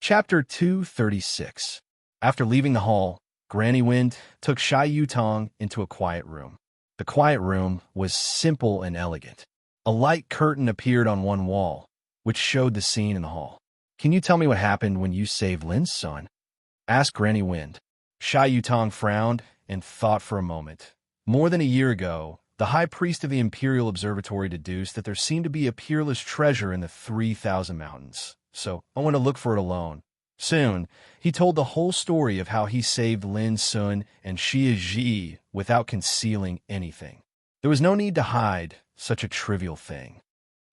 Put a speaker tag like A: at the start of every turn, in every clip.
A: Chapter 236. After leaving the hall, Granny Wind took Shy Yutong into a quiet room. The quiet room was simple and elegant. A light curtain appeared on one wall, which showed the scene in the hall. "Can you tell me what happened when you saved Lin's son?" asked Granny Wind. Shy Yutong frowned and thought for a moment. More than a year ago, the High Priest of the Imperial Observatory deduced that there seemed to be a peerless treasure in the 3,000 mountains. So I went to look for it alone. Soon, he told the whole story of how he saved Lin Sun and Xie Ji without concealing anything. There was no need to hide such a trivial thing.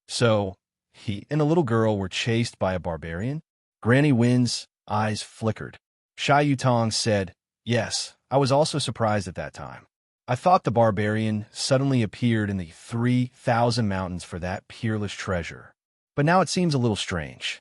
A: So, he and a little girl were chased by a barbarian? Granny Wind's eyes flickered. Shy Yutong said, "Yes, I was also surprised at that time. I thought the barbarian suddenly appeared in the 3,000 mountains for that peerless treasure. But now it seems a little strange."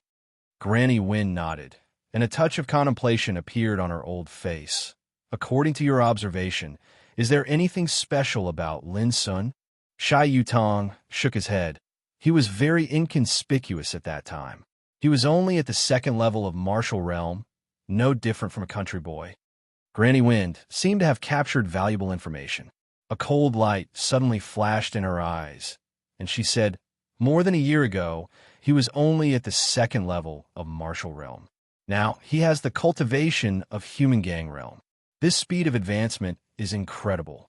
A: Granny Wind nodded, and a touch of contemplation appeared on her old face. "According to your observation, is there anything special about Lin Sun?" Shy Yutong shook his head. He was very inconspicuous at that time. He was only at the second level of martial realm, no different from a country boy. Granny Wind seemed to have captured valuable information. A cold light suddenly flashed in her eyes, and she said, "More than a year ago, he was only at the second level of martial realm. Now, he has the cultivation of human gang realm. This speed of advancement is incredible."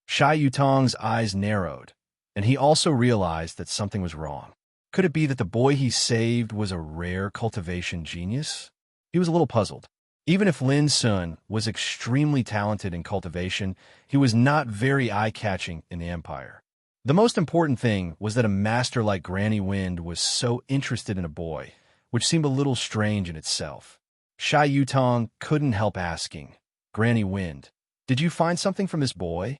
A: Shy Yutong's eyes narrowed, and he also realized that something was wrong. Could it be that the boy he saved was a rare cultivation genius? He was a little puzzled. Even if Lin Sun was extremely talented in cultivation, he was not very eye-catching in the Empire. The most important thing was that a master like Granny Wind was so interested in a boy, which seemed a little strange in itself. Shy Yutong couldn't help asking, "Granny Wind, did you find something from this boy?"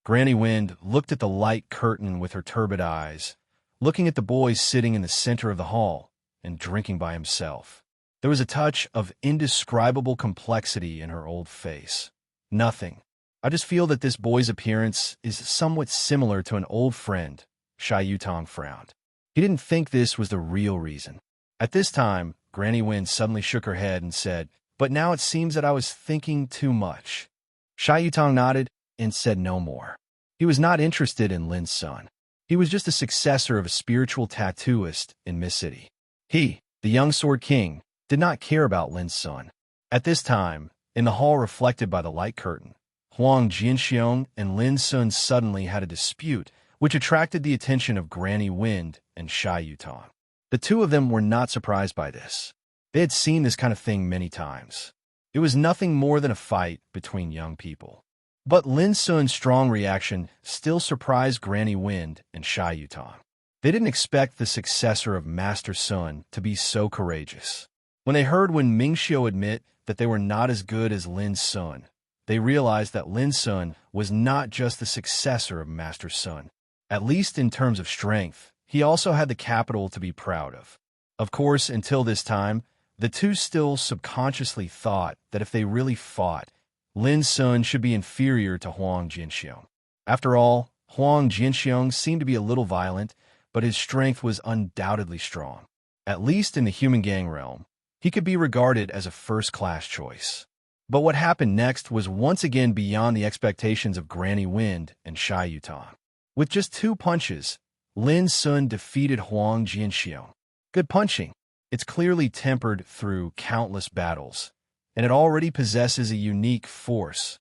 A: Granny Wind looked at the light curtain with her turbid eyes, looking at the boy sitting in the center of the hall and drinking by himself. There was a touch of indescribable complexity in her old face. "Nothing. I just feel that this boy's appearance is somewhat similar to an old friend." Shy Yutong frowned. He didn't think this was the real reason. At this time, Granny Wind suddenly shook her head and said, "But now it seems that I was thinking too much." Shy Yutong nodded and said no more. He was not interested in Lin's son. He was just a successor of a spiritual tattooist in Mist City. He, the young Sword King, did not care about Lin's son. At this time, in the hall reflected by the light curtain, Huang Jinxiong and Lin Sun suddenly had a dispute, which attracted the attention of Granny Wind and Shy Yutong. The two of them were not surprised by this. They had seen this kind of thing many times. It was nothing more than a fight between young people. But Lin Sun's strong reaction still surprised Granny Wind and Shy Yutong. They didn't expect the successor of Master Sun to be so courageous. When they heard Mingxiu admit that they were not as good as Lin Sun, they realized that Lin Sun was not just the successor of Master Sun. At least in terms of strength, he also had the capital to be proud of. Of course, until this time, the two still subconsciously thought that if they really fought, Lin Sun should be inferior to Huang Jinxiong. After all, Huang Jinxiong seemed to be a little violent, but his strength was undoubtedly strong. At least in the human gang realm, he could be regarded as a first-class choice. But what happened next was once again beyond the expectations of Granny Wind and Shy Yutong. With just 2 punches, Lin Sun defeated Huang Jinxiong. Good punching. It's clearly tempered through countless battles, and it already possesses a unique force.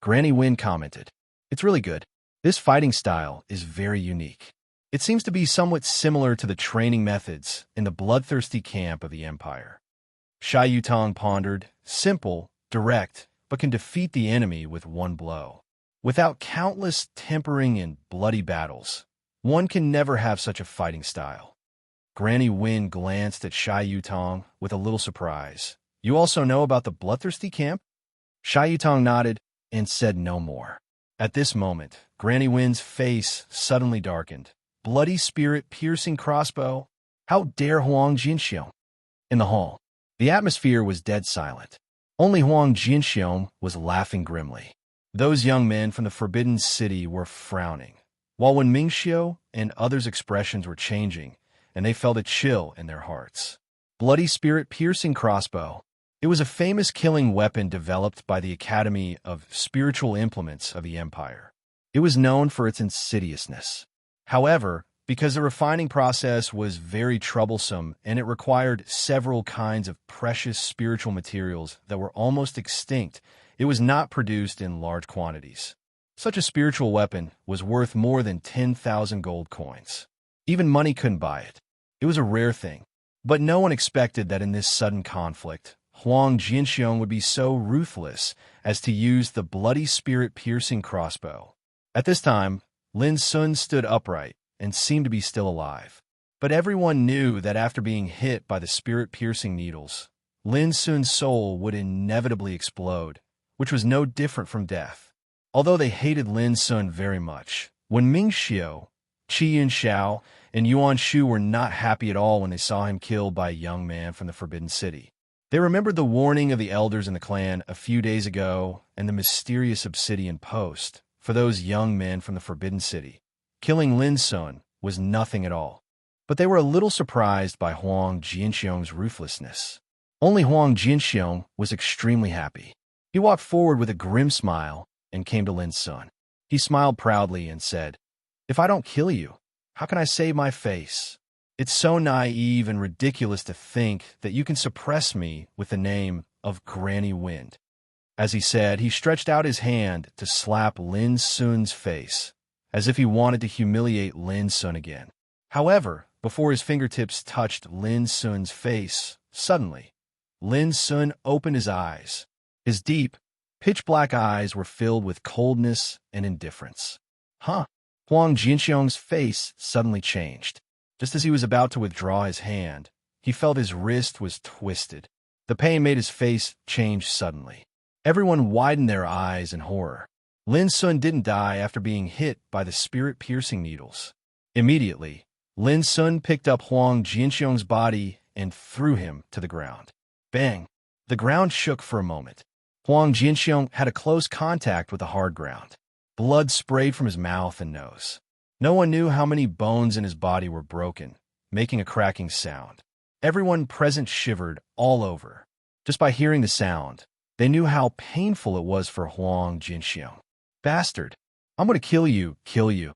A: Granny Wind commented, "It's really good. This fighting style is very unique. It seems to be somewhat similar to the training methods in the bloodthirsty camp of the Empire." Shy Yutong pondered, "Simple, direct, but can defeat the enemy with one blow. Without countless tempering and bloody battles, one can never have such a fighting style." Granny Wind glanced at Shy Yutong with a little surprise. "You also know about the bloodthirsty camp?" Shy Yutong nodded and said no more. At this moment, Granny Wind's face suddenly darkened. Bloody spirit-piercing crossbow? How dare Huang Jinxiong? In the hall, the atmosphere was dead silent. Only Huang Jinxiong was laughing grimly. Those young men from the Forbidden City were frowning, while Mingxiu and others' expressions were changing, and they felt a chill in their hearts. bloody spirit-piercing crossbow. It was a famous killing weapon developed by the Academy of Spiritual Implements of the Empire. It was known for its insidiousness. However, because the refining process was very troublesome and it required several kinds of precious spiritual materials that were almost extinct, it was not produced in large quantities. Such a spiritual weapon was worth more than 10,000 gold coins. Even money couldn't buy it. It was a rare thing. But no one expected that in this sudden conflict, Huang Jinxiong would be so ruthless as to use the bloody spirit-piercing crossbow. At this time, Lin Sun stood upright and seemed to be still alive. But everyone knew that after being hit by the spirit-piercing needles, Lin Sun's soul would inevitably explode, which was no different from death. Although they hated Lin Sun very much, when Ming Xiu, Qi Yunxiao, and Yuan Shu were not happy at all when they saw him killed by a young man from the Forbidden City. They remembered the warning of the elders in the clan a few days ago and the mysterious obsidian post for those young men from the Forbidden City. Killing Lin Sun was nothing at all. But they were a little surprised by Huang Jinxiong's ruthlessness. Only Huang Jinxiong was extremely happy. He walked forward with a grim smile and came to Lin Sun. He smiled proudly and said, "If I don't kill you, how can I save my face? It's so naive and ridiculous to think that you can suppress me with the name of Granny Wind." As he said, he stretched out his hand to slap Lin Sun's face, as if he wanted to humiliate Lin Sun again. However, before his fingertips touched Lin Sun's face, suddenly, Lin Sun opened his eyes. His deep, pitch-black eyes were filled with coldness and indifference. Huh? Huang Jinxiong's face suddenly changed. Just as he was about to withdraw his hand, he felt his wrist was twisted. The pain made his face change suddenly. Everyone widened their eyes in horror. Lin Sun didn't die after being hit by the spirit-piercing needles. Immediately, Lin Sun picked up Huang Jinxiong's body and threw him to the ground. Bang! The ground shook for a moment. Huang Jinxiong had a close contact with the hard ground. Blood sprayed from his mouth and nose. No one knew how many bones in his body were broken, making a cracking sound. Everyone present shivered all over. Just by hearing the sound, they knew how painful it was for Huang Jinxiong. "Bastard! I'm going to kill you, kill you!"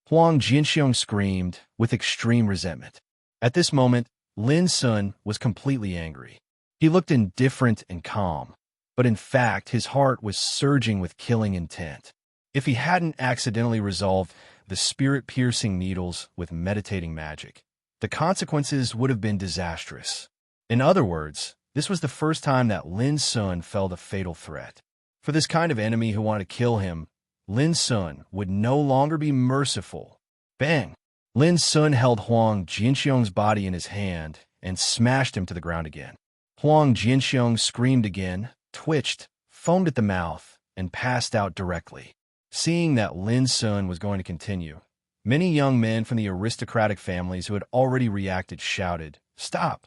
A: Huang Jinxiong screamed with extreme resentment. At this moment, Lin Sun was completely angry. He looked indifferent and calm, but in fact his heart was surging with killing intent. If he hadn't accidentally resolved the spirit-piercing needles with meditating magic, the consequences would have been disastrous. In other words, this was the first time that Lin Sun felt a fatal threat. For this kind of enemy who wanted to kill him, Lin Sun would no longer be merciful. Bang! Lin Sun held Huang Jinxiong's body in his hand and smashed him to the ground again. Huang Jinxiong screamed again, twitched, foamed at the mouth, and passed out directly. Seeing that Lin Sun was going to continue, many young men from the aristocratic families who had already reacted shouted, "Stop!"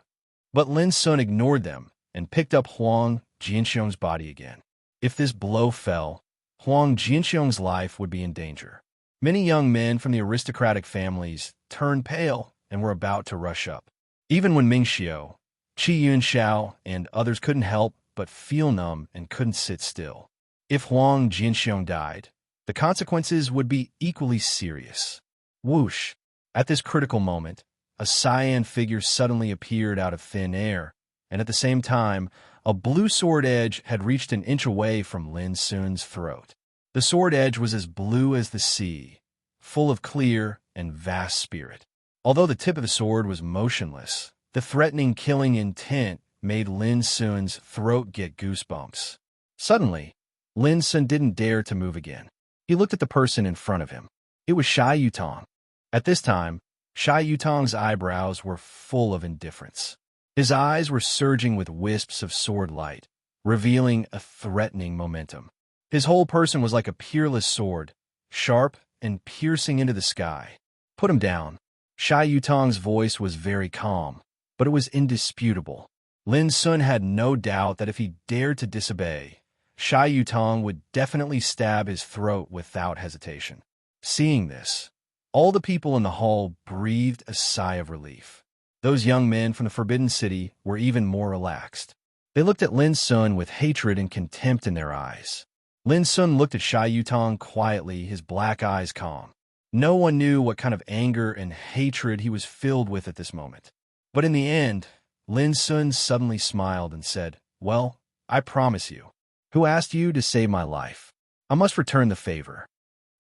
A: But Lin Sun ignored them and picked up Huang Jinxiong's body again. If this blow fell, Huang Jinxiong's life would be in danger. Many young men from the aristocratic families turned pale and were about to rush up. Even when Ming Xiu, Qi Yunxiao, and others couldn't help but feel numb and couldn't sit still. If Huang Jinxiong died, the consequences would be equally serious. Whoosh! At this critical moment, a cyan figure suddenly appeared out of thin air, and at the same time, a blue sword edge had reached an inch away from Lin Sun's throat. The sword edge was as blue as the sea, full of clear and vast spirit. Although the tip of the sword was motionless, the threatening killing intent made Lin Sun's throat get goosebumps. Suddenly, Lin Sun didn't dare to move again. He looked at the person in front of him. It was Shai Yutong. At this time, Shai Yutong's eyebrows were full of indifference. His eyes were surging with wisps of sword light, revealing a threatening momentum. His whole person was like a peerless sword, sharp and piercing into the sky. "Put him down." Shai Yutong's voice was very calm, but it was indisputable. Lin Sun had no doubt that if he dared to disobey, Shai Yutong would definitely stab his throat without hesitation. Seeing this, all the people in the hall breathed a sigh of relief. Those young men from the Forbidden City were even more relaxed. They looked at Lin Sun with hatred and contempt in their eyes. Lin Sun looked at Shai Yutong quietly, his black eyes calm. No one knew what kind of anger and hatred he was filled with at this moment. But in the end, Lin Sun suddenly smiled and said, "Well, I promise you. Who asked you to save my life? I must return the favor."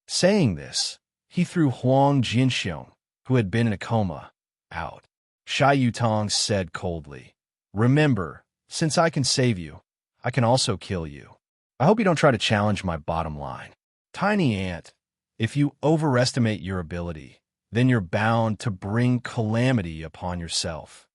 A: Saying this, he threw Huang Jinxiong, who had been in a coma, out. Shai Yutong said coldly, "Remember, since I can save you, I can also kill you. I hope you don't try to challenge my bottom line. Tiny ant, if you overestimate your ability, then you're bound to bring calamity upon yourself."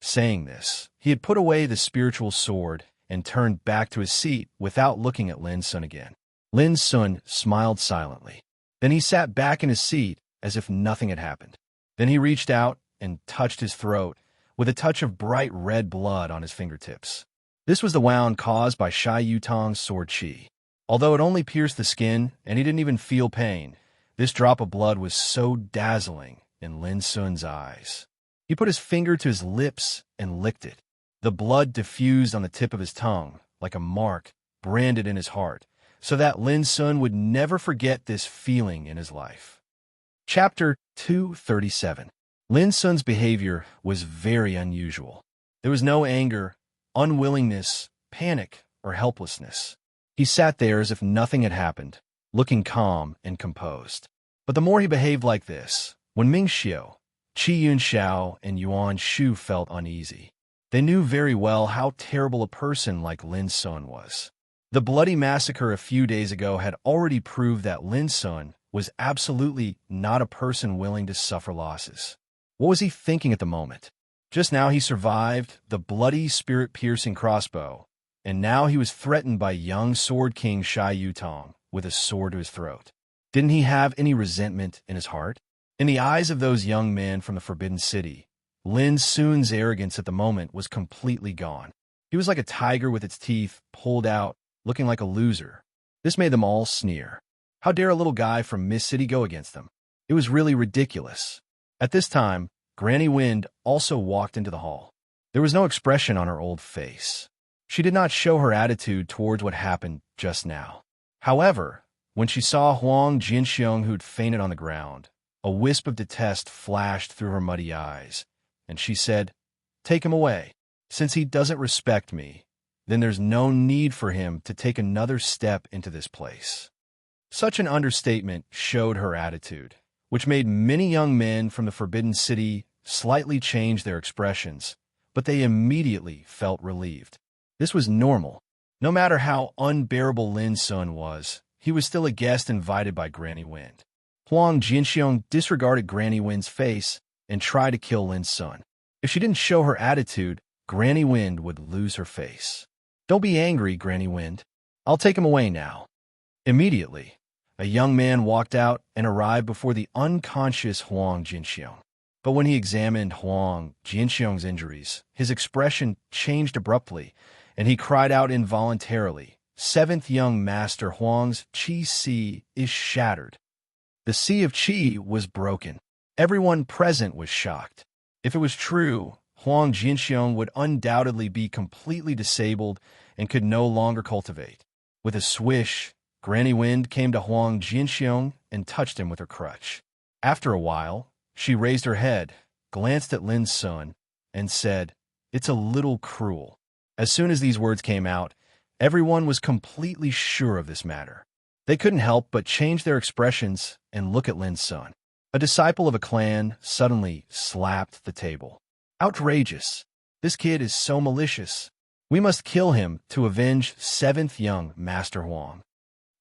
A: Saying this, he had put away the spiritual sword and turned back to his seat without looking at Lin Sun again. Lin Sun smiled silently. Then he sat back in his seat as if nothing had happened. Then he reached out and touched his throat with a touch of bright red blood on his fingertips. This was the wound caused by Shai Yutong's sword chi. Although it only pierced the skin and he didn't even feel pain, this drop of blood was so dazzling in Lin Sun's eyes. He put his finger to his lips and licked it. The blood diffused on the tip of his tongue like a mark branded in his heart, so that Lin Sun would never forget this feeling in his life. Chapter 237. Lin Sun's behavior was very unusual. There was no anger, unwillingness, panic, or helplessness. He sat there as if nothing had happened, looking calm and composed. But the more he behaved like this, when Ming Xiu, Qi Yunxiao, and Yuan Shu felt uneasy. They knew very well how terrible a person like Lin Sun was. The bloody massacre a few days ago had already proved that Lin Sun was absolutely not a person willing to suffer losses. What was he thinking at the moment? Just now he survived the bloody spirit-piercing crossbow, and now he was threatened by young Sword King Shai Yutong with a sword to his throat. Didn't he have any resentment in his heart? In the eyes of those young men from the Forbidden City, Lin Sun's arrogance at the moment was completely gone. He was like a tiger with its teeth pulled out, looking like a loser. This made them all sneer. How dare a little guy from Mist City go against them? It was really ridiculous. At this time, Granny Wind also walked into the hall. There was no expression on her old face. She did not show her attitude towards what happened just now. However, when she saw Huang Jinxiong who'd fainted on the ground, a wisp of detest flashed through her muddy eyes, and she said, "Take him away. Since he doesn't respect me, then there's no need for him to take another step into this place." Such an understatement showed her attitude, which made many young men from the Forbidden City slightly change their expressions, but they immediately felt relieved. This was normal. No matter how unbearable Lin Sun was, he was still a guest invited by Granny Wind. Huang Jinxiong disregarded Granny Wind's face and tried to kill Lin Sun. If she didn't show her attitude, Granny Wind would lose her face. "Don't be angry, Granny Wind. I'll take him away now." Immediately, a young man walked out and arrived before the unconscious Huang Jinxiong. But when he examined Huang Jinxiong's injuries, his expression changed abruptly, and he cried out involuntarily, "Seventh young master Huang's Qi Si is shattered." The sea of Qi was broken. Everyone present was shocked. If it was true, Huang Jinxiong would undoubtedly be completely disabled and could no longer cultivate. With a swish, Granny Wind came to Huang Jinxiong and touched him with her crutch. After a while, she raised her head, glanced at Lin Sun, and said, "It's a little cruel." As soon as these words came out, everyone was completely sure of this matter. They couldn't help but change their expressions and look at Lin Sun. A disciple of a clan suddenly slapped the table. "Outrageous! This kid is so malicious. We must kill him to avenge seventh young Master Huang."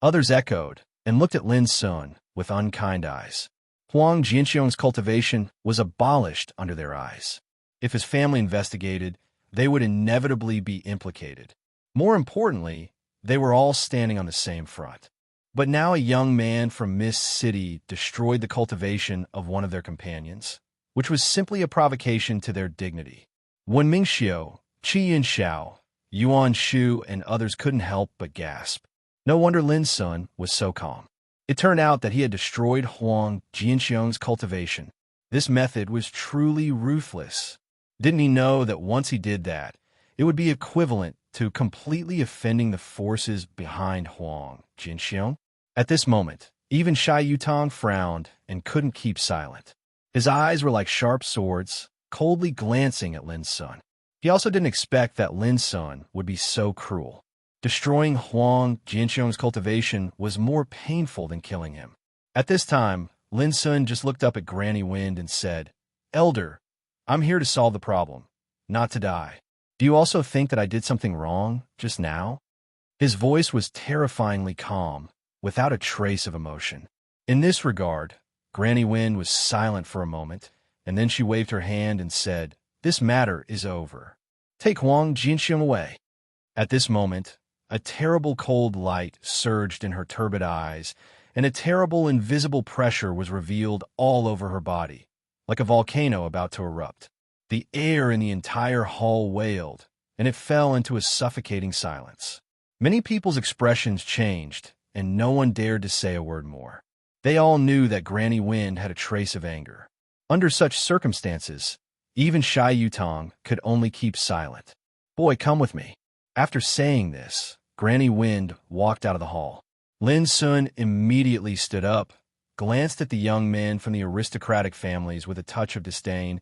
A: Others echoed and looked at Lin Sun with unkind eyes. Huang Jinxiong's cultivation was abolished under their eyes. If his family investigated, they would inevitably be implicated. More importantly, they were all standing on the same front. But now a young man from Mist City destroyed the cultivation of one of their companions, which was simply a provocation to their dignity. When Ming Xiu, Qi Yunxiao, Yuan Shu, and others couldn't help but gasp. No wonder Lin Sun was so calm. It turned out that he had destroyed Huang Jinxiong's cultivation. This method was truly ruthless, Didn't he know that once he did that, it would be equivalent to completely offending the forces behind Huang Jinxiong? At this moment, even Shai Yutong frowned and couldn't keep silent. His eyes were like sharp swords, coldly glancing at Lin Sun. He also didn't expect that Lin Sun would be so cruel. Destroying Huang Jinxiong's cultivation was more painful than killing him. At this time, Lin Sun just looked up at Granny Wind and said, "Elder, I'm here to solve the problem, not to die. Do you also think that I did something wrong just now?" His voice was terrifyingly calm, without a trace of emotion. In this regard, Granny Wind was silent for a moment, and then she waved her hand and said, "This matter is over. Take Huang Jinxiong away." At this moment, a terrible cold light surged in her turbid eyes, and a terrible invisible pressure was revealed all over her body, like a volcano about to erupt. The air in the entire hall wailed, and it fell into a suffocating silence. Many people's expressions changed, and no one dared to say a word more. They all knew that Granny Wind had a trace of anger. Under such circumstances, even Shai Yutong could only keep silent. "Boy, come with me." After saying this, Granny Wind walked out of the hall. Lin Sun immediately stood up, glanced at the young men from the aristocratic families with a touch of disdain,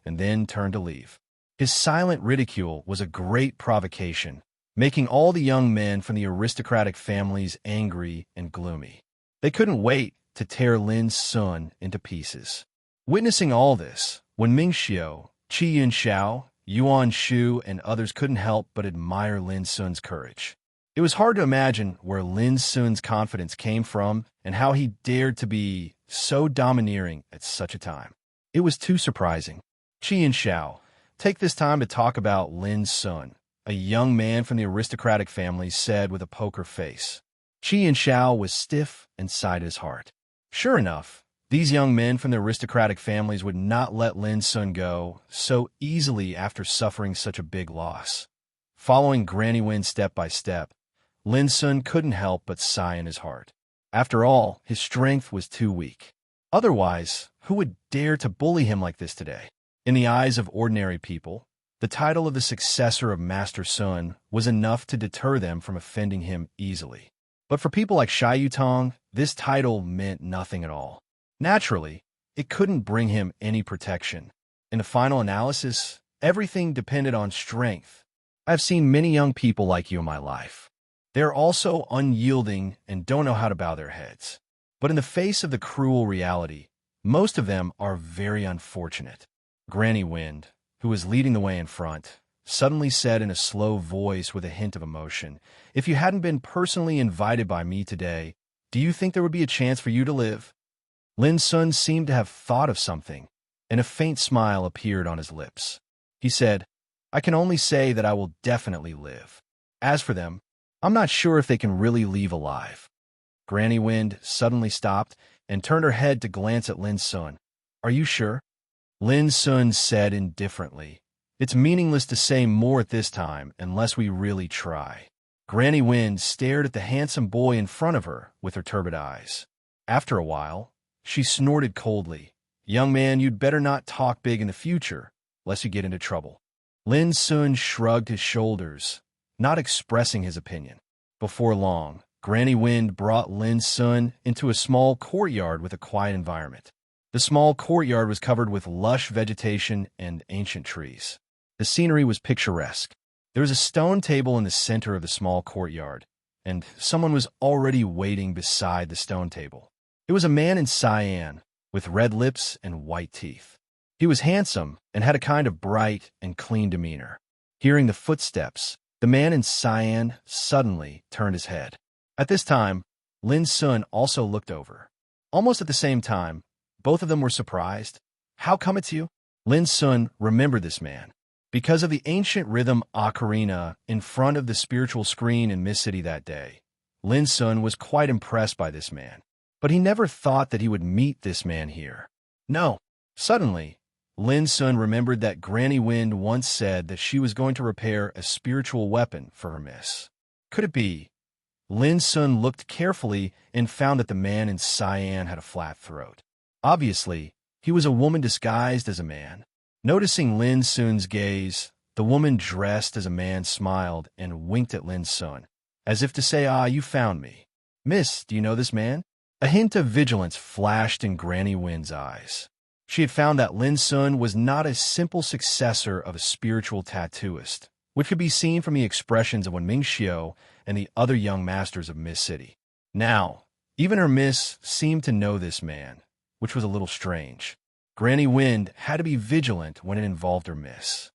A: and then turned to leave. His silent ridicule was a great provocation, making all the young men from the aristocratic families angry and gloomy. They couldn't wait to tear Lin Sun into pieces. Witnessing all this, when Ming Xiu, Qi Yin Xiao, Yuan Shu, and others couldn't help but admire Lin Sun's courage. It was hard to imagine where Lin Sun's confidence came from and how he dared to be so domineering at such a time. It was too surprising. Qi Yin Xiao, take this time to talk about Lin Sun, a young man from the aristocratic family said with a poker face. Qi Yin Xiao was stiff and sighed his heart. Sure enough, these young men from the aristocratic families would not let Lin Sun go so easily after suffering such a big loss. Following Granny Wind step by step, Lin Sun couldn't help but sigh in his heart. After all, his strength was too weak. Otherwise, who would dare to bully him like this today? In the eyes of ordinary people, the title of the successor of Master Sun was enough to deter them from offending him easily. But for people like Shai Yutong, this title meant nothing at all. Naturally, it couldn't bring him any protection. In the final analysis, everything depended on strength. I've seen many young people like you in my life. They're also unyielding and don't know how to bow their heads. But in the face of the cruel reality, most of them are very unfortunate. Granny Wind, who was leading the way in front, suddenly said in a slow voice with a hint of emotion, "If you hadn't been personally invited by me today, do you think there would be a chance for you to live?" Lin Sun seemed to have thought of something, and a faint smile appeared on his lips. He said, "I can only say that I will definitely live. As for them, I'm not sure if they can really leave alive." Granny Wind suddenly stopped and turned her head to glance at Lin Sun. "Are you sure?" Lin Sun said indifferently, "It's meaningless to say more at this time unless we really try." Granny Wind stared at the handsome boy in front of her with her turbid eyes. After a while, she snorted coldly, "Young man, you'd better not talk big in the future, lest you get into trouble." Lin Sun shrugged his shoulders, not expressing his opinion. Before long, Granny Wind brought Lin Sun into a small courtyard with a quiet environment. The small courtyard was covered with lush vegetation and ancient trees. The scenery was picturesque. There was a stone table in the center of the small courtyard, and someone was already waiting beside the stone table. It was a man in cyan, with red lips and white teeth. He was handsome and had a kind of bright and clean demeanor. Hearing the footsteps, the man in cyan suddenly turned his head. At this time, Lin Sun also looked over. Almost at the same time, both of them were surprised. "How come it's you?" Lin Sun remembered this man. Because of the ancient rhythm ocarina in front of the spiritual screen in Mist City that day, Lin Sun was quite impressed by this man. But he never thought that he would meet this man here. No. Suddenly, Lin Sun remembered that Granny Wind once said that she was going to repair a spiritual weapon for her miss. Could it be? Lin Sun looked carefully and found that the man in cyan had a flat throat. Obviously, he was a woman disguised as a man. Noticing Lin Sun's gaze, the woman dressed as a man smiled and winked at Lin Sun, as if to say, "Ah, you found me. Miss, do you know this man?" A hint of vigilance flashed in Granny Win's eyes. She had found that Lin Sun was not a simple successor of a spiritual tattooist, which could be seen from the expressions of Ming Xiao and the other young masters of Mist City. Now, even her miss seemed to know this man, which was a little strange. Granny Wind had to be vigilant when it involved her miss.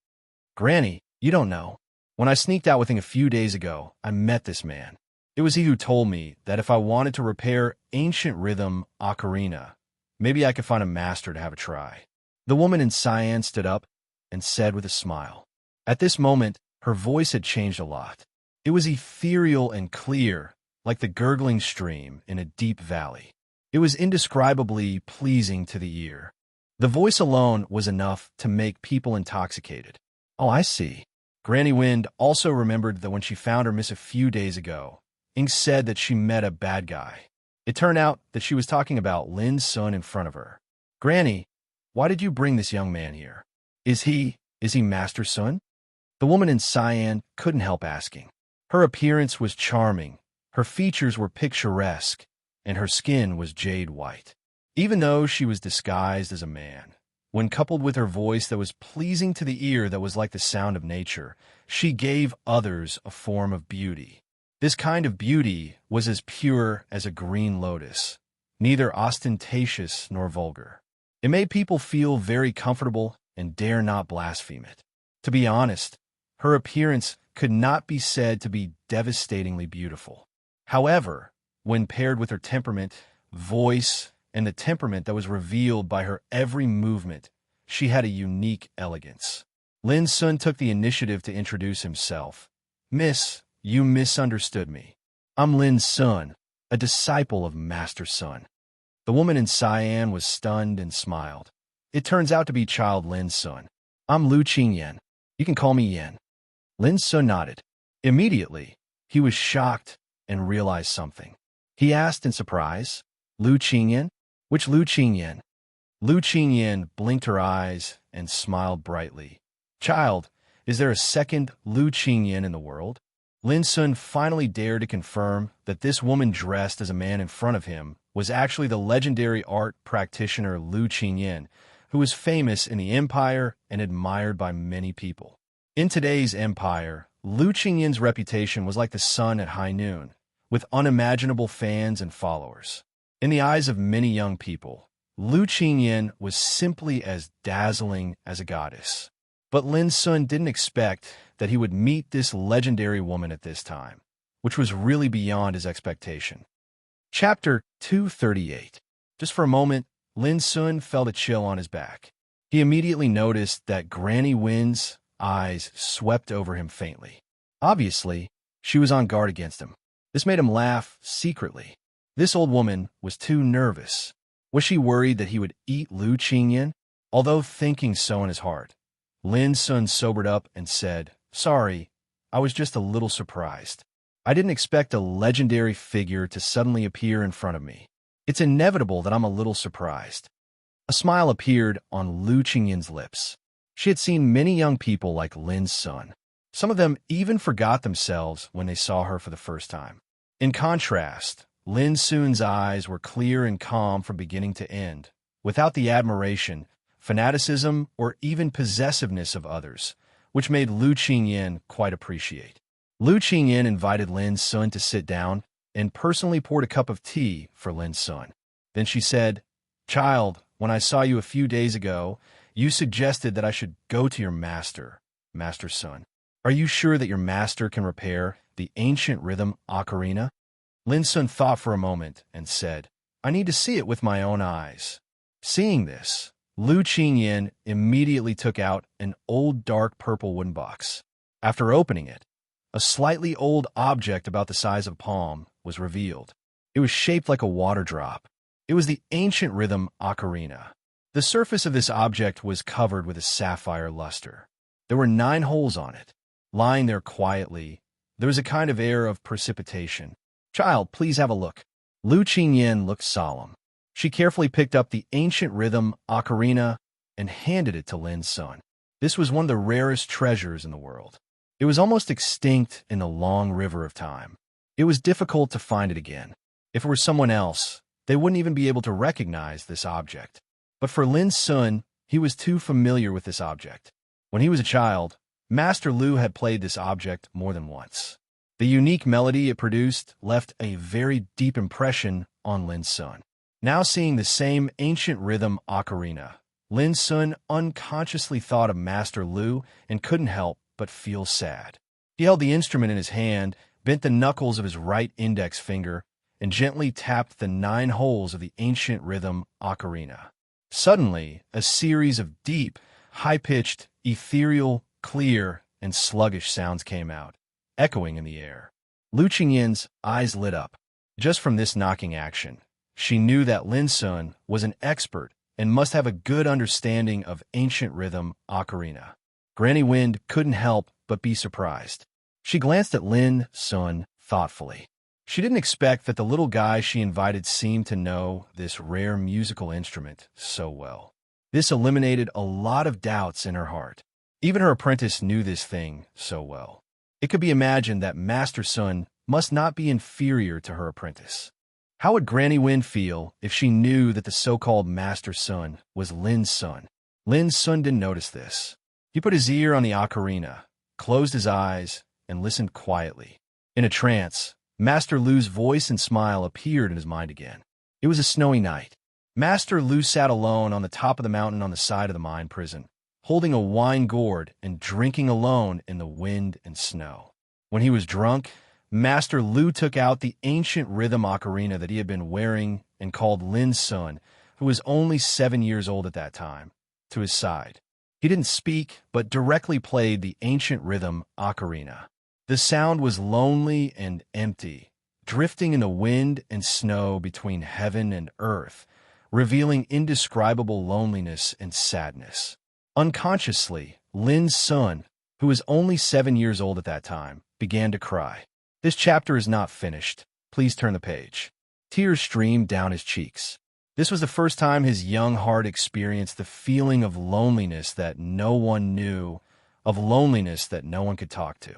A: "Granny, you don't know. When I sneaked out with him a few days ago, I met this man. It was he who told me that if I wanted to repair ancient rhythm ocarina, maybe I could find a master to have a try." The woman in cyan stood up and said with a smile. At this moment, her voice had changed a lot. It was ethereal and clear, like the gurgling stream in a deep valley. It was indescribably pleasing to the ear. The voice alone was enough to make people intoxicated. "Oh, I see." Granny Wind also remembered that when she found her miss a few days ago, Ink said that she met a bad guy. It turned out that she was talking about Lin Sun in front of her. "Granny, why did you bring this young man here? Is he Master Sun?" The woman in cyan couldn't help asking. Her appearance was charming, her features were picturesque, and her skin was jade white. Even though she was disguised as a man, when coupled with her voice that was pleasing to the ear that was like the sound of nature, she gave others a form of beauty. This kind of beauty was as pure as a green lotus, neither ostentatious nor vulgar. It made people feel very comfortable and dare not blaspheme it. To be honest, her appearance could not be said to be devastatingly beautiful. However, when paired with her temperament, voice, and the temperament that was revealed by her every movement, she had a unique elegance. Lin Sun took the initiative to introduce himself. "Miss, you misunderstood me. I'm Lin Sun, a disciple of Master Sun." The woman in cyan was stunned and smiled. "It turns out to be child Lin Sun. I'm Lu Qingyan. You can call me Yan." Lin Sun nodded. Immediately, he was shocked and realized something. He asked in surprise, "Lu Qingyan? Which Lu Qingyan?" Lu Qingyan blinked her eyes and smiled brightly. "Child, is there a second Lu Qingyan in the world?" Lin Sun finally dared to confirm that this woman dressed as a man in front of him was actually the legendary art practitioner Lu Qingyan, who was famous in the empire and admired by many people. In today's empire, Lu Qingyan's reputation was like the sun at high noon, with unimaginable fans and followers. In the eyes of many young people, Lu Qingyan was simply as dazzling as a goddess. But Lin Sun didn't expect that he would meet this legendary woman at this time, which was really beyond his expectation. Chapter 238. Just for a moment, Lin Sun felt a chill on his back. He immediately noticed that Granny Wind's eyes swept over him faintly. Obviously, she was on guard against him. This made him laugh secretly. This old woman was too nervous. Was she worried that he would eat Lu Qingyan? Although thinking so in his heart, Lin Sun sobered up and said, "Sorry, I was just a little surprised. I didn't expect a legendary figure to suddenly appear in front of me. It's inevitable that I'm a little surprised." A smile appeared on Lu Qingyan's lips. She had seen many young people like Lin Sun. Some of them even forgot themselves when they saw her for the first time. In contrast, Lin Sun's eyes were clear and calm from beginning to end, without the admiration, fanaticism, or even possessiveness of others, which made Lu Qingyan quite appreciate. Lu Qingyan invited Lin Sun to sit down and personally poured a cup of tea for Lin Sun. Then she said, "Child, when I saw you a few days ago, you suggested that I should go to your master, Master Sun. Are you sure that your master can repair the ancient rhythm ocarina?" Lin Sun thought for a moment and said, "I need to see it with my own eyes." Seeing this, Lu Qingyan immediately took out an old dark purple wooden box. After opening it, a slightly old object about the size of a palm was revealed. It was shaped like a water drop. It was the ancient rhythm ocarina. The surface of this object was covered with a sapphire luster. There were 9 holes on it. Lying there quietly, there was a kind of air of precipitation. "Child, please have a look." Lu Qingyan looked solemn. She carefully picked up the ancient rhythm ocarina and handed it to Lin's son. This was one of the rarest treasures in the world. It was almost extinct in the long river of time. It was difficult to find it again. If it were someone else, they wouldn't even be able to recognize this object. But for Lin's son, he was too familiar with this object. When he was a child, Master Lu had played this object more than once. The unique melody it produced left a very deep impression on Lin's son. Now seeing the same ancient rhythm ocarina, Lin's son unconsciously thought of Master Lu and couldn't help but feel sad. He held the instrument in his hand, bent the knuckles of his right index finger, and gently tapped the 9 holes of the ancient rhythm ocarina. Suddenly, a series of deep, high-pitched, ethereal, clear, and sluggish sounds came out, echoing in the air. Lu Qingyin's eyes lit up. Just from this knocking action, she knew that Lin's son was an expert and must have a good understanding of ancient rhythm ocarina. Granny Wind couldn't help but be surprised. She glanced at Lin's son thoughtfully. She didn't expect that the little guy she invited seemed to know this rare musical instrument so well. This eliminated a lot of doubts in her heart. Even her apprentice knew this thing so well. It could be imagined that Master Sun must not be inferior to her apprentice. How would Granny Wind feel if she knew that the so-called Master Sun was Lin's son? Lin's son didn't notice this. He put his ear on the ocarina, closed his eyes, and listened quietly. In a trance, Master Lu's voice and smile appeared in his mind again. It was a snowy night. Master Lu sat alone on the top of the mountain on the side of the mine prison, holding a wine gourd and drinking alone in the wind and snow. When he was drunk, Master Lu took out the ancient rhythm ocarina that he had been wearing and called Lin's son, who was only 7 years old at that time, to his side. He didn't speak, but directly played the ancient rhythm ocarina. The sound was lonely and empty, drifting in the wind and snow between heaven and earth, revealing indescribable loneliness and sadness. Unconsciously, Lin's son, who was only 7 years old at that time, began to cry. This chapter is not finished. Please turn the page. Tears streamed down his cheeks. This was the first time his young heart experienced the feeling of loneliness that no one knew, of loneliness that no one could talk to.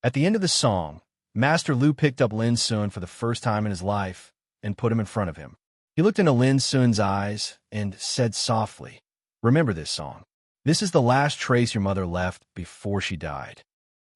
A: At the end of the song, Master Lu picked up Lin's son for the first time in his life and put him in front of him. He looked into Lin's son's eyes and said softly, "Remember this song. This is the last trace your mother left before she died."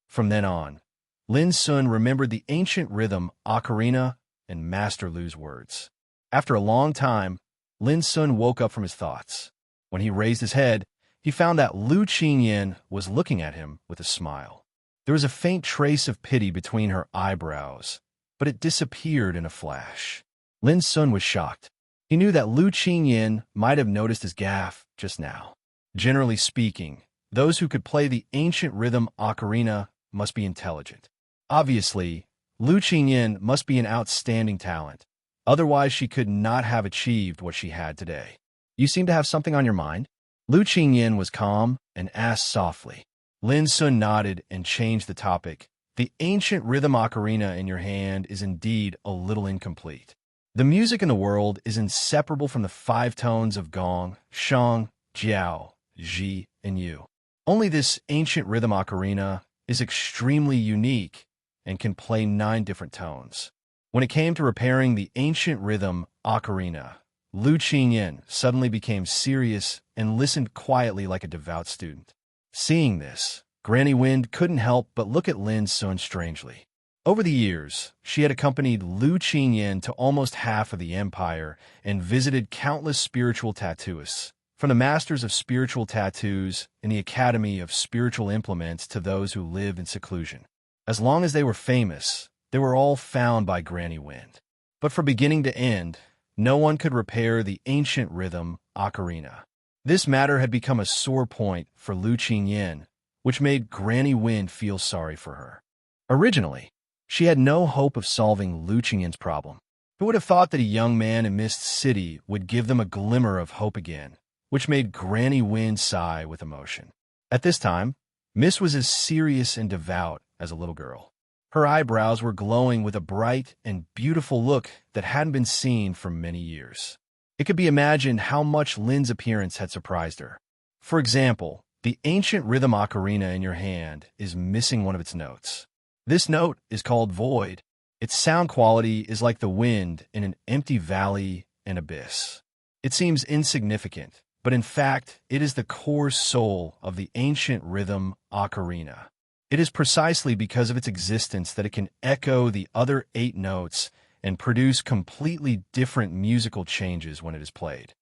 A: From then on, Lin's son remembered the ancient rhythm ocarina and Master Lu's words. After a long time, Lin's son woke up from his thoughts. When he raised his head, he found that Lu Qingyin was looking at him with a smile. There was a faint trace of pity between her eyebrows, but it disappeared in a flash. Lin's son was shocked. He knew that Lu Qingyin might have noticed his gaffe just now. Generally speaking, those who could play the ancient rhythm ocarina must be intelligent. Obviously, Lu Qingyin must be an outstanding talent. Otherwise, she could not have achieved what she had today. "You seem to have something on your mind?" Lu Qingyin was calm and asked softly. Lin's son nodded and changed the topic. "The ancient rhythm ocarina in your hand is indeed a little incomplete. The music in the world is inseparable from the 5 tones of gong, shang, jiao, ji, and yu. Only this ancient rhythm ocarina is extremely unique and can play 9 different tones." When it came to repairing the ancient rhythm ocarina, Lu Qingyin suddenly became serious and listened quietly like a devout student. Seeing this, Granny Wind couldn't help but look at Lin's son strangely. Over the years, she had accompanied Lu Qingyin to almost half of the empire and visited countless spiritual tattooists, from the masters of spiritual tattoos in the Academy of Spiritual Implements to those who lived in seclusion. As long as they were famous, they were all found by Granny Wind. But from beginning to end, no one could repair the ancient rhythm ocarina. This matter had become a sore point for Lu Qingyin, which made Granny Wind feel sorry for her. Originally, she had no hope of solving Lu Qingyin's problem. Who would have thought that a young man in Mist City would give them a glimmer of hope again, which made Granny Wind sigh with emotion. At this time, Mist was as serious and devout as a little girl. Her eyebrows were glowing with a bright and beautiful look that hadn't been seen for many years. It could be imagined how much Lin's appearance had surprised her. For example, the ancient rhythm ocarina in your hand is missing one of its notes. This note is called void. Its sound quality is like the wind in an empty valley and abyss. It seems insignificant, but in fact, it is the core soul of the ancient rhythm ocarina. It is precisely because of its existence that it can echo the other 8 notes and produce completely different musical changes when it is played.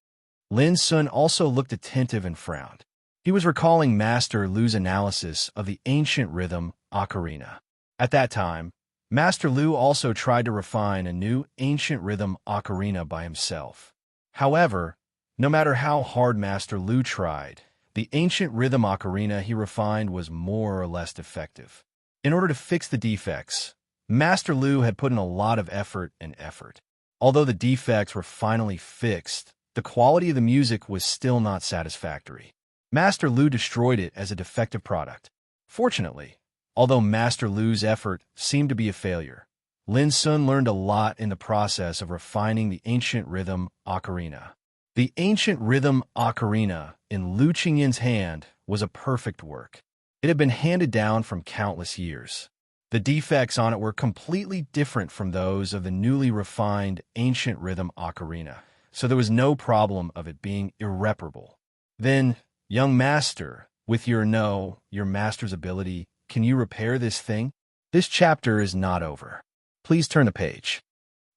A: Lin Sun also looked attentive and frowned. He was recalling Master Lu's analysis of the ancient rhythm ocarina. At that time, Master Lu also tried to refine a new ancient rhythm ocarina by himself. However, no matter how hard Master Lu tried, the ancient rhythm ocarina he refined was more or less defective. In order to fix the defects, Master Lu had put in a lot of effort. Although the defects were finally fixed, the quality of the music was still not satisfactory. Master Lu destroyed it as a defective product. Fortunately, although Master Lu's effort seemed to be a failure, Lin Sun learned a lot in the process of refining the ancient rhythm ocarina. The ancient rhythm ocarina in Lu Qingyin's hand was a perfect work. It had been handed down from countless years. The defects on it were completely different from those of the newly refined ancient rhythm ocarina, so there was no problem of it being irreparable. Then, young master, with your master's ability, can you repair this thing? This chapter is not over. Please turn the page.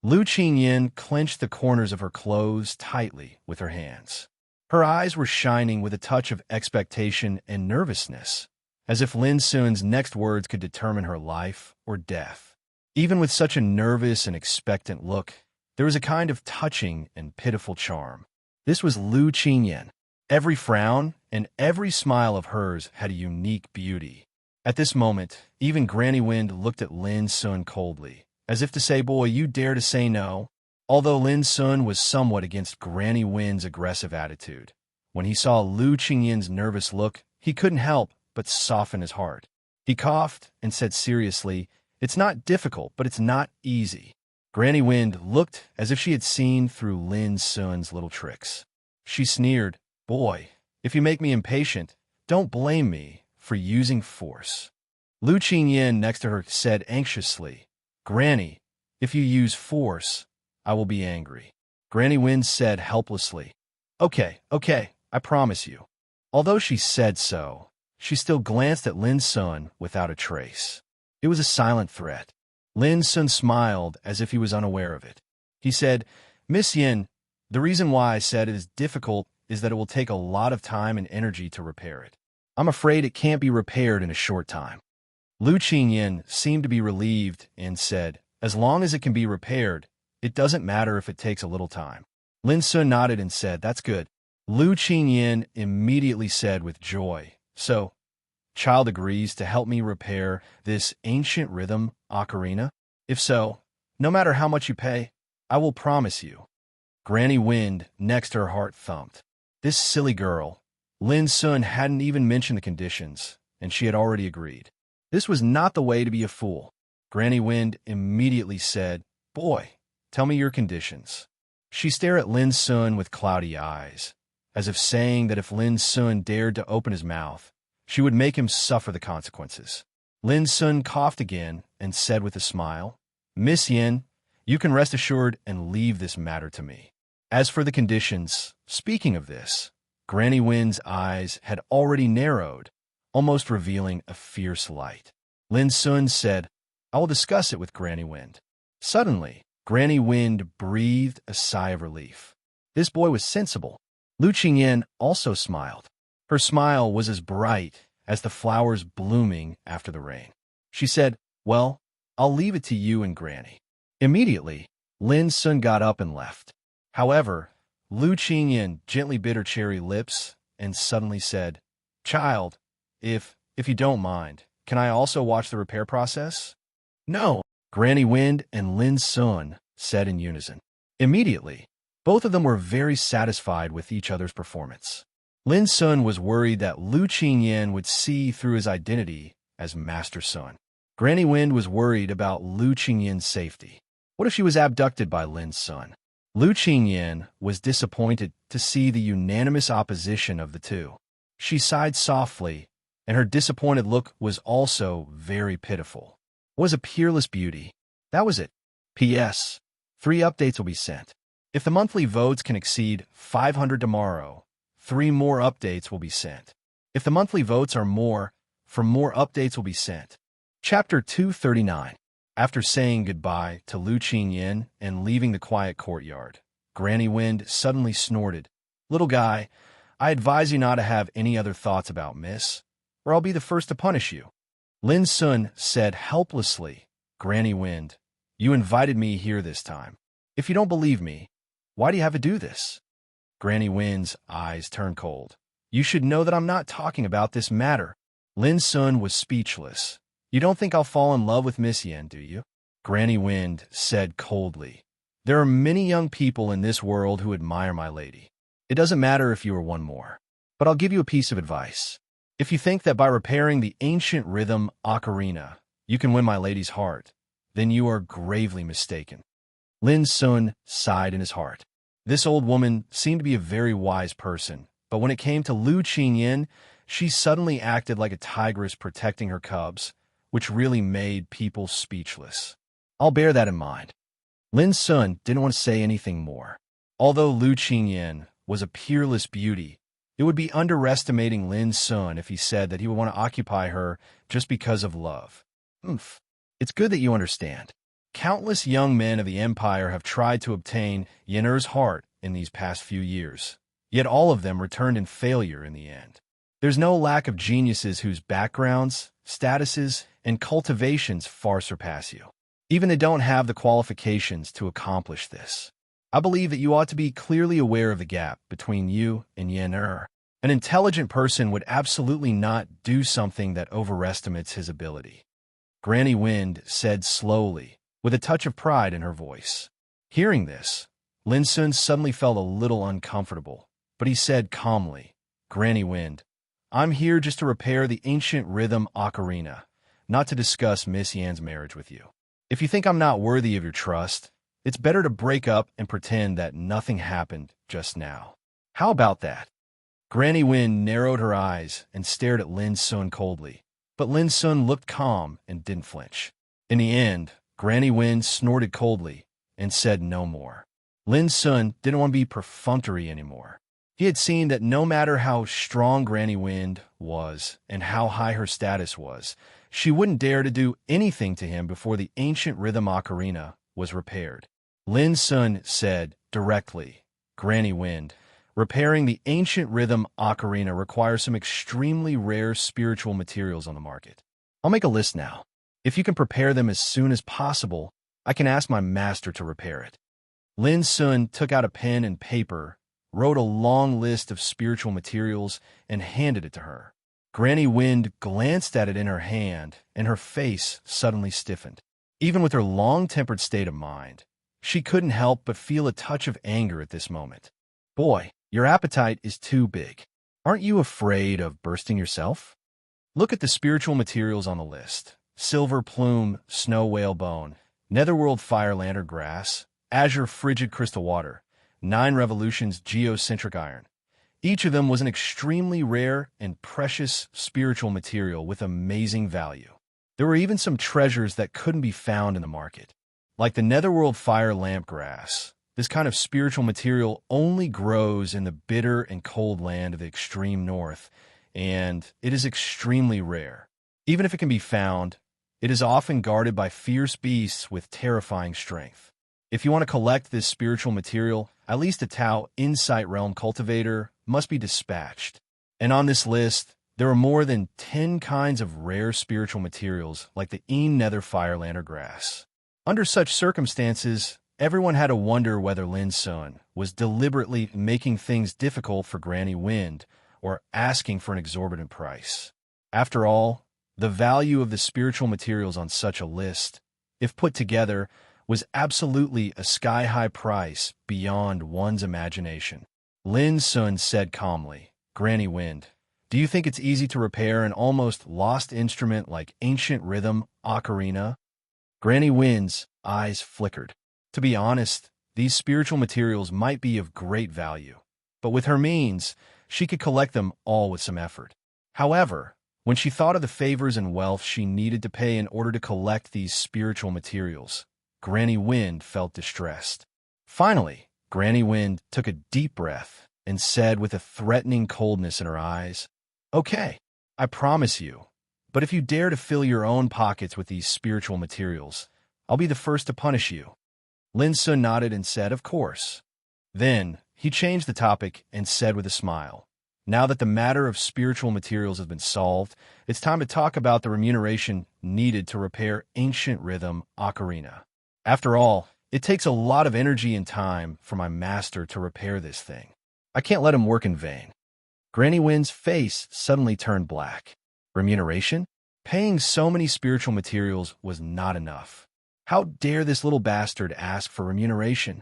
A: Lu Qingyin clenched the corners of her clothes tightly with her hands. Her eyes were shining with a touch of expectation and nervousness, as if Lin Sun's next words could determine her life or death. Even with such a nervous and expectant look, there was a kind of touching and pitiful charm. This was Lu Qingyin. Every frown and every smile of hers had a unique beauty. At this moment, even Granny Wind looked at Lin Sun coldly, as if to say, "Boy, you dare to say no?" Although Lin Sun was somewhat against Granny Wind's aggressive attitude, when he saw Lu Qingyin's nervous look, he couldn't help but soften his heart. He coughed and said seriously, "It's not difficult, but it's not easy." Granny Wind looked as if she had seen through Lin Sun's little tricks. She sneered, "Boy, if you make me impatient, don't blame me for using force." Lu Qingyin next to her said anxiously, "Granny, if you use force, I will be angry." Granny Wind said helplessly, Okay, I promise you." Although she said so, she still glanced at Lin Sun without a trace. It was a silent threat. Lin Sun smiled as if he was unaware of it. He said, "Miss Yin, the reason why I said it is difficult is that it will take a lot of time and energy to repair it. I'm afraid it can't be repaired in a short time." Lu Qingyin seemed to be relieved and said, "As long as it can be repaired, it doesn't matter if it takes a little time." Lin Sun nodded and said, "That's good." Lu Qingyin immediately said with joy, "So, child agrees to help me repair this ancient rhythm ocarina? If so, no matter how much you pay, I will promise you." Granny Wind next to her heart thumped. This silly girl. Lin Sun hadn't even mentioned the conditions, and she had already agreed. This was not the way to be a fool. Granny Wind immediately said, "Boy, tell me your conditions." She stared at Lin Sun with cloudy eyes, as if saying that if Lin Sun dared to open his mouth, she would make him suffer the consequences. Lin Sun coughed again and said with a smile, "Miss Yin, you can rest assured and leave this matter to me. As for the conditions, speaking of this," Granny Wind's eyes had already narrowed, almost revealing a fierce light. Lin Sun said, "I will discuss it with Granny Wind." Suddenly, Granny Wind breathed a sigh of relief. This boy was sensible. Lu Qingyin also smiled. Her smile was as bright as the flowers blooming after the rain. She said, "Well, I'll leave it to you and Granny." Immediately, Lin Sun got up and left. However, Lu Qingyin gently bit her cherry lips and suddenly said, "Child, if you don't mind, can I also watch the repair process?" "No," Granny Wind and Lin Sun said in unison. Immediately, both of them were very satisfied with each other's performance. Lin Sun was worried that Lu Qingyin would see through his identity as Master Sun. Granny Wind was worried about Lu Qingyin's safety. What if she was abducted by Lin Sun? Lu Qingyin was disappointed to see the unanimous opposition of the two. She sighed softly, and her disappointed look was also very pitiful. It was a peerless beauty. That was it. P.S. 3 updates will be sent. If the monthly votes can exceed 500 tomorrow, 3 more updates will be sent. If the monthly votes are more updates will be sent. Chapter 239. After saying goodbye to Lu Qingyan and leaving the quiet courtyard, Granny Wind suddenly snorted. "Little guy, I advise you not to have any other thoughts about Miss, or I'll be the first to punish you." Lin Sun said helplessly. "Granny Wind, you invited me here this time. If you don't believe me, why do you have to do this?" Granny Wind's eyes turned cold. "You should know that I'm not talking about this matter." Lin Sun was speechless. "You don't think I'll fall in love with Miss Yen, do you?" Granny Wind said coldly. "There are many young people in this world who admire my lady. It doesn't matter if you are one more. But I'll give you a piece of advice. If you think that by repairing the ancient rhythm ocarina, you can win my lady's heart, then you are gravely mistaken." Lin Sun sighed in his heart. This old woman seemed to be a very wise person, but when it came to Lu Qingyan, she suddenly acted like a tigress protecting her cubs, which really made people speechless. "I'll bear that in mind." Lin Sun didn't want to say anything more. Although Lu Qingyan was a peerless beauty, it would be underestimating Lin Sun if he said that he would want to occupy her just because of love. It's good that you understand. Countless young men of the Empire have tried to obtain Yen'er's heart in these past few years, yet all of them returned in failure in the end. There's no lack of geniuses whose backgrounds, statuses, and cultivations far surpass you. Even they don't have the qualifications to accomplish this. I believe that you ought to be clearly aware of the gap between you and Yen'er. An intelligent person would absolutely not do something that overestimates his ability. Granny Wind said slowly, with a touch of pride in her voice. Hearing this, Lin Sun suddenly felt a little uncomfortable, but he said calmly, "Granny Wind, I'm here just to repair the ancient rhythm ocarina, not to discuss Miss Yan's marriage with you. If you think I'm not worthy of your trust, it's better to break up and pretend that nothing happened just now. How about that?" Granny Wind narrowed her eyes and stared at Lin Sun coldly, but Lin Sun looked calm and didn't flinch. In the end, Granny Wind snorted coldly and said no more. Lin Sun didn't want to be perfunctory anymore. He had seen that no matter how strong Granny Wind was and how high her status was, she wouldn't dare to do anything to him before the ancient rhythm ocarina was repaired. Lin Sun said directly, "Granny Wind, repairing the ancient rhythm ocarina requires some extremely rare spiritual materials on the market. I'll make a list now. If you can prepare them as soon as possible, I can ask my master to repair it." Lin Sun took out a pen and paper, wrote a long list of spiritual materials, and handed it to her. Granny Wind glanced at it in her hand, and her face suddenly stiffened. Even with her long-tempered state of mind, she couldn't help but feel a touch of anger at this moment. "Boy, your appetite is too big. Aren't you afraid of bursting yourself? Look at the spiritual materials on the list. Silver plume, snow whale bone, netherworld fire lantern grass, azure frigid crystal water, 9 revolutions geocentric iron. Each of them was an extremely rare and precious spiritual material with amazing value. There were even some treasures that couldn't be found in the market. Like the netherworld fire lamp grass, this kind of spiritual material only grows in the bitter and cold land of the extreme north, and it is extremely rare. Even if it can be found, it is often guarded by fierce beasts with terrifying strength. If you want to collect this spiritual material, at least a Tao Insight Realm cultivator must be dispatched. And on this list, there are more than 10 kinds of rare spiritual materials like the Nether Fire Lantern grass. Under such circumstances, everyone had to wonder whether Lin Sun was deliberately making things difficult for Granny Wind or asking for an exorbitant price. After all, the value of the spiritual materials on such a list, if put together, was absolutely a sky-high price beyond one's imagination. Lin Sun said calmly, "Granny Wind, do you think it's easy to repair an almost lost instrument like ancient rhythm ocarina?" Granny Wind's eyes flickered. To be honest, these spiritual materials might be of great value, but with her means, she could collect them all with some effort. However, when she thought of the favors and wealth she needed to pay in order to collect these spiritual materials, Granny Wind felt distressed. Finally, Granny Wind took a deep breath and said with a threatening coldness in her eyes, "Okay, I promise you, but if you dare to fill your own pockets with these spiritual materials, I'll be the first to punish you." Lin Sun nodded and said, "Of course." Then, he changed the topic and said with a smile, "Now that the matter of spiritual materials has been solved, it's time to talk about the remuneration needed to repair ancient rhythm ocarina. After all, it takes a lot of energy and time for my master to repair this thing. I can't let him work in vain." Granny Wind's face suddenly turned black. Remuneration? Paying so many spiritual materials was not enough. How dare this little bastard ask for remuneration?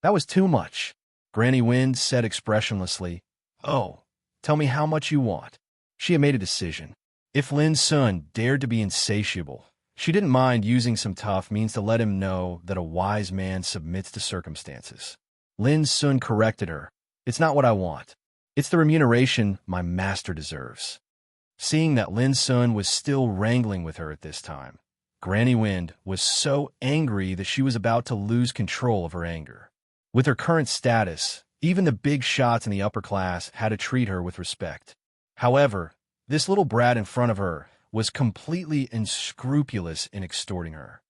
A: That was too much. Granny Wind said expressionlessly, "Oh, tell me how much you want." She had made a decision. If Lin Sun dared to be insatiable, she didn't mind using some tough means to let him know that a wise man submits to circumstances. Lin Sun corrected her. "It's not what I want. It's the remuneration my master deserves." Seeing that Lin Sun was still wrangling with her at this time, Granny Wind was so angry that she was about to lose control of her anger. With her current status, even the big shots in the upper class had to treat her with respect. However, this little brat in front of her was completely unscrupulous in extorting her.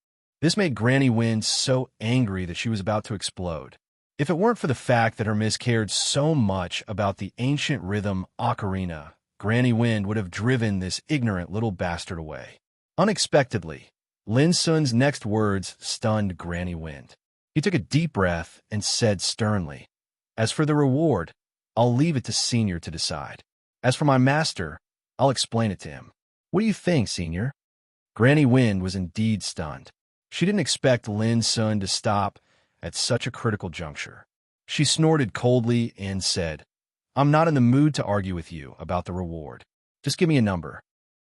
A: This made Granny Wind so angry that she was about to explode. If it weren't for the fact that her miss cared so much about the ancient rhythm ocarina, Granny Wind would have driven this ignorant little bastard away. Unexpectedly, Lin Sun's next words stunned Granny Wind. He took a deep breath and said sternly, "As for the reward, I'll leave it to Senior to decide. As for my master, I'll explain it to him. What do you think, Senior?" Granny Wind was indeed stunned. She didn't expect Lin Sun to stop at such a critical juncture. She snorted coldly and said, "I'm not in the mood to argue with you about the reward. Just give me a number."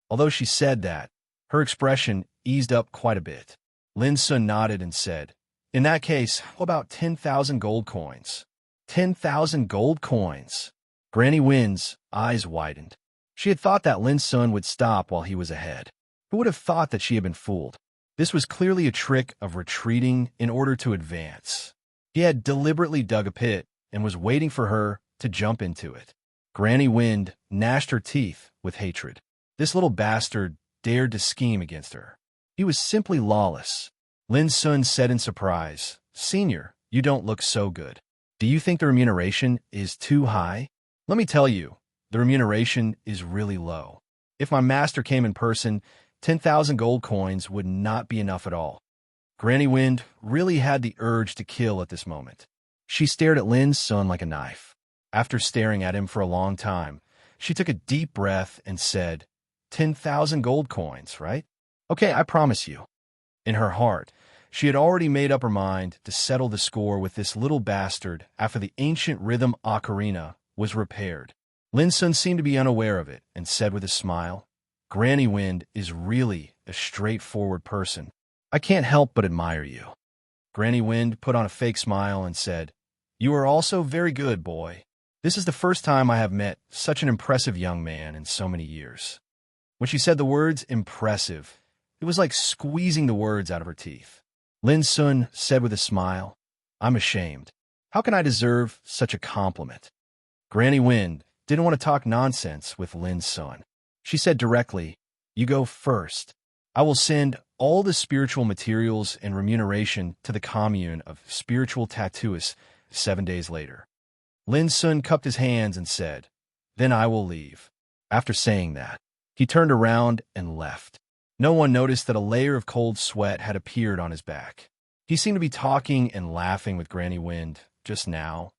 A: Although she said that, her expression eased up quite a bit. Lin Sun nodded and said, "In that case, how about 10,000 gold coins?" 10,000 gold coins! Granny Wind's eyes widened. She had thought that Lin Sun would stop while he was ahead. Who would have thought that she had been fooled? This was clearly a trick of retreating in order to advance. He had deliberately dug a pit and was waiting for her to jump into it. Granny Wind gnashed her teeth with hatred. This little bastard dared to scheme against her. He was simply lawless. Lin Sun said in surprise, "Senior, you don't look so good. Do you think the remuneration is too high?" "Let me tell you, the remuneration is really low. If my master came in person, 10,000 gold coins would not be enough at all." Granny Wind really had the urge to kill at this moment. She stared at Lin Sun like a knife. After staring at him for a long time, she took a deep breath and said, 10,000 gold coins, right? Okay, I promise you." In her heart, she had already made up her mind to settle the score with this little bastard after the ancient rhythm ocarina was repaired. Lin Sun seemed to be unaware of it and said with a smile, "Granny Wind is really a straightforward person. I can't help but admire you." Granny Wind put on a fake smile and said, "You are also very good, boy. This is the first time I have met such an impressive young man in so many years." When she said the words impressive, it was like squeezing the words out of her teeth. Lin Sun said with a smile, "I'm ashamed. How can I deserve such a compliment?" Granny Wind didn't want to talk nonsense with Lin Sun. She said directly, "You go first. I will send all the spiritual materials and remuneration to the commune of spiritual tattooists 7 days later." Lin Sun cupped his hands and said, "Then I will leave." After saying that, he turned around and left. No one noticed that a layer of cold sweat had appeared on his back. He seemed to be talking and laughing with Granny Wind just now,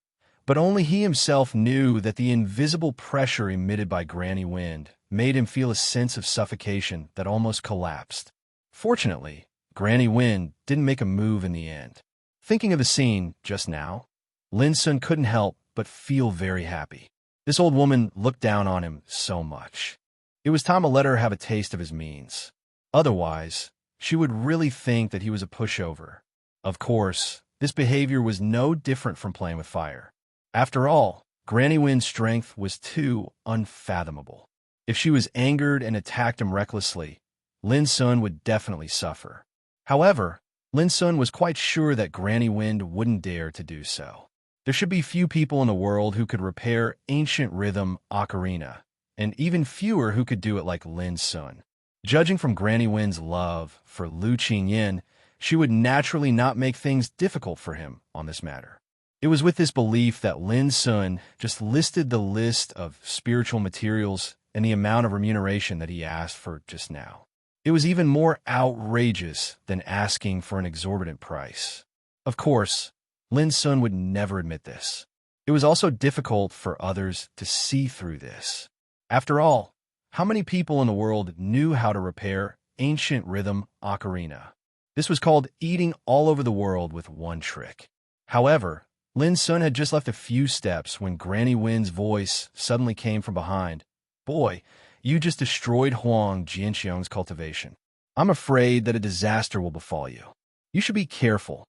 A: but only he himself knew that the invisible pressure emitted by Granny Wind made him feel a sense of suffocation that almost collapsed. Fortunately, Granny Wind didn't make a move in the end. Thinking of the scene just now, Lin Sun couldn't help but feel very happy. This old woman looked down on him so much. It was time to let her have a taste of his means. Otherwise, she would really think that he was a pushover. Of course, this behavior was no different from playing with fire. After all, Granny Wind's strength was too unfathomable. If she was angered and attacked him recklessly, Lin Sun would definitely suffer. However, Lin Sun was quite sure that Granny Wind wouldn't dare to do so. There should be few people in the world who could repair ancient rhythm ocarina, and even fewer who could do it like Lin Sun. Judging from Granny Wind's love for Lu Qingyan, she would naturally not make things difficult for him on this matter. It was with this belief that Lin Sun just listed the list of spiritual materials and the amount of remuneration that he asked for just now. It was even more outrageous than asking for an exorbitant price. Of course, Lin Sun would never admit this. It was also difficult for others to see through this. After all, how many people in the world knew how to repair ancient rhythm ocarina? This was called eating all over the world with one trick. However, Lin Sun had just left a few steps when Granny Wind's voice suddenly came from behind. Boy, you just destroyed Huang Jianxiong's cultivation. I'm afraid that a disaster will befall you. You should be careful.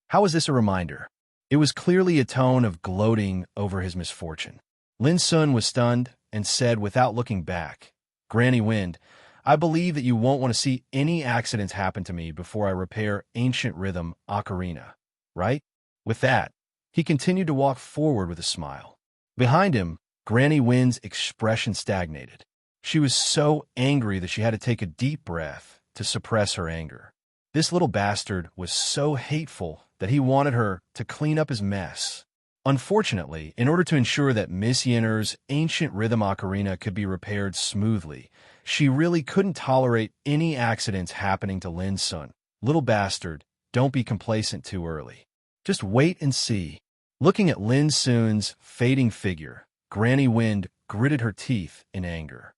A: How is this a reminder? It was clearly a tone of gloating over his misfortune. Lin Sun was stunned and said without looking back, Granny Wind, I believe that you won't want to see any accidents happen to me before I repair ancient rhythm ocarina, right? With that, he continued to walk forward with a smile. Behind him, Granny Wind's expression stagnated. She was so angry that she had to take a deep breath to suppress her anger. This little bastard was so hateful that he wanted her to clean up his mess. Unfortunately, in order to ensure that Miss Yenner's ancient rhythm ocarina could be repaired smoothly, she really couldn't tolerate any accidents happening to Lin Sun. Little bastard, don't be complacent too early. Just wait and see. Looking at Lin Sun's fading figure, Granny Wind gritted her teeth in anger.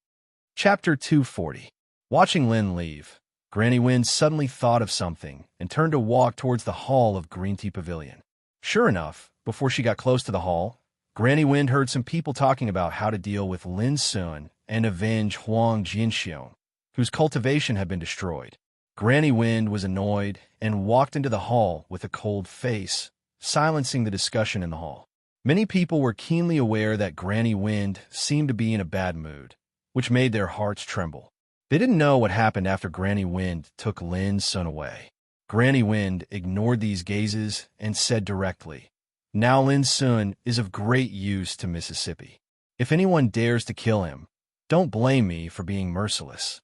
A: Chapter 240. Watching Lin leave, Granny Wind suddenly thought of something and turned to walk towards the hall of Green Tea Pavilion. Sure enough, before she got close to the hall, Granny Wind heard some people talking about how to deal with Lin Sun and avenge Huang Jinxiong, whose cultivation had been destroyed. Granny Wind was annoyed and walked into the hall with a cold face, silencing the discussion in the hall. Many people were keenly aware that Granny Wind seemed to be in a bad mood, which made their hearts tremble. They didn't know what happened after Granny Wind took Lin Sun away. Granny Wind ignored these gazes and said directly, Now Lin Sun is of great use to Mississippi. If anyone dares to kill him, don't blame me for being merciless.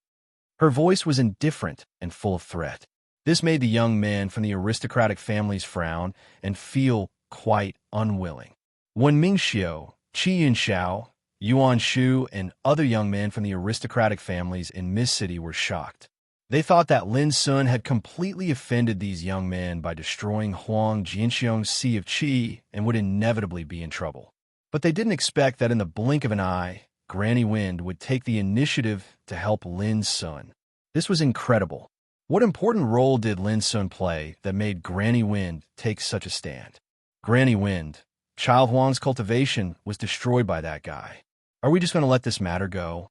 A: Her voice was indifferent and full of threat. This made the young men from the aristocratic families frown and feel quite unwilling. When Ming Xiu, Qi Yunxiao, Yuan Shu, and other young men from the aristocratic families in Miss City were shocked. They thought that Lin Sun had completely offended these young men by destroying Huang Jinxiong's Sea of Qi and would inevitably be in trouble. But they didn't expect that in the blink of an eye, Granny Wind would take the initiative to help Lin Sun. This was incredible. What important role did Lin Sun play that made Granny Wind take such a stand? Granny Wind, Child Huang's cultivation was destroyed by that guy. Are we just going to let this matter go?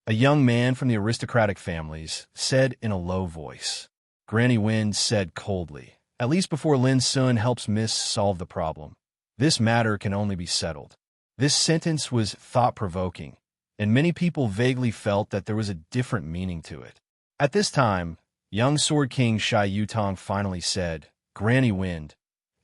A: A young man from the aristocratic families said in a low voice. Granny Wind said coldly, At least before Lin Sun helps Miss solve the problem, this matter can only be settled. This sentence was thought-provoking, and many people vaguely felt that there was a different meaning to it. At this time, young Sword King Shai Yutong finally said, Granny Wind,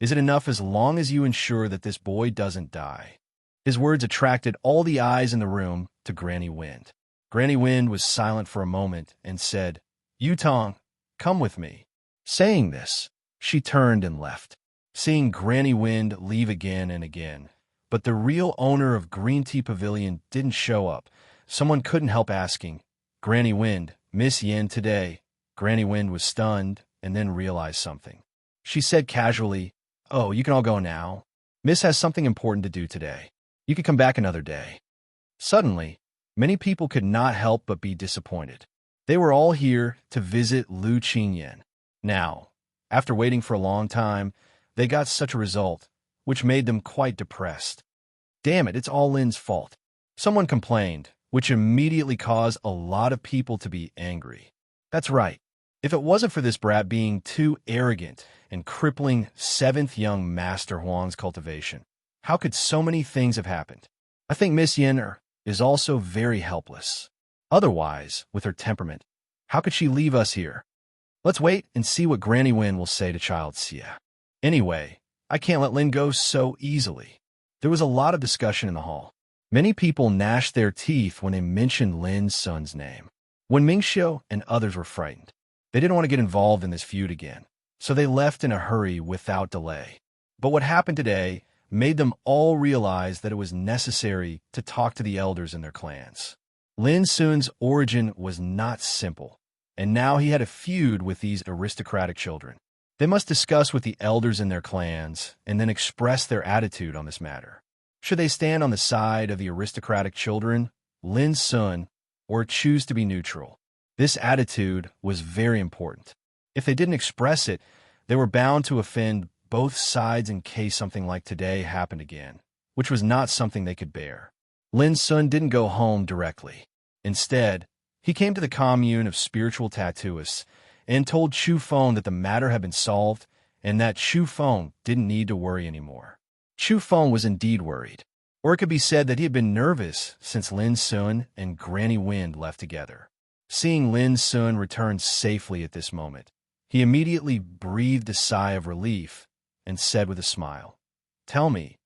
A: is it enough as long as you ensure that this boy doesn't die? His words attracted all the eyes in the room to Granny Wind. Granny Wind was silent for a moment and said, Yutong, come with me. Saying this, she turned and left. Seeing Granny Wind leave again and again, but the real owner of Green Tea Pavilion didn't show up, someone couldn't help asking, Granny Wind, Miss Yen today? Granny Wind was stunned and then realized something. She said casually, Oh, you can all go now. Miss has something important to do today. You can come back another day. Suddenly, many people could not help but be disappointed. They were all here to visit Lu Qingyan. Now, after waiting for a long time, they got such a result, which made them quite depressed. Damn it, it's all Lin's fault. Someone complained, which immediately caused a lot of people to be angry. That's right. If it wasn't for this brat being too arrogant and crippling 7th young Master Huang's cultivation, How could so many things have happened? I think Miss Yenner is also very helpless. Otherwise, with her temperament, how could she leave us here? Let's wait and see what Granny Win will say to Child Sia. Anyway, I can't let Lin go so easily. There was a lot of discussion in the hall. Many people gnashed their teeth when they mentioned Lin's son's name. When Mingxiu and others were frightened, they didn't want to get involved in this feud again, so they left in a hurry without delay. But what happened today made them all realize that it was necessary to talk to the elders in their clans. Lin Sun's origin was not simple, and now he had a feud with these aristocratic children. They must discuss with the elders in their clans and then express their attitude on this matter. Should they stand on the side of the aristocratic children, Lin Sun, or choose to be neutral? This attitude was very important. If they didn't express it, they were bound to offend both sides in case something like today happened again, which was not something they could bear. Lin Sun didn't go home directly. Instead, he came to the commune of spiritual tattooists and told Chu Feng that the matter had been solved and that Chu Feng didn't need to worry anymore. Chu Feng was indeed worried, or it could be said that he had been nervous since Lin Sun and Granny Wind left together. Seeing Lin Sun return safely at this moment, he immediately breathed a sigh of relief and said with a smile, "Tell me,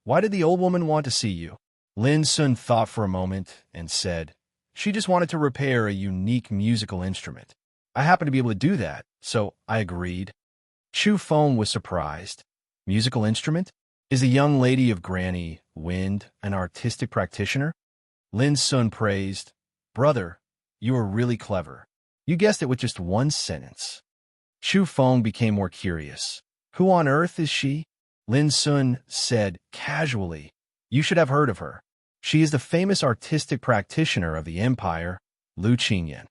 A: why did the old woman want to see you?" Lin Sun thought for a moment and said, "She just wanted to repair a unique musical instrument. I happen to be able to do that, so I agreed." Chu Feng was surprised. Musical instrument? Is the young lady of Granny Wind an artistic practitioner? Lin Sun praised, "Brother, you are really clever. You guessed it with just one sentence." Chu Feng became more curious. "Who on earth is she?" Lin Sun said casually, "You should have heard of her. She is the famous artistic practitioner of the empire, Lu Qingyan."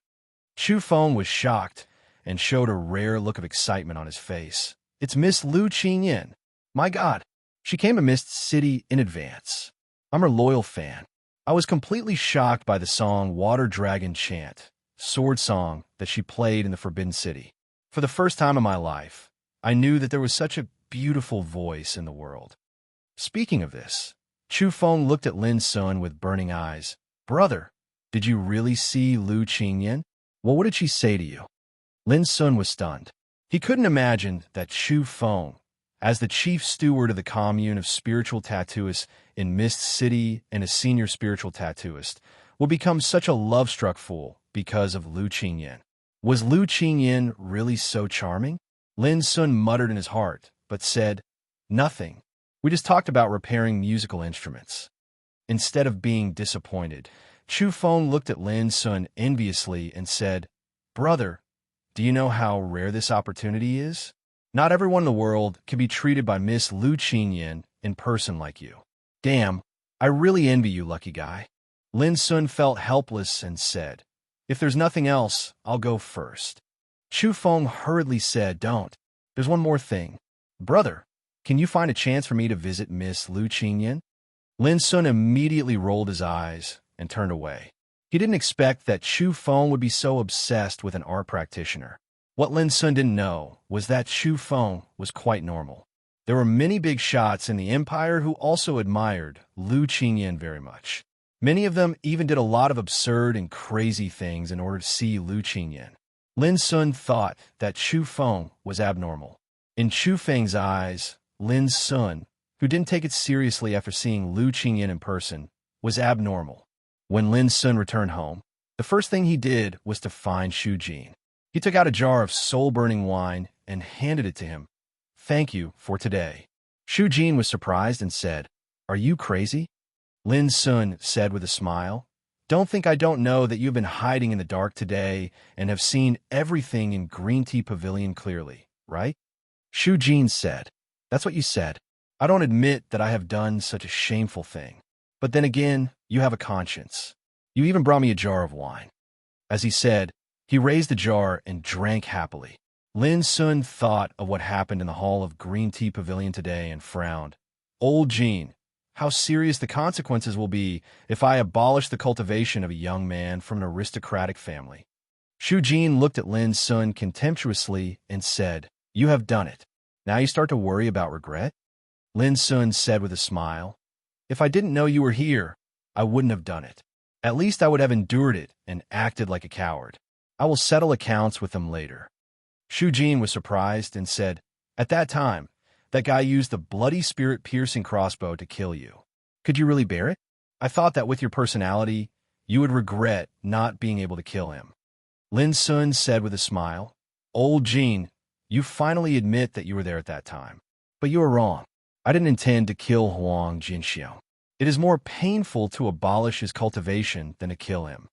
A: Chu Feng was shocked and showed a rare look of excitement on his face. "It's Miss Lu Qingyan. My God, she came to Mist City in advance. I'm her loyal fan." I was completely shocked by the song Water Dragon Chant, sword song that she played in the Forbidden City. For the first time in my life, I knew that there was such a beautiful voice in the world. Speaking of this, Chu Feng looked at Lin Sun with burning eyes. "Brother, did you really see Lu Qingyan? Well, what did she say to you?" Lin Sun was stunned. He couldn't imagine that Chu Feng, as the chief steward of the commune of spiritual tattooists in Mist City and a senior spiritual tattooist, would become such a love-struck fool because of Lu Qingyan. Was Lu Qingyan really so charming? Lin Sun muttered in his heart, but said, "Nothing. We just talked about repairing musical instruments." Instead of being disappointed, Chu Feng looked at Lin Sun enviously and said, "Brother, do you know how rare this opportunity is? Not everyone in the world can be treated by Miss Lu Qingyan in person like you. Damn, I really envy you, lucky guy." Lin Sun felt helpless and said, "If there's nothing else, I'll go first." Chu Feng hurriedly said, "Don't. There's one more thing. Brother, can you find a chance for me to visit Miss Lu Qingyan?" Lin Sun immediately rolled his eyes and turned away. He didn't expect that Chu Feng would be so obsessed with an art practitioner. What Lin Sun didn't know was that Chu Feng was quite normal. There were many big shots in the empire who also admired Lu Qingyan very much. Many of them even did a lot of absurd and crazy things in order to see Lu Qingyan. Lin Sun thought that Chu Feng was abnormal. In Chu Feng's eyes, Lin Sun, who didn't take it seriously after seeing Lu Qingyan in person, was abnormal. When Lin Sun returned home, the first thing he did was to find Shu Jin. He took out a jar of soul-burning wine and handed it to him. "Thank you for today." Shu Jin was surprised and said, "Are you crazy?" Lin Sun said with a smile, "Don't think I don't know that you've been hiding in the dark today and have seen everything in Green Tea Pavilion clearly, right?" Shu Jin said, "That's what you said. I don't admit that I have done such a shameful thing. But then again, you have a conscience. You even brought me a jar of wine." As he said, he raised the jar and drank happily. Lin Sun thought of what happened in the hall of Green Tea Pavilion today and frowned. "Old Jean, how serious the consequences will be if I abolish the cultivation of a young man from an aristocratic family." Shu Jin looked at Lin Sun contemptuously and said, "You have done it. Now you start to worry about regret?" Lin Sun said with a smile. If I didn't know you were here, I wouldn't have done it. At least I would have endured it and acted like a coward. I will settle accounts with them later. Shu Jin was surprised and said, at that time, that guy used the bloody spirit-piercing crossbow to kill you. Could you really bear it? I thought that with your personality, you would regret not being able to kill him. Lin Sun said with a smile, Old Jin, you finally admit that you were there at that time. But you were wrong. I didn't intend to kill Huang Jinxiang. It is more painful to abolish his cultivation than to kill him.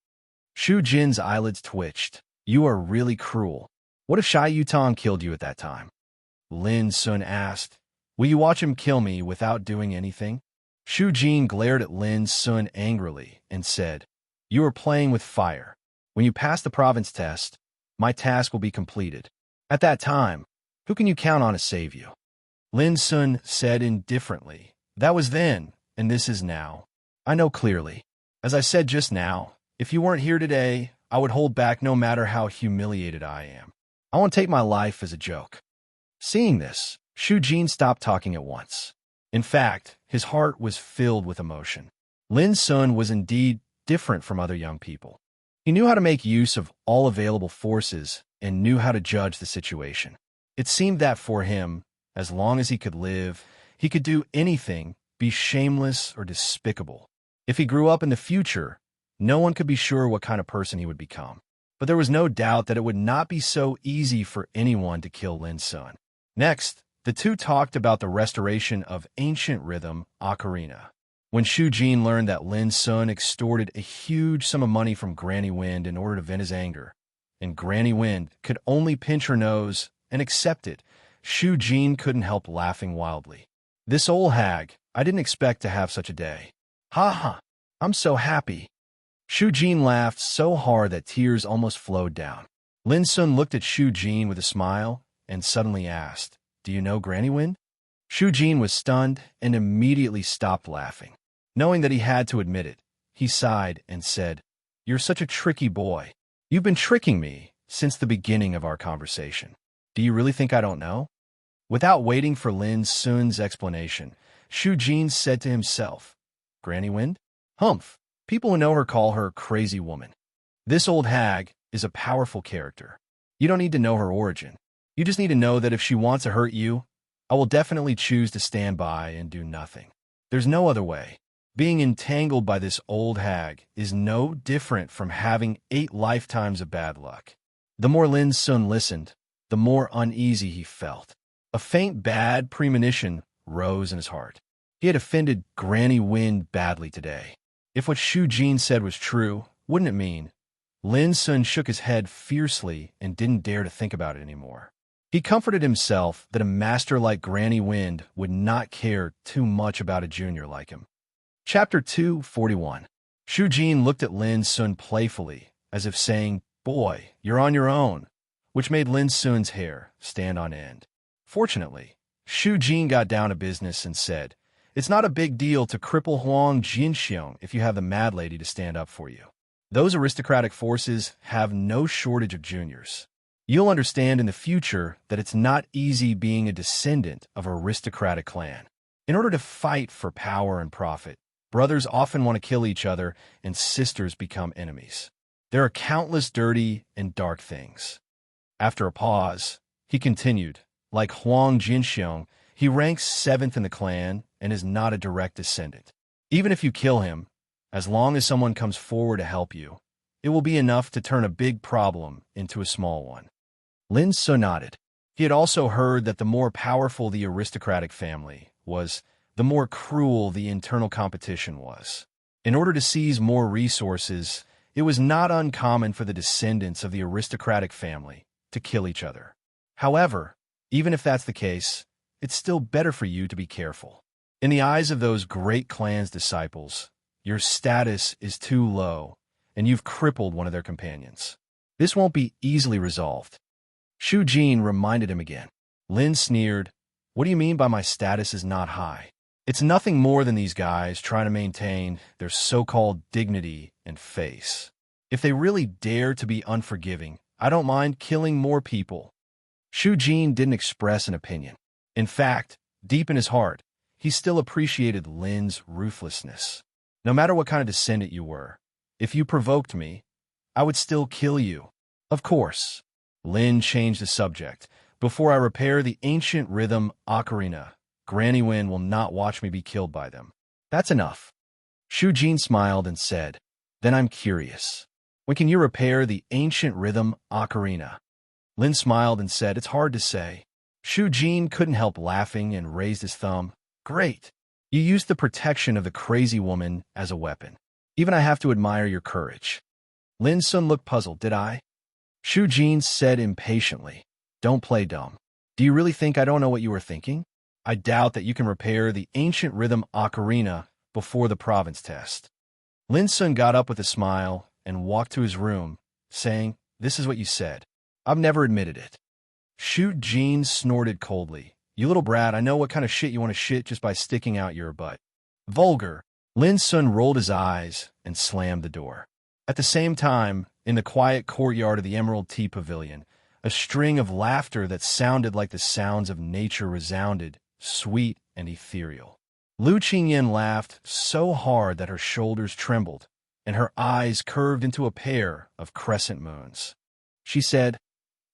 A: Shu Jin's eyelids twitched. You are really cruel. What if Shai Yutong killed you at that time? Lin Sun asked. Will you watch him kill me without doing anything? Shu Jin glared at Lin Sun angrily and said, You are playing with fire. When you pass the province test, my task will be completed. At that time, who can you count on to save you? Lin Sun said indifferently, That was then, and this is now. I know clearly. As I said just now, if you weren't here today, I would hold back no matter how humiliated I am. I won't take my life as a joke. Seeing this, Shu Jin stopped talking at once. In fact, his heart was filled with emotion. Lin Sun was indeed different from other young people. He knew how to make use of all available forces and knew how to judge the situation. It seemed that for him, as long as he could live, he could do anything, be shameless or despicable. If he grew up in the future, no one could be sure what kind of person he would become. But there was no doubt that it would not be so easy for anyone to kill Lin Sun. Next, the two talked about the restoration of ancient rhythm, ocarina. When Shu Jin learned that Lin Sun extorted a huge sum of money from Granny Wind in order to vent his anger, and Granny Wind could only pinch her nose and accept it, Shu Jin couldn't help laughing wildly. This old hag, I didn't expect to have such a day. Ha ha, I'm so happy. Shu Jin laughed so hard that tears almost flowed down. Lin Sun looked at Shu Jin with a smile and suddenly asked, Do you know Granny Wind? Shu Jin was stunned and immediately stopped laughing. Knowing that he had to admit it, he sighed and said, You're such a tricky boy. You've been tricking me since the beginning of our conversation. Do you really think I don't know? Without waiting for Lin Sun's explanation, Shu Jin said to himself, Granny Wind? Humph. People who know her call her Crazy Woman. This old hag is a powerful character. You don't need to know her origin. You just need to know that if she wants to hurt you, I will definitely choose to stand by and do nothing. There's no other way. Being entangled by this old hag is no different from having 8 lifetimes of bad luck. The more Lin Sun listened, the more uneasy he felt. A faint bad premonition rose in his heart. He had offended Granny Wind badly today. If what Shu Jin said was true, wouldn't it mean? Lin Sun shook his head fiercely and didn't dare to think about it anymore. He comforted himself that a master like Granny Wind would not care too much about a junior like him. Chapter 241. Shu Jin looked at Lin Sun playfully, as if saying, Boy, you're on your own, which made Lin Sun's hair stand on end. Fortunately, Shu Jin got down to business and said, It's not a big deal to cripple Huang Jinxiang if you have the Mad Lady to stand up for you. Those aristocratic forces have no shortage of juniors. You'll understand in the future that it's not easy being a descendant of an aristocratic clan. In order to fight for power and profit, brothers often want to kill each other and sisters become enemies. There are countless dirty and dark things. After a pause, he continued, Like Huang Jinxiang, he ranks 7th in the clan and is not a direct descendant. Even if you kill him, as long as someone comes forward to help you, it will be enough to turn a big problem into a small one. Lin Sun nodded. He had also heard that the more powerful the aristocratic family was, the more cruel the internal competition was. In order to seize more resources, it was not uncommon for the descendants of the aristocratic family to kill each other. However, even if that's the case, it's still better for you to be careful. In the eyes of those great clan's disciples, your status is too low, and you've crippled one of their companions. This won't be easily resolved. Shu Jin reminded him again. Lin sneered, What do you mean by my status is not high? It's nothing more than these guys trying to maintain their so-called dignity and face. If they really dare to be unforgiving, I don't mind killing more people. Shu Jin didn't express an opinion. In fact, deep in his heart, he still appreciated Lin's ruthlessness. No matter what kind of descendant you were, if you provoked me, I would still kill you. Of course. Lin changed the subject. Before I repair the ancient rhythm ocarina, Granny Win will not watch me be killed by them. That's enough. Shu Jin smiled and said, then I'm curious. When can you repair the ancient rhythm ocarina? Lin smiled and said, it's hard to say. Shu Jin couldn't help laughing and raised his thumb. Great. You used the protection of the crazy woman as a weapon. Even I have to admire your courage. Lin Sun looked puzzled. Did I? Shu Jin said impatiently. Don't play dumb. Do you really think I don't know what you were thinking? I doubt that you can repair the ancient rhythm ocarina before the province test. Lin Sun got up with a smile and walked to his room, saying, this is what you said. I've never admitted it. Shu Jin snorted coldly. You little brat, I know what kind of shit you want to shit just by sticking out your butt. Vulgar. Lin Sun rolled his eyes and slammed the door. At the same time, in the quiet courtyard of the Emerald Tea Pavilion, a string of laughter that sounded like the sounds of nature resounded, sweet and ethereal. Lu Qingyan laughed so hard that her shoulders trembled, and her eyes curved into a pair of crescent moons. She said,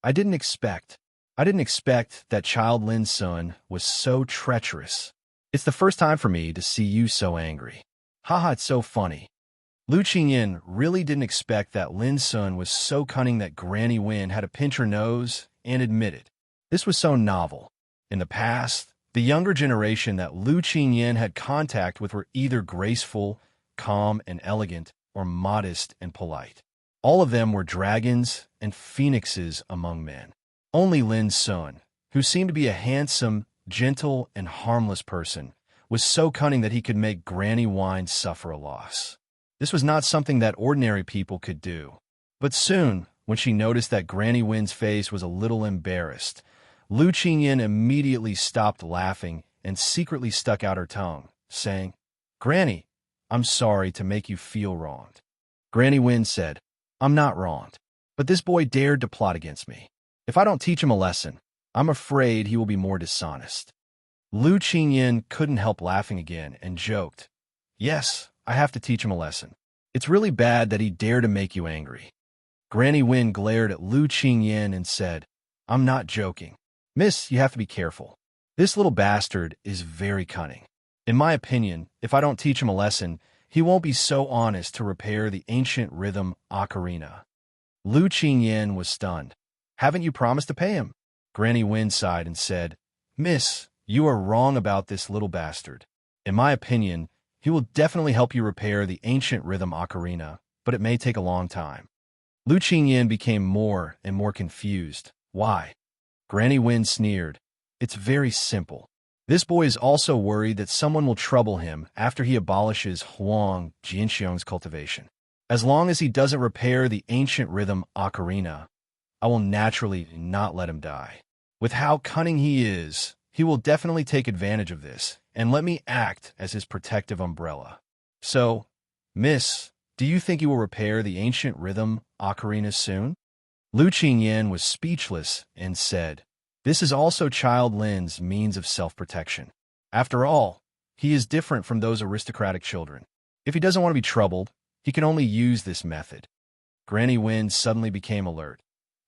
A: I didn't expect that child Lin Sun was so treacherous. It's the first time for me to see you so angry. Haha, it's so funny. Lu Qingyan really didn't expect that Lin Sun was so cunning that Granny Win had to pinch her nose and admit it. This was so novel. In the past, the younger generation that Lu Qingyan had contact with were either graceful, calm, and elegant, or modest and polite. All of them were dragons and phoenixes among men. Only Lin Sun, who seemed to be a handsome, gentle, and harmless person, was so cunning that he could make Granny Wine suffer a loss. This was not something that ordinary people could do. But soon, when she noticed that Granny Win's face was a little embarrassed, Lu Qingyan immediately stopped laughing and secretly stuck out her tongue, saying, Granny, I'm sorry to make you feel wronged. Granny Win said, I'm not wronged, but this boy dared to plot against me. If I don't teach him a lesson, I'm afraid he will be more dishonest. Lu Qingyan couldn't help laughing again and joked, Yes, I have to teach him a lesson. It's really bad that he dared to make you angry. Granny Win glared at Lu Qingyan and said, I'm not joking. Miss, you have to be careful. This little bastard is very cunning. In my opinion, if I don't teach him a lesson, he won't be so honest to repair the ancient rhythm ocarina. Lu Qingyan was stunned. Haven't you promised to pay him? Granny Win sighed and said, Miss, you are wrong about this little bastard. In my opinion, he will definitely help you repair the ancient rhythm ocarina, but it may take a long time. Lu Qingyan became more and more confused. Why? Granny Win sneered. It's very simple. This boy is also worried that someone will trouble him after he abolishes Huang Jinxiong's cultivation. As long as he doesn't repair the ancient rhythm ocarina, I will naturally not let him die. With how cunning he is, he will definitely take advantage of this and let me act as his protective umbrella. So, Miss, do you think he will repair the ancient rhythm ocarina soon? Lu Qingyan was speechless and said, This is also Child Lin's means of self-protection. After all, he is different from those aristocratic children. If he doesn't want to be troubled, he can only use this method. Granny Win suddenly became alert.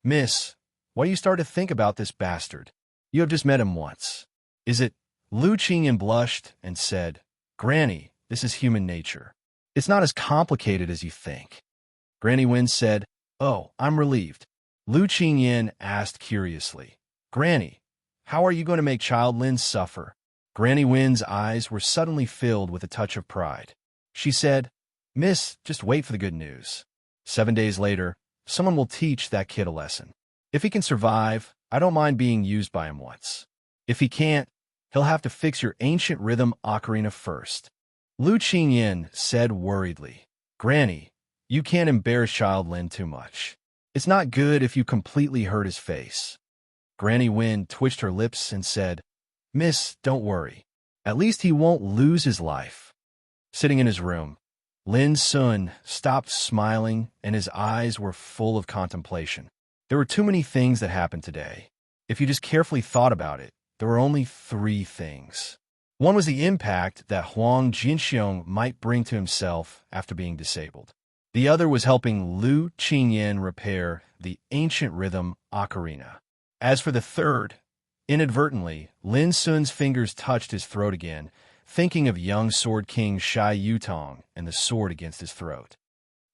A: Miss, why do you start to think about this bastard? You have just met him once. Is it? Lu Qingyan blushed and said, Granny, this is human nature. It's not as complicated as you think. Granny Win said, Oh, I'm relieved. Lu Qingyan asked curiously, Granny, how are you going to make Child Lin suffer? Granny Win's eyes were suddenly filled with a touch of pride. She said, Miss, just wait for the good news. 7 days later, someone will teach that kid a lesson. If he can survive, I don't mind being used by him once. If he can't, he'll have to fix your ancient rhythm ocarina first. Lu Qingyan said worriedly, Granny, you can't embarrass Child Lin too much. It's not good if you completely hurt his face. Granny Win twitched her lips and said, Miss, don't worry. At least he won't lose his life. Sitting in his room, Lin Sun stopped smiling and his eyes were full of contemplation. There were too many things that happened today. If you just carefully thought about it, there were only 3 things. One was the impact that Huang Jinxiong might bring to himself after being disabled. The other was helping Lu Qingyan repair the ancient rhythm ocarina. As for the third, inadvertently, Lin Sun's fingers touched his throat again, thinking of young Sword King Shai Yutong and the sword against his throat.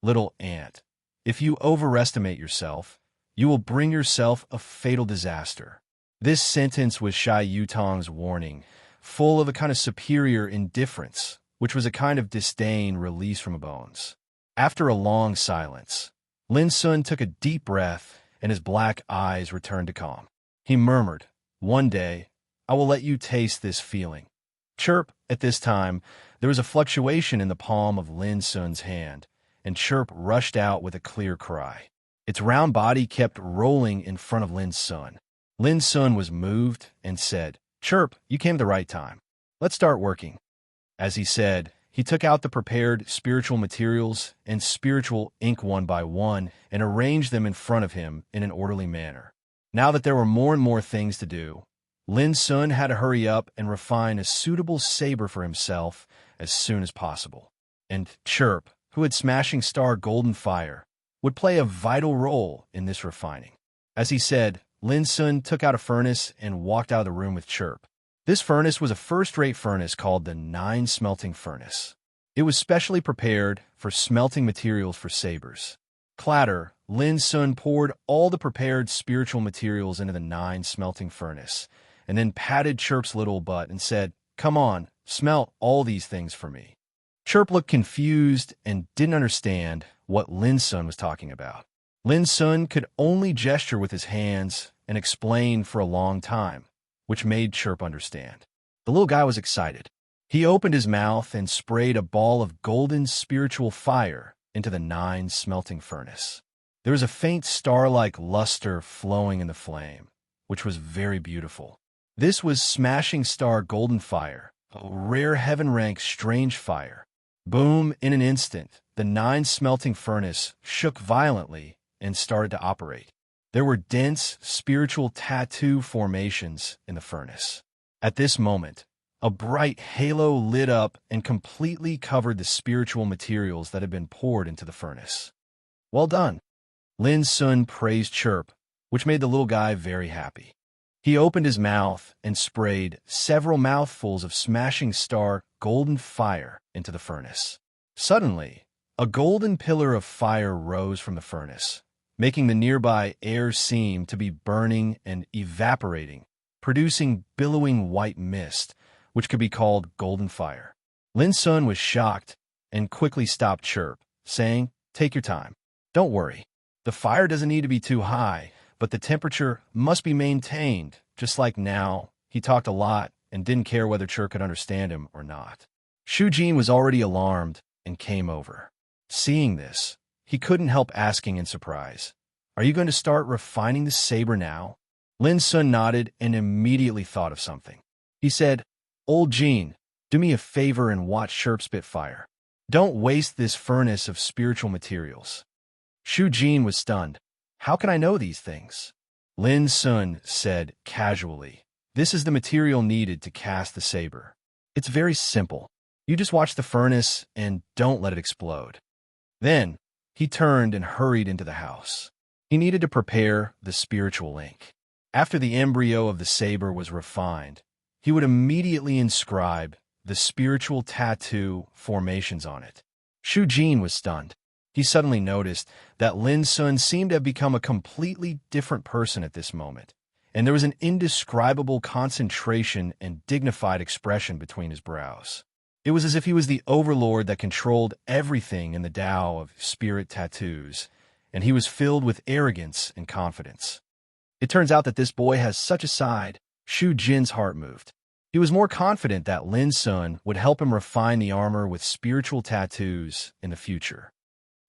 A: Little ant, if you overestimate yourself, you will bring yourself a fatal disaster. This sentence was Shai Yutong's warning, full of a kind of superior indifference, which was a kind of disdain released from bones. After a long silence, Lin Sun took a deep breath and his black eyes returned to calm. He murmured, "One day, I will let you taste this feeling." Chirp, at this time, there was a fluctuation in the palm of Lin Sun's hand, and Chirp rushed out with a clear cry. Its round body kept rolling in front of Lin Sun. Lin Sun was moved and said, "Chirp, you came at the right time. Let's start working." As he said, he took out the prepared spiritual materials and spiritual ink one by one and arranged them in front of him in an orderly manner. Now that there were more and more things to do, Lin Sun had to hurry up and refine a suitable saber for himself as soon as possible. And Chirp, who had Smashing Star Golden Fire, would play a vital role in this refining. As he said, Lin Sun took out a furnace and walked out of the room with Chirp. This furnace was a first-rate furnace called the 9-smelting furnace. It was specially prepared for smelting materials for sabers. Clatter, Lin Sun poured all the prepared spiritual materials into the 9-smelting furnace, and then patted Chirp's little butt and said, "Come on, smelt all these things for me." Chirp looked confused and didn't understand what Lin Sun was talking about. Lin Sun could only gesture with his hands and explain for a long time, which made Chirp understand. The little guy was excited. He opened his mouth and sprayed a ball of golden spiritual fire into the 9-smelting furnace. There was a faint star-like luster flowing in the flame, which was very beautiful. This was Smashing Star Golden Fire, a rare heaven-rank strange fire. Boom, in an instant, the 9-smelting furnace shook violently and started to operate. There were dense spiritual tattoo formations in the furnace. At this moment, a bright halo lit up and completely covered the spiritual materials that had been poured into the furnace. "Well done." Lin Sun praised Chirp, which made the little guy very happy. He opened his mouth and sprayed several mouthfuls of Smashing Star Golden Fire into the furnace. Suddenly, a golden pillar of fire rose from the furnace, making the nearby air seem to be burning and evaporating, producing billowing white mist, which could be called golden fire. Lin Sun was shocked and quickly stopped Chirp, saying, "Take your time. Don't worry. The fire doesn't need to be too high, but the temperature must be maintained, just like now." He talked a lot and didn't care whether Chirp could understand him or not. Shu Jin was already alarmed and came over. Seeing this, he couldn't help asking in surprise, "Are you going to start refining the saber now?" Lin Sun nodded and immediately thought of something. He said, "Old Jean, do me a favor and watch Chirp spit fire. Don't waste this furnace of spiritual materials." Shu Jin was stunned. "How can I know these things?" Lin Sun said casually, "This is the material needed to cast the saber. It's very simple. You just watch the furnace and don't let it explode." Then, he turned and hurried into the house. He needed to prepare the spiritual ink. After the embryo of the saber was refined, he would immediately inscribe the spiritual tattoo formations on it. Shu Jin was stunned. He suddenly noticed that Lin Sun seemed to have become a completely different person at this moment, and there was an indescribable concentration and dignified expression between his brows. It was as if he was the overlord that controlled everything in the Tao of spirit tattoos, and he was filled with arrogance and confidence. It turns out that this boy has such a side. Shu Jin's heart moved. He was more confident that Lin Sun would help him refine the armor with spiritual tattoos in the future.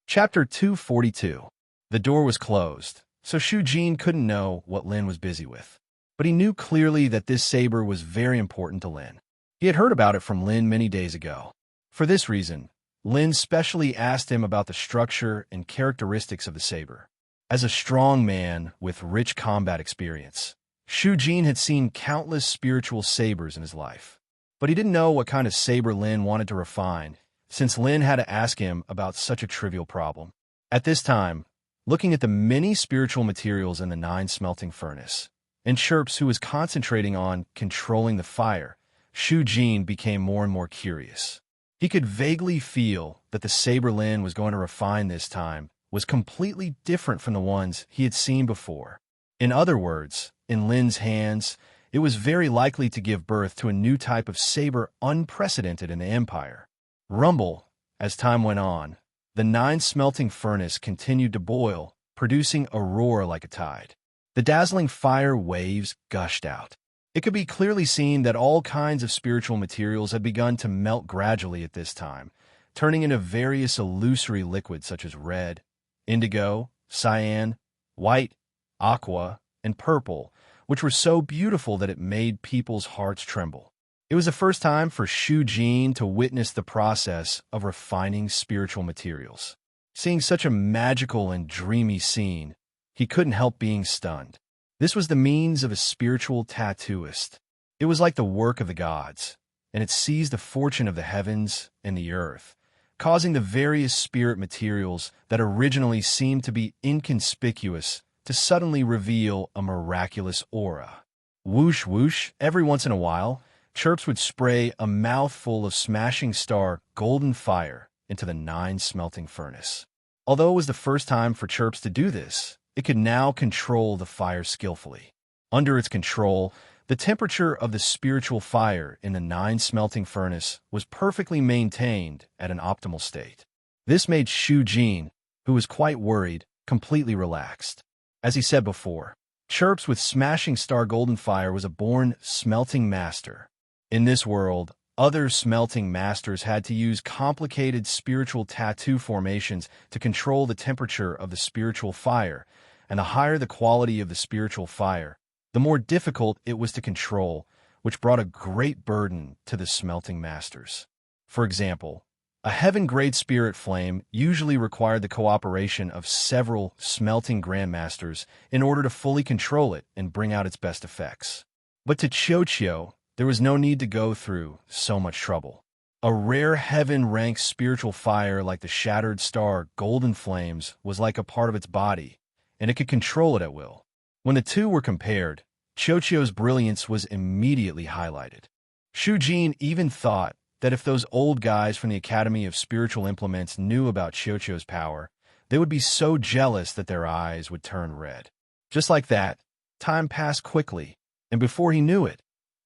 A: Chapter 242. The door was closed, so Shu Jin couldn't know what Lin was busy with. But he knew clearly that this saber was very important to Lin. He had heard about it from Lin many days ago. For this reason, Lin specially asked him about the structure and characteristics of the saber. As a strong man with rich combat experience, Shu Jin had seen countless spiritual sabers in his life. But he didn't know what kind of saber Lin wanted to refine, since Lin had to ask him about such a trivial problem. At this time, looking at the many spiritual materials in the 9 smelting furnace, and Chirps, who was concentrating on controlling the fire, Shu Jin became more and more curious. He could vaguely feel that the saber Lin was going to refine this time was completely different from the ones he had seen before. In other words, in Lin's hands, it was very likely to give birth to a new type of saber unprecedented in the Empire. Rumble, as time went on, the 9 smelting furnace continued to boil, producing a roar like a tide. The dazzling fire waves gushed out. It could be clearly seen that all kinds of spiritual materials had begun to melt gradually at this time, turning into various illusory liquids such as red, indigo, cyan, white, aqua, and purple, which were so beautiful that it made people's hearts tremble. It was the first time for Shu Jin to witness the process of refining spiritual materials. Seeing such a magical and dreamy scene, he couldn't help being stunned. This was the means of a spiritual tattooist. It was like the work of the gods, and it seized the fortune of the heavens and the earth, causing the various spirit materials that originally seemed to be inconspicuous to suddenly reveal a miraculous aura. Whoosh whoosh, every once in a while, Chirps would spray a mouthful of smashing star golden fire into the 9 smelting furnace. Although it was the first time for Chirps to do this, it could now control the fire skillfully. Under its control, the temperature of the spiritual fire in the 9 smelting furnace was perfectly maintained at an optimal state. This made Shu Jin, who was quite worried, completely relaxed. As he said before, Chirps with smashing star golden fire was a born smelting master. In this world, other smelting masters had to use complicated spiritual tattoo formations to control the temperature of the spiritual fire, and the higher the quality of the spiritual fire, the more difficult it was to control, which brought a great burden to the smelting masters. For example, a heaven-grade spirit flame usually required the cooperation of several smelting grandmasters in order to fully control it and bring out its best effects. But to Qiuqiu, there was no need to go through so much trouble. A rare heaven-ranked spiritual fire like the shattered star golden flames was like a part of its body, and it could control it at will. When the two were compared, Qiuqiu's brilliance was immediately highlighted. Shu Jin even thought that if those old guys from the Academy of Spiritual Implements knew about Qiuqiu's power, they would be so jealous that their eyes would turn red. Just like that, time passed quickly, and before he knew it,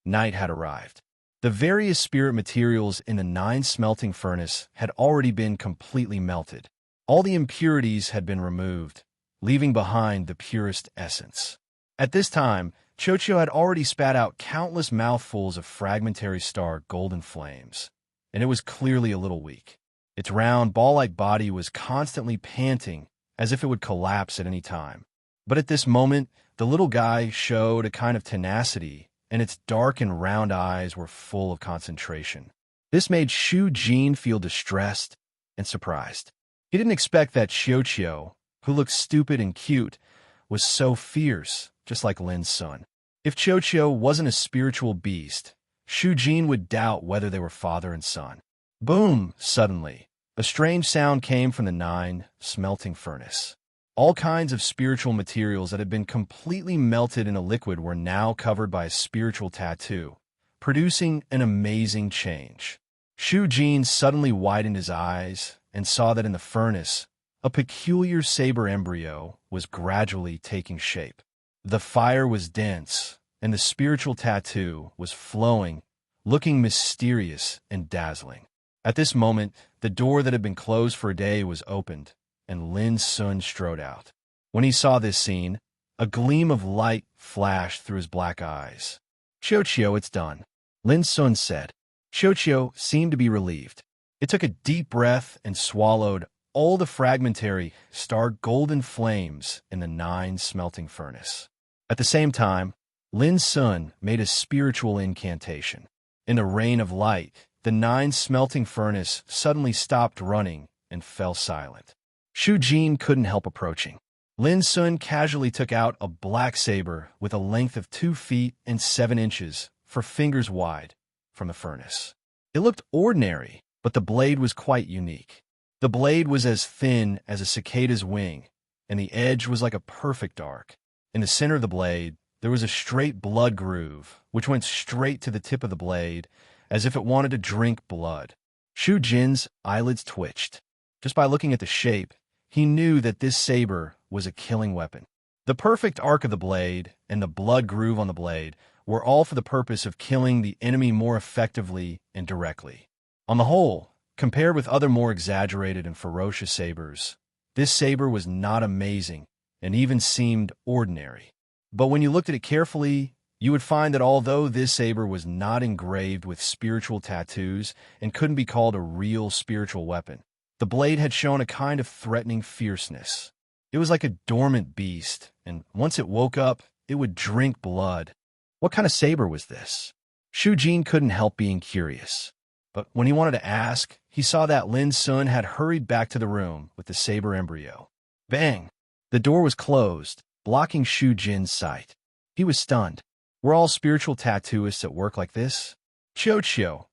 A: night had arrived. The various spirit materials in the 9 smelting furnace had already been completely melted. All the impurities had been removed, leaving behind the purest essence. At this time, Qiuqiu had already spat out countless mouthfuls of fragmentary star golden flames, and it was clearly a little weak. Its round, ball-like body was constantly panting as if it would collapse at any time. But at this moment, the little guy showed a kind of tenacity, and its dark and round eyes were full of concentration. This made Shu Jin feel distressed and surprised. He didn't expect that Qiuqiu, who looked stupid and cute, was so fierce, just like Lin's son. If Qiuqiu wasn't a spiritual beast, Shu Jin would doubt whether they were father and son. Boom! Suddenly, a strange sound came from the 9 smelting furnace. All kinds of spiritual materials that had been completely melted in a liquid were now covered by a spiritual tattoo, producing an amazing change. Shu Jin suddenly widened his eyes and saw that in the furnace, a peculiar saber embryo was gradually taking shape. The fire was dense, and the spiritual tattoo was flowing, looking mysterious and dazzling. At this moment, the door that had been closed for a day was opened, and Lin Sun strode out. When he saw this scene, a gleam of light flashed through his black eyes. "Qiuqiu, it's done," Lin Sun said. Qiuqiu seemed to be relieved. It took a deep breath and swallowed all the fragmentary, star golden flames in the 9 smelting furnace. At the same time, Lin Sun made a spiritual incantation. In a rain of light, the 9 smelting furnace suddenly stopped running and fell silent. Shu Jin couldn't help approaching. Lin Sun casually took out a black saber with a length of 2 feet and 7 inches, 4 fingers wide, from the furnace. It looked ordinary, but the blade was quite unique. The blade was as thin as a cicada's wing, and the edge was like a perfect arc. In the center of the blade, there was a straight blood groove, which went straight to the tip of the blade, as if it wanted to drink blood. Shu Jin's eyelids twitched. Just by looking at the shape, he knew that this saber was a killing weapon. The perfect arc of the blade and the blood groove on the blade were all for the purpose of killing the enemy more effectively and directly. On the whole, compared with other more exaggerated and ferocious sabers, this saber was not amazing and even seemed ordinary. But when you looked at it carefully, you would find that although this saber was not engraved with spiritual tattoos and couldn't be called a real spiritual weapon, the blade had shown a kind of threatening fierceness. It was like a dormant beast, and once it woke up, it would drink blood. What kind of saber was this? Shu Jin couldn't help being curious. But when he wanted to ask, he saw that Lin Sun had hurried back to the room with the saber embryo. Bang! The door was closed, blocking Shu Jin's sight. He was stunned. Were all spiritual tattooists at work like this? Chocho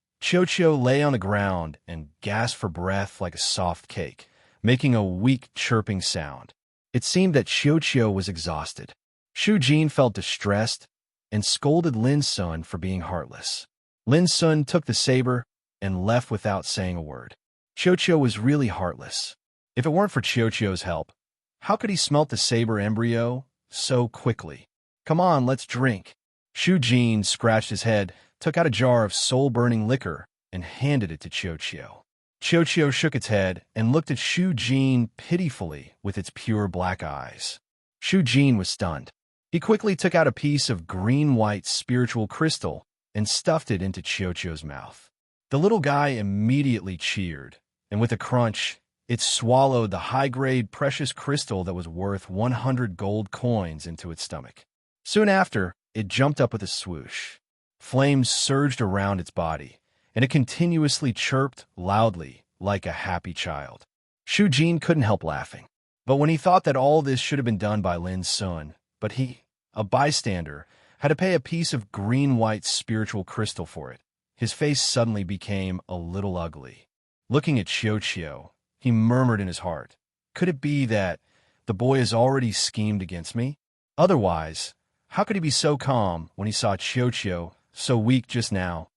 A: lay on the ground and gasped for breath like a soft cake, making a weak chirping sound. It seemed that Chocho was exhausted. Shu Jin felt distressed and scolded Lin Sun for being heartless. Lin Sun took the saber and left without saying a word. Chocho was really heartless. If it weren't for Chocho's help, how could he smelt the saber embryo so quickly? Come on, let's drink. Shu Jin scratched his head, took out a jar of soul-burning liquor, and handed it to Chocho. Chocho shook its head and looked at Shu Jin pitifully with its pure black eyes. Shu Jin was stunned. He quickly took out a piece of green-white spiritual crystal and stuffed it into Chocho's mouth. The little guy immediately cheered, and with a crunch, it swallowed the high-grade precious crystal that was worth 100 gold coins into its stomach. Soon after, it jumped up with a swoosh. Flames surged around its body, and it continuously chirped loudly like a happy child. Shu Jin couldn't help laughing. But when he thought that all this should have been done by Lin Sun, but he, a bystander, had to pay a piece of green-white spiritual crystal for it, his face suddenly became a little ugly. Looking at Chocho, he murmured in his heart, "Could it be that the boy has already schemed against me? Otherwise, how could he be so calm when he saw Chocho so weak just now?"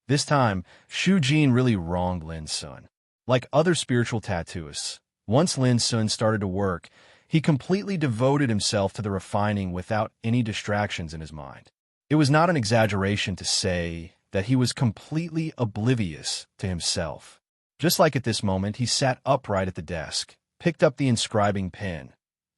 A: This time, Shu Jin really wronged Lin Sun. Like other spiritual tattooists, once Lin Sun started to work, he completely devoted himself to the refining without any distractions in his mind. It was not an exaggeration to say that he was completely oblivious to himself. Just like at this moment, he sat upright at the desk, picked up the inscribing pen,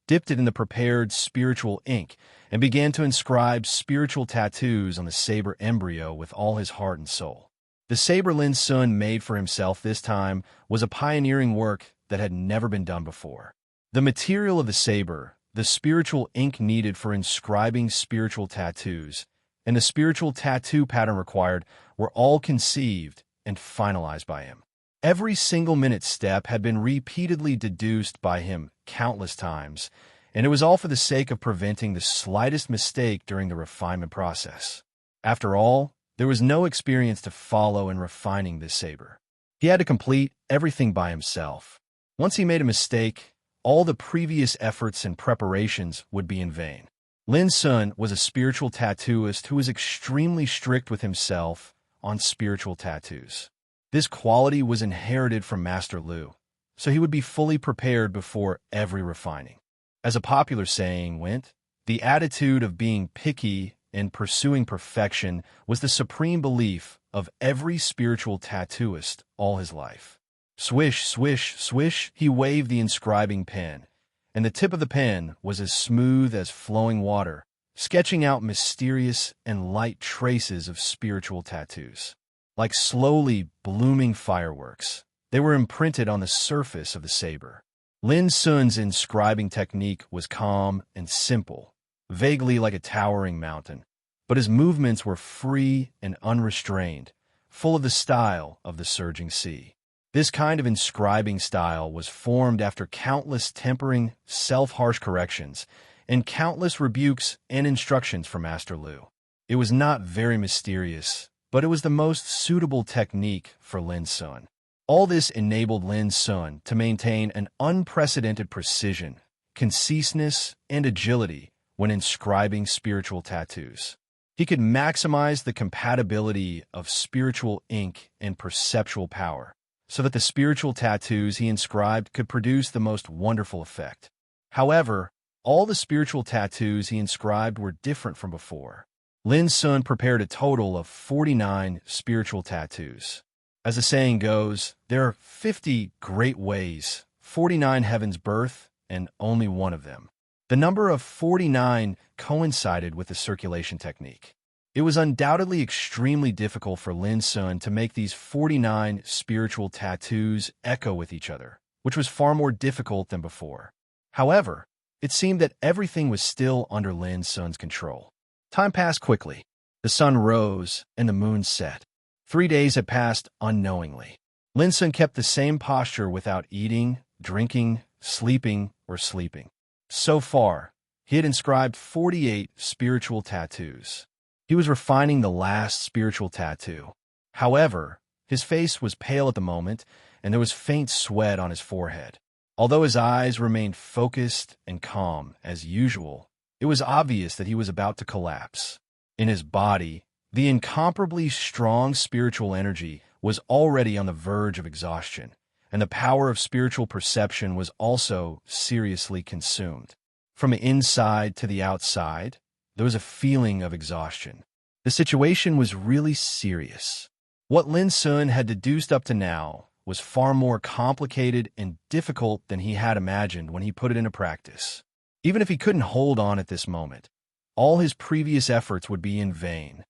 A: dipped it in the prepared spiritual ink, and began to inscribe spiritual tattoos on the saber embryo with all his heart and soul. The saber Lin Sun made for himself this time was a pioneering work that had never been done before. The material of the saber, the spiritual ink needed for inscribing spiritual tattoos, and the spiritual tattoo pattern required were all conceived and finalized by him. Every single minute step had been repeatedly deduced by him countless times, and it was all for the sake of preventing the slightest mistake during the refinement process. After all, there was no experience to follow in refining this saber. He had to complete everything by himself. Once he made a mistake, all the previous efforts and preparations would be in vain. Lin Sun was a spiritual tattooist who was extremely strict with himself on spiritual tattoos. This quality was inherited from Master Lu, so he would be fully prepared before every refining. As a popular saying went, the attitude of being picky and pursuing perfection was the supreme belief of every spiritual tattooist all his life. Swish, swish, swish, he waved the inscribing pen, and the tip of the pen was as smooth as flowing water, sketching out mysterious and light traces of spiritual tattoos. Like slowly blooming fireworks, they were imprinted on the surface of the saber. Lin Sun's inscribing technique was calm and simple, vaguely like a towering mountain, but his movements were free and unrestrained, full of the style of the surging sea. This kind of inscribing style was formed after countless tempering, self-harsh corrections and countless rebukes and instructions from Master Lu. It was not very mysterious, but it was the most suitable technique for Lin Sun. All this enabled Lin Sun to maintain an unprecedented precision, conciseness, and agility when inscribing spiritual tattoos. He could maximize the compatibility of spiritual ink and perceptual power, so that the spiritual tattoos he inscribed could produce the most wonderful effect. However, all the spiritual tattoos he inscribed were different from before. Lin Sun prepared a total of 49 spiritual tattoos. As the saying goes, there are 50 great ways, 49 heaven's birth, and only one of them. The number of 49 coincided with the circulation technique. It was undoubtedly extremely difficult for Lin Sun to make these 49 spiritual tattoos echo with each other, which was far more difficult than before. However, it seemed that everything was still under Lin Sun's control. Time passed quickly. The sun rose and the moon set. 3 days had passed unknowingly. Lin Sun kept the same posture without eating, drinking, sleeping, or sleeping. So far, he had inscribed 48 spiritual tattoos. He was refining the last spiritual tattoo. However, his face was pale at the moment, and there was faint sweat on his forehead. Although his eyes remained focused and calm as usual, it was obvious that he was about to collapse. In his body, the incomparably strong spiritual energy was already on the verge of exhaustion, and the power of spiritual perception was also seriously consumed. From the inside to the outside, there was a feeling of exhaustion. The situation was really serious. What Lin Sun had deduced up to now was far more complicated and difficult than he had imagined when he put it into practice. Even if he couldn't hold on at this moment, all his previous efforts would be in vain.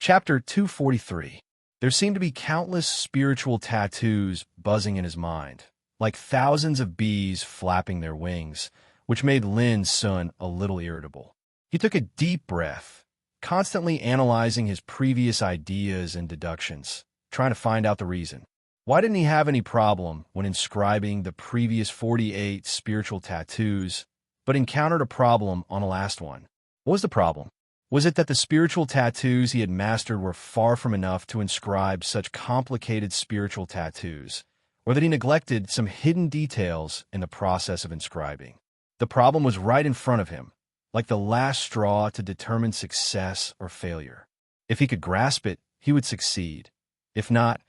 A: Chapter 243. There seemed to be countless spiritual tattoos buzzing in his mind, like thousands of bees flapping their wings, which made Lin Sun a little irritable. He took a deep breath, constantly analyzing his previous ideas and deductions, trying to find out the reason. Why didn't he have any problem when inscribing the previous 48 spiritual tattoos, but encountered a problem on the last one? What was the problem? Was it that the spiritual tattoos he had mastered were far from enough to inscribe such complicated spiritual tattoos, or that he neglected some hidden details in the process of inscribing? The problem was right in front of him, like the last straw to determine success or failure. If he could grasp it, he would succeed. If not,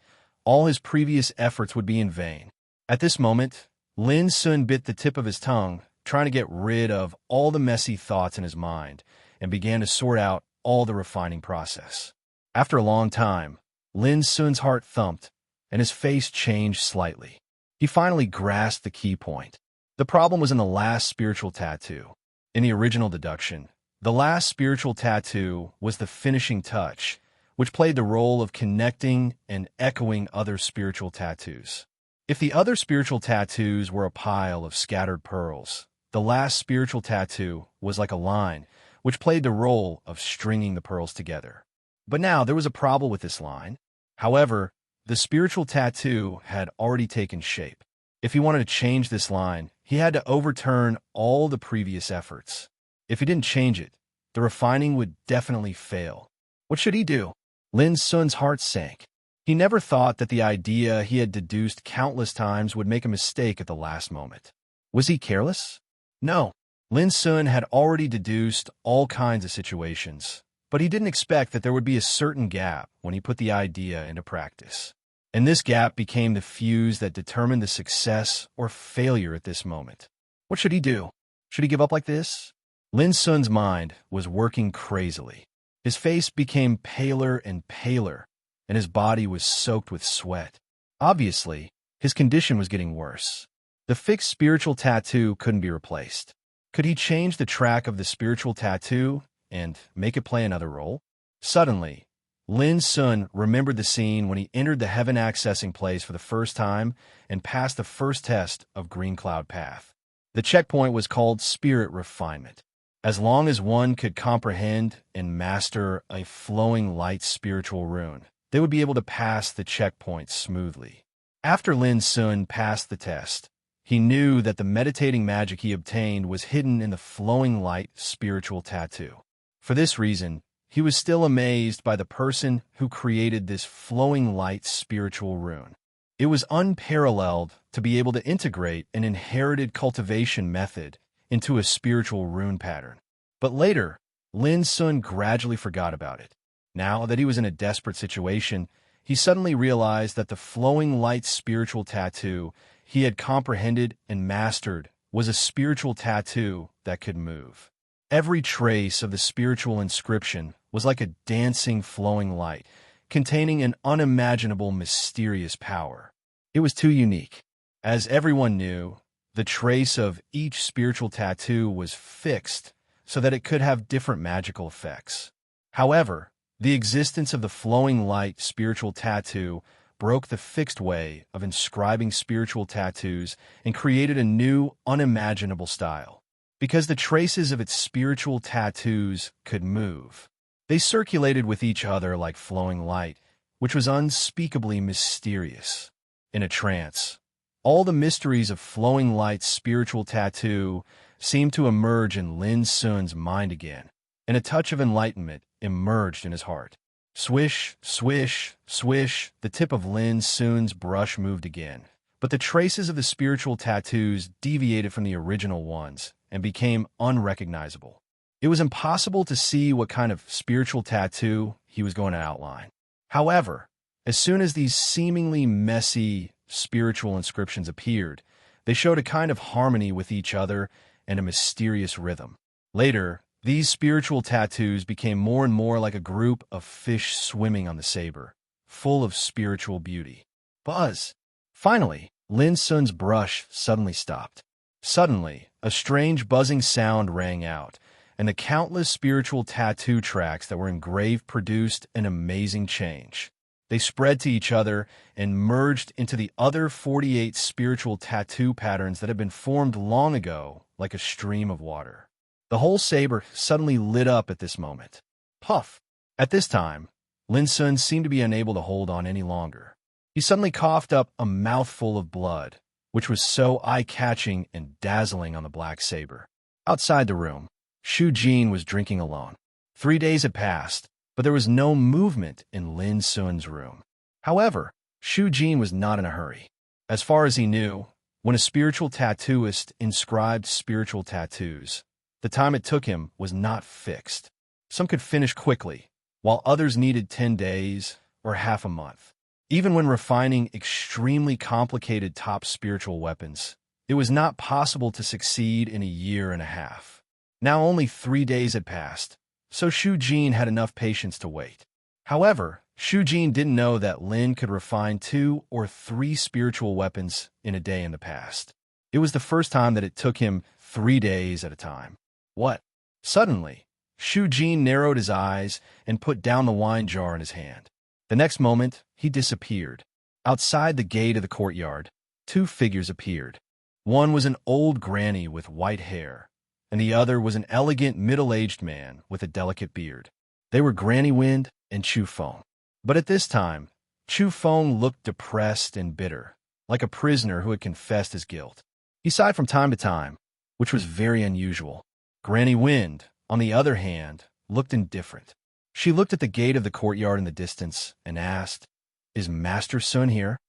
A: all his previous efforts would be in vain. At this moment, Lin Sun bit the tip of his tongue, trying to get rid of all the messy thoughts in his mind, and began to sort out all the refining process. After a long time, Lin Sun's heart thumped, and his face changed slightly. He finally grasped the key point. The problem was in the last spiritual tattoo. In the original deduction, the last spiritual tattoo was the finishing touch, which played the role of connecting and echoing other spiritual tattoos. If the other spiritual tattoos were a pile of scattered pearls, the last spiritual tattoo was like a line, which played the role of stringing the pearls together. But now there was a problem with this line. However, the spiritual tattoo had already taken shape. If he wanted to change this line, he had to overturn all the previous efforts. If he didn't change it, the refining would definitely fail. What should he do? Lin Sun's heart sank. He never thought that the idea he had deduced countless times would make a mistake at the last moment. Was he careless? No. Lin Sun had already deduced all kinds of situations, but he didn't expect that there would be a certain gap when he put the idea into practice. And this gap became the fuse that determined the success or failure at this moment. What should he do? Should he give up like this? Lin Sun's mind was working crazily. His face became paler and paler, and his body was soaked with sweat. Obviously, his condition was getting worse. The fixed spiritual tattoo couldn't be replaced. Could he change the track of the spiritual tattoo and make it play another role? Suddenly, Lin Sun remembered the scene when he entered the heaven accessing place for the first time and passed the first test of Green Cloud Path. The checkpoint was called Spirit Refinement. As long as one could comprehend and master a flowing light spiritual rune, they would be able to pass the checkpoint smoothly. After Lin Sun passed the test, he knew that the meditating magic he obtained was hidden in the flowing light spiritual tattoo. For this reason, he was still amazed by the person who created this flowing light spiritual rune. It was unparalleled to be able to integrate an inherited cultivation method into a spiritual rune pattern. But later, Lin Sun gradually forgot about it. Now that he was in a desperate situation, he suddenly realized that the flowing light spiritual tattoo he had comprehended and mastered was a spiritual tattoo that could move. Every trace of the spiritual inscription was like a dancing, flowing light, containing an unimaginable, mysterious power. It was too unique. As everyone knew, the trace of each spiritual tattoo was fixed so that it could have different magical effects. However, the existence of the flowing light spiritual tattoo broke the fixed way of inscribing spiritual tattoos and created a new, unimaginable style. Because the traces of its spiritual tattoos could move, they circulated with each other like flowing light, which was unspeakably mysterious. In a trance, all the mysteries of flowing light's spiritual tattoo seemed to emerge in Lin Sun's mind again, and a touch of enlightenment emerged in his heart. Swish, swish, swish, the tip of Lin Sun's brush moved again, but the traces of the spiritual tattoos deviated from the original ones and became unrecognizable. It was impossible to see what kind of spiritual tattoo he was going to outline. However, as soon as these seemingly messy spiritual inscriptions appeared, they showed a kind of harmony with each other and a mysterious rhythm. Later, these spiritual tattoos became more and more like a group of fish swimming on the saber, full of spiritual beauty. Buzz! Finally, Lin Sun's brush suddenly stopped. Suddenly, a strange buzzing sound rang out, and the countless spiritual tattoo tracks that were engraved produced an amazing change. They spread to each other and merged into the other 48 spiritual tattoo patterns that had been formed long ago like a stream of water. The whole saber suddenly lit up at this moment. Puff! At this time, Lin Sun seemed to be unable to hold on any longer. He suddenly coughed up a mouthful of blood, which was so eye-catching and dazzling on the black saber. Outside the room, Shu Jin was drinking alone. 3 days had passed, but there was no movement in Lin Sun's room. However, Shu Jin was not in a hurry. As far as he knew, when a spiritual tattooist inscribed spiritual tattoos, the time it took him was not fixed. Some could finish quickly, while others needed 10 days or half a month. Even when refining extremely complicated top spiritual weapons, it was not possible to succeed in a year and a half. Now only 3 days had passed, so Shu Jin had enough patience to wait. However, Shu Jin didn't know that Lin could refine 2 or 3 spiritual weapons in a day in the past. It was the first time that it took him 3 days at a time. What? Suddenly, Shu Jin narrowed his eyes and put down the wine jar in his hand. The next moment, he disappeared. Outside the gate of the courtyard, 2 figures appeared. One was an old granny with white hair, and the other was an elegant middle-aged man with a delicate beard. They were Granny Wind and Chu Feng. But at this time, Chu Feng looked depressed and bitter, like a prisoner who had confessed his guilt. He sighed from time to time, which was very unusual. Granny Wind, on the other hand, looked indifferent. She looked at the gate of the courtyard in the distance and asked, "Is Master Sun here?"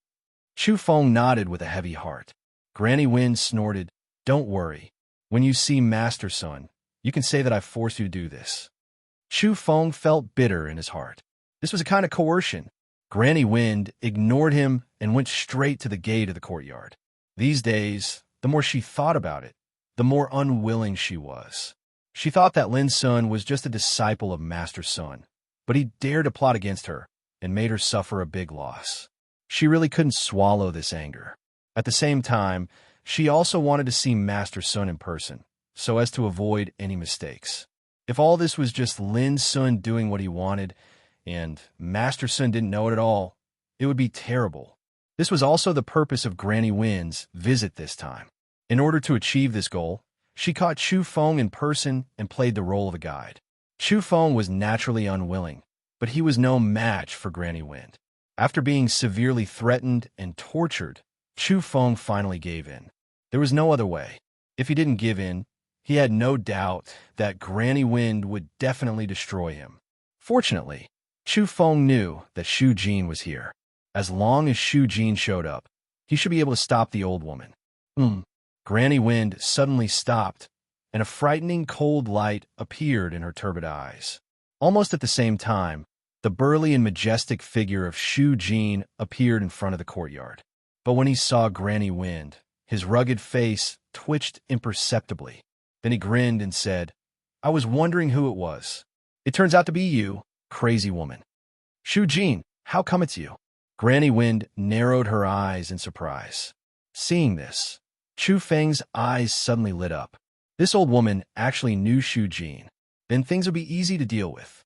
A: Chu Feng nodded with a heavy heart. Granny Wind snorted, "Don't worry. When you see Master Sun, you can say that I forced you to do this." Chu Feng felt bitter in his heart. This was a kind of coercion. Granny Wind ignored him and went straight to the gate of the courtyard. These days, the more she thought about it, the more unwilling she was. She thought that Lin Sun was just a disciple of Master Sun, but he dared to plot against her and made her suffer a big loss. She really couldn't swallow this anger. At the same time, she also wanted to see Master Sun in person, so as to avoid any mistakes. If all this was just Lin Sun doing what he wanted, and Master Sun didn't know it at all, it would be terrible. This was also the purpose of Granny Wind's visit this time. In order to achieve this goal, she caught Chu Feng in person and played the role of a guide. Chu Feng was naturally unwilling, but he was no match for Granny Wind. After being severely threatened and tortured, Chu Feng finally gave in. There was no other way. If he didn't give in, he had no doubt that Granny Wind would definitely destroy him. Fortunately, Chu Feng knew that Shu Jin was here. As long as Shu Jin showed up, he should be able to stop the old woman. Granny Wind suddenly stopped, and a frightening cold light appeared in her turbid eyes. Almost at the same time, the burly and majestic figure of Shu Jin appeared in front of the courtyard. But when he saw Granny Wind, his rugged face twitched imperceptibly. Then he grinned and said, "I was wondering who it was. It turns out to be you, crazy woman." "Shu Jin, how come it's you?" Granny Wind narrowed her eyes in surprise. Seeing this, Chu Feng's eyes suddenly lit up. This old woman actually knew Shu Jin. Then things would be easy to deal with.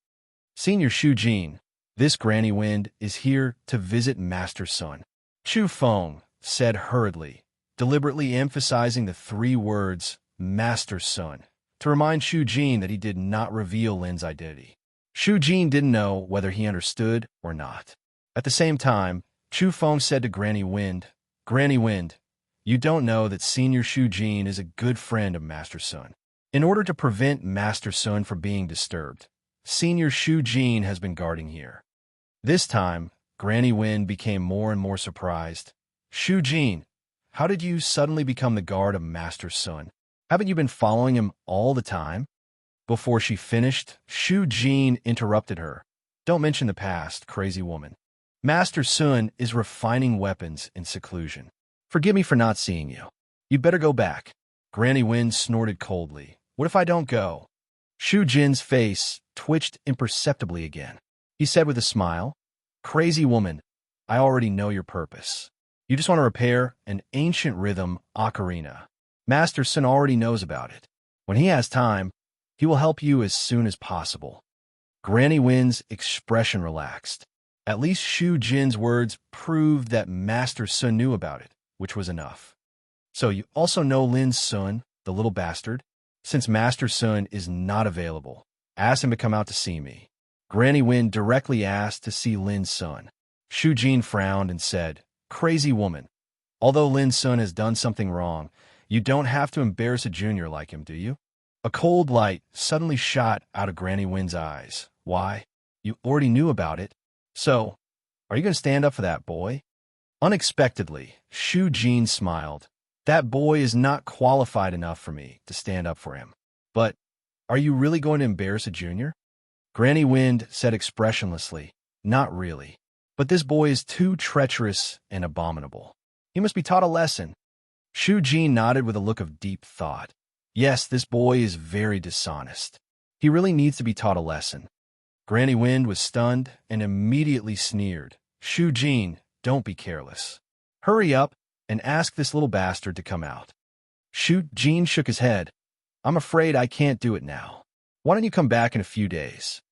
A: "Senior Shu Jin, this Granny Wind is here to visit Master Sun," Chu Feng said hurriedly, deliberately emphasizing the 3 words, Master Sun, to remind Shu Jin that he did not reveal Lin's identity. Shu Jin didn't know whether he understood or not. At the same time, Chu Feng said to Granny Wind, "Granny Wind, you don't know that Senior Shu Jin is a good friend of Master Sun. In order to prevent Master Sun from being disturbed, Senior Shu Jin has been guarding here." This time, Granny Wind became more and more surprised. "Shu Jin, how did you suddenly become the guard of Master Sun? Haven't you been following him all the time?" Before she finished, Shu Jin interrupted her. "Don't mention the past, crazy woman. Master Sun is refining weapons in seclusion. Forgive me for not seeing you. You'd better go back." Granny Wind snorted coldly. "What if I don't go?" Shu Jin's face twitched imperceptibly again. He said with a smile, "Crazy woman, I already know your purpose. You just want to repair an ancient rhythm ocarina. Master Sun already knows about it. When he has time, he will help you as soon as possible." Granny Wind's expression relaxed. At least Shu Jin's words proved that Master Sun knew about it, which was enough. "So you also know Lin Sun, the little bastard? Since Master Sun is not available, ask him to come out to see me." Granny Wind directly asked to see Lin Sun. Shu Jin frowned and said, "Crazy woman, although Lin Sun has done something wrong, you don't have to embarrass a junior like him, do you?" A cold light suddenly shot out of Granny Wind's eyes. "Why? You already knew about it. So, are you going to stand up for that boy?" Unexpectedly, Shu Jin smiled. "That boy is not qualified enough for me to stand up for him. But, are you really going to embarrass a junior?" Granny Wind said expressionlessly, "Not really. But this boy is too treacherous and abominable. He must be taught a lesson." Shu Jin nodded with a look of deep thought. "Yes, this boy is very dishonest. He really needs to be taught a lesson." Granny Wind was stunned and immediately sneered. "Shu Jin, don't be careless. Hurry up and ask this little bastard to come out." Shu Jin shook his head. "I'm afraid I can't do it now. Why don't you come back in a few days?"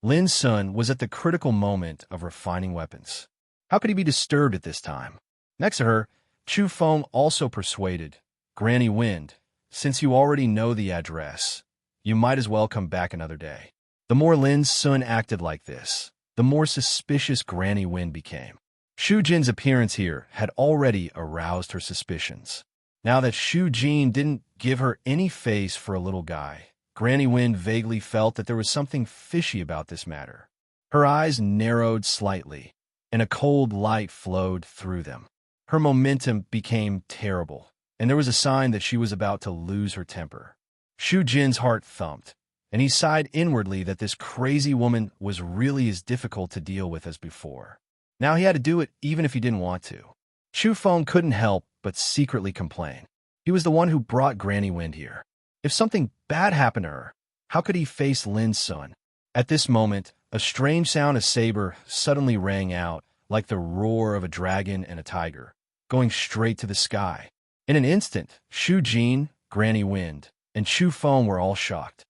A: Lin Sun was at the critical moment of refining weapons. How could he be disturbed at this time? Next to her, Chu Feng also persuaded, "Granny Wind, since you already know the address, you might as well come back another day." The more Lin Sun acted like this, the more suspicious Granny Wind became. Shu Jin's appearance here had already aroused her suspicions. Now that Shu Jin didn't give her any face for a little guy, Granny Wind vaguely felt that there was something fishy about this matter. Her eyes narrowed slightly, and a cold light flowed through them. Her momentum became terrible, and there was a sign that she was about to lose her temper. Shu Jin's heart thumped, and he sighed inwardly that this crazy woman was really as difficult to deal with as before. Now he had to do it even if he didn't want to. Chu Feng couldn't help but secretly complain. He was the one who brought Granny Wind here. If something bad happened to her, how could he face Lin Sun? At this moment, a strange sound of saber suddenly rang out, like the roar of a dragon and a tiger, going straight to the sky. In an instant, Shu Jin, Granny Wind, and Chu Feng were all shocked.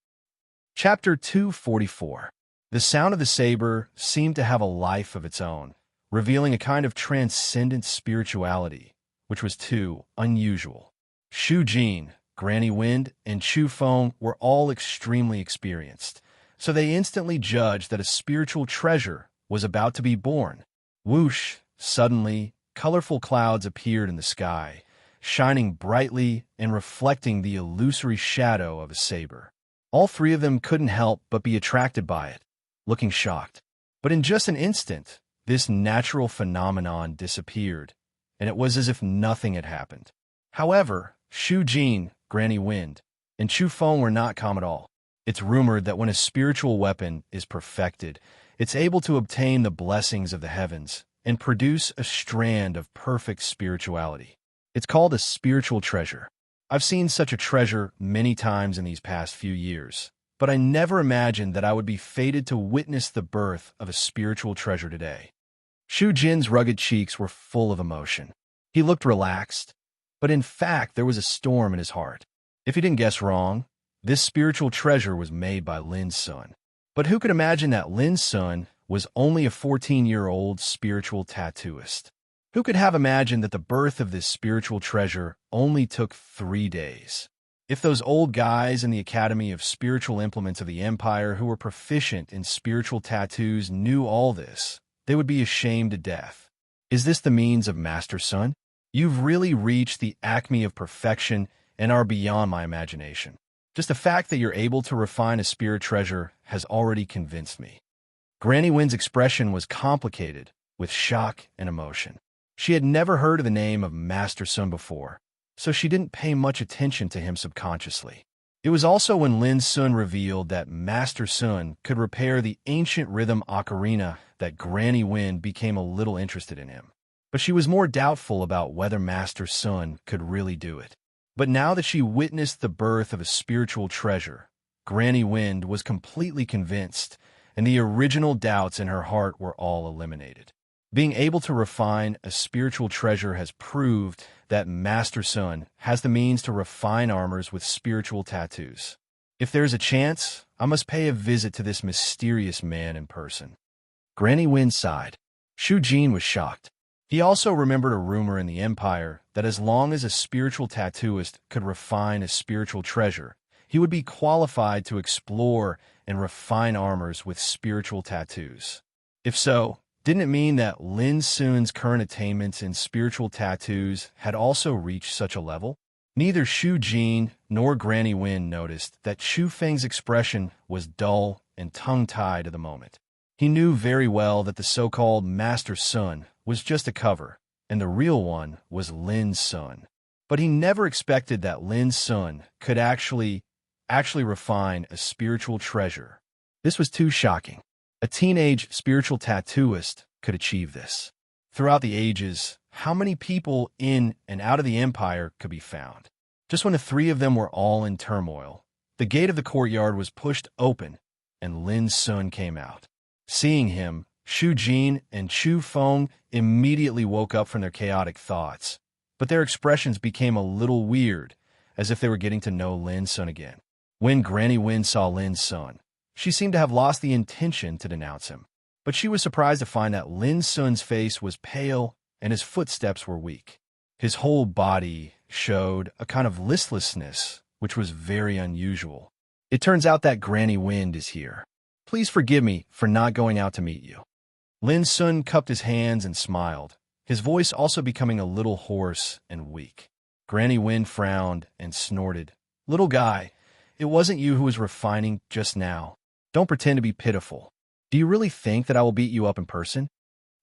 A: Chapter 244. The sound of the saber seemed to have a life of its own, revealing a kind of transcendent spirituality, which was too unusual. Shu Jin, Granny Wind, and Chu Feng were all extremely experienced, so they instantly judged that a spiritual treasure was about to be born. Whoosh! Suddenly, colorful clouds appeared in the sky, shining brightly and reflecting the illusory shadow of a saber. All 3 of them couldn't help but be attracted by it. looking shocked. But in just an instant, this natural phenomenon disappeared, and it was as if nothing had happened. However, Shu Jin, Granny Wind, and Chu Feng were not calm at all. It's rumored that when a spiritual weapon is perfected, it's able to obtain the blessings of the heavens and produce a strand of perfect spirituality. It's called a spiritual treasure. I've seen such a treasure many times in these past few years, but I never imagined that I would be fated to witness the birth of a spiritual treasure today. Shu Jin's rugged cheeks were full of emotion. He looked relaxed, but in fact there was a storm in his heart. If he didn't guess wrong, this spiritual treasure was made by Lin's son. But who could imagine that Lin's son was only a 14-year-old spiritual tattooist? Who could have imagined that the birth of this spiritual treasure only took 3 days? If those old guys in the Academy of Spiritual Implements of the Empire who were proficient in spiritual tattoos knew all this, they would be ashamed to death. Is this the means of Master Sun? You've really reached the acme of perfection and are beyond my imagination. Just the fact that you're able to refine a spirit treasure has already convinced me. Granny Wind's expression was complicated with shock and emotion. She had never heard of the name of Master Sun before, so she didn't pay much attention to him subconsciously. It was also when Lin Sun revealed that Master Sun could repair the ancient rhythm ocarina that Granny Wind became a little interested in him. But she was more doubtful about whether Master Sun could really do it. But now that she witnessed the birth of a spiritual treasure, Granny Wind was completely convinced, and the original doubts in her heart were all eliminated. Being able to refine a spiritual treasure has proved that Master Sun has the means to refine armors with spiritual tattoos. If there's a chance, I must pay a visit to this mysterious man in person. Granny Wind sighed. Shu Jin was shocked. He also remembered a rumor in the Empire that as long as a spiritual tattooist could refine a spiritual treasure, he would be qualified to explore and refine armors with spiritual tattoos. If so, didn't it mean that Lin Sun's current attainments in spiritual tattoos had also reached such a level? Neither Shu Jin nor Granny Wind noticed that Shu Feng's expression was dull and tongue-tied at the moment. He knew very well that the so-called Master Sun was just a cover, and the real one was Lin Sun. But he never expected that Lin Sun could actually refine a spiritual treasure. This was too shocking. A teenage spiritual tattooist could achieve this. Throughout the ages, how many people in and out of the Empire could be found? Just when the three of them were all in turmoil, the gate of the courtyard was pushed open, and Lin Sun came out. Seeing him, Shu Jin and Chu Feng immediately woke up from their chaotic thoughts, but their expressions became a little weird, as if they were getting to know Lin Sun again. When Granny Wind saw Lin Sun, she seemed to have lost the intention to denounce him, but she was surprised to find that Lin Sun's face was pale and his footsteps were weak. His whole body showed a kind of listlessness, which was very unusual. It turns out that Granny Wind is here. Please forgive me for not going out to meet you. Lin Sun cupped his hands and smiled, his voice also becoming a little hoarse and weak. Granny Wind frowned and snorted. Little guy, it wasn't you who was refining just now. Don't pretend to be pitiful. Do you really think that I will beat you up in person?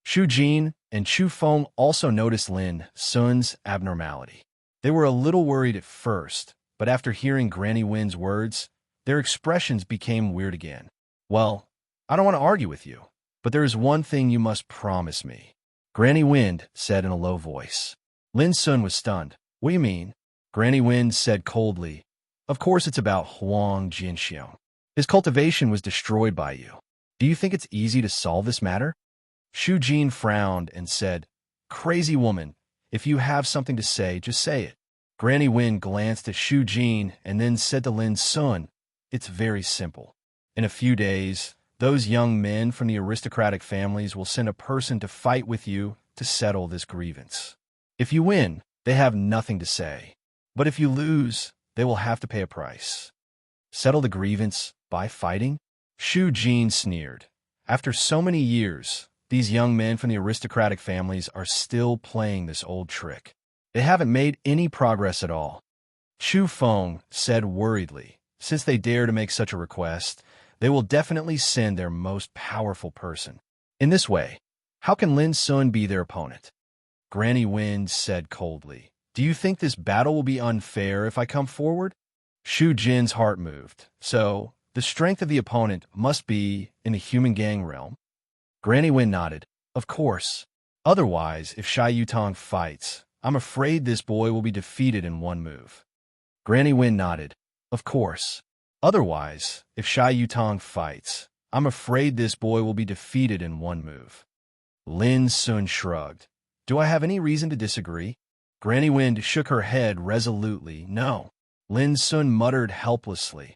A: Shu Jin and Chu Feng also noticed Lin Sun's abnormality. They were a little worried at first, but after hearing Granny Wind's words, their expressions became weird again. Well, I don't want to argue with you, but there is one thing you must promise me, Granny Wind said in a low voice. Lin Sun was stunned. What do you mean? Granny Wind said coldly. Of course it's about Huang Jinxiong. His cultivation was destroyed by you. Do you think it's easy to solve this matter? Shu Jin frowned and said, Crazy woman, if you have something to say, just say it. Granny Wind glanced at Shu Jin and then said to Lin Sun, It's very simple. In a few days, those young men from the aristocratic families will send a person to fight with you to settle this grievance. If you win, they have nothing to say. But if you lose, they will have to pay a price. Settle the grievance by fighting? Shu Jin sneered. After so many years, these young men from the aristocratic families are still playing this old trick. They haven't made any progress at all. Chu Feng said worriedly, since they dare to make such a request, They will definitely send their most powerful person. In this way, how can Lin Sun be their opponent? Granny Wind said coldly. Do you think this battle will be unfair if I come forward? Shu Jin's heart moved. So, the strength of the opponent must be in the human gang realm? Granny Wind nodded. Of course. Otherwise, if Shy Yutong fights, I'm afraid this boy will be defeated in one move. Granny Wind nodded. Of course. Otherwise, if Shy Yutong fights, I'm afraid this boy will be defeated in one move. Lin Sun shrugged. Do I have any reason to disagree? Granny Wind shook her head resolutely. No. Lin Sun muttered helplessly.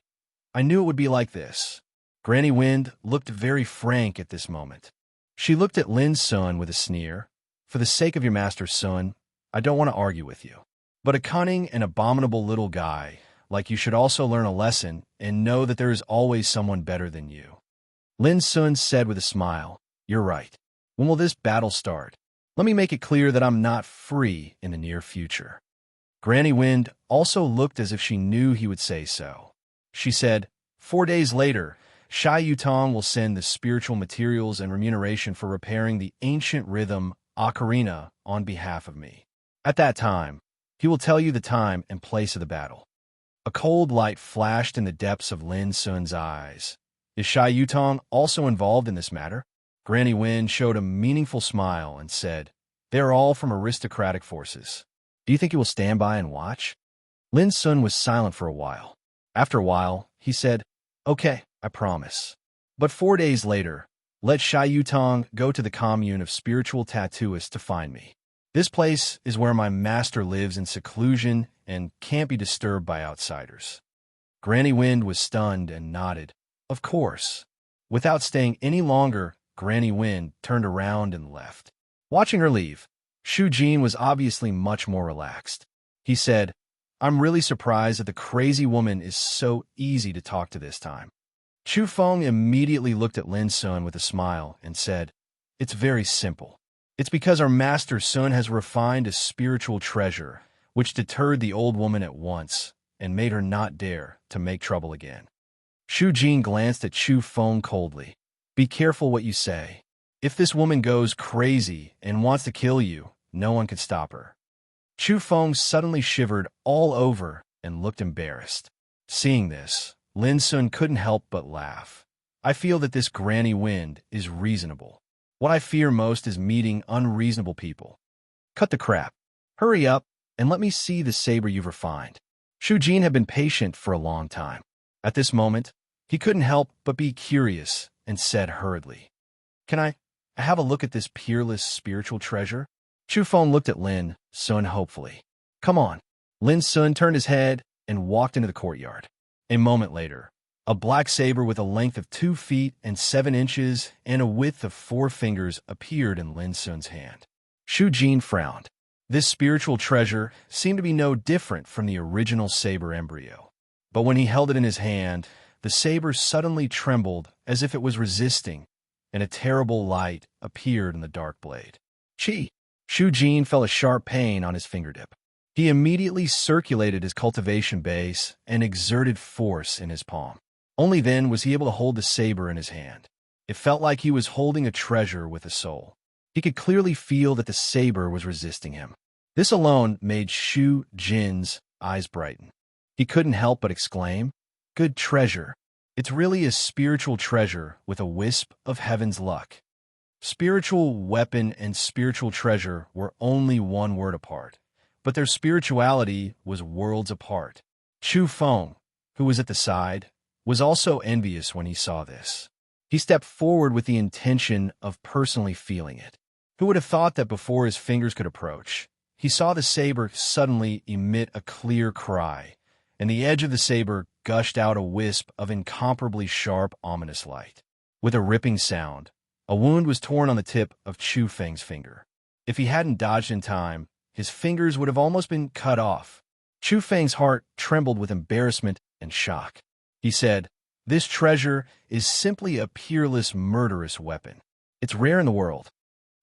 A: I knew it would be like this. Granny Wind looked very frank at this moment. She looked at Lin Sun with a sneer. For the sake of your master's son, I don't want to argue with you. But a cunning and abominable little guy like you should also learn a lesson and know that there is always someone better than you. Lin Sun said with a smile, You're right. When will this battle start? Let me make it clear that I'm not free in the near future. Granny Wind also looked as if she knew he would say so. She said, 4 days later, Shy Yutong will send the spiritual materials and remuneration for repairing the ancient rhythm ocarina on behalf of me. At that time, he will tell you the time and place of the battle. A cold light flashed in the depths of Lin Sun's eyes. Is Shy Yutong also involved in this matter? Granny Wind showed a meaningful smile and said, They are all from aristocratic forces. Do you think you will stand by and watch? Lin Sun was silent for a while. After a while, he said, Okay, I promise. But 4 days later, let Shy Yutong go to the commune of spiritual tattooists to find me. This place is where my master lives in seclusion and can't be disturbed by outsiders. Granny Wind was stunned and nodded. Of course. Without staying any longer, Granny Wind turned around and left. Watching her leave, Shu Jin was obviously much more relaxed. He said, I'm really surprised that the crazy woman is so easy to talk to this time. Chu Feng immediately looked at Lin Sun with a smile and said, It's very simple. It's because our master Sun has refined a spiritual treasure, which deterred the old woman at once and made her not dare to make trouble again. Shu Jin glanced at Chu Feng coldly. Be careful what you say. If this woman goes crazy and wants to kill you, no one can stop her. Chu Feng suddenly shivered all over and looked embarrassed. Seeing this, Lin Sun couldn't help but laugh. I feel that this Granny Wind is reasonable. What I fear most is meeting unreasonable people. Cut the crap. Hurry up and let me see the saber you've refined. Shu Jin had been patient for a long time. At this moment, he couldn't help but be curious and said hurriedly, Can I have a look at this peerless spiritual treasure? Chu Feng looked at Lin Sun hopefully. Come on. Lin Sun turned his head and walked into the courtyard. A moment later, a black saber with a length of 2 feet and 7 inches and a width of 4 fingers appeared in Lin Sun's hand. Shu Jin frowned. This spiritual treasure seemed to be no different from the original saber embryo. But when he held it in his hand, the saber suddenly trembled as if it was resisting, and a terrible light appeared in the dark blade. Chi! Shu Jin felt a sharp pain on his fingertip. He immediately circulated his cultivation base and exerted force in his palm. Only then was he able to hold the saber in his hand. It felt like he was holding a treasure with a soul. He could clearly feel that the saber was resisting him. This alone made Shu Jin's eyes brighten. He couldn't help but exclaim, Good treasure. It's really a spiritual treasure with a wisp of heaven's luck. Spiritual weapon and spiritual treasure were only one word apart, but their spirituality was worlds apart. Chu Feng, who was at the side, was also envious when he saw this. He stepped forward with the intention of personally feeling it. Who would have thought that before his fingers could approach, he saw the saber suddenly emit a clear cry, and the edge of the saber gushed out a wisp of incomparably sharp, ominous light. With a ripping sound, a wound was torn on the tip of Chu Feng's finger. If he hadn't dodged in time, his fingers would have almost been cut off. Chu Feng's heart trembled with embarrassment and shock. He said, This treasure is simply a peerless, murderous weapon. It's rare in the world.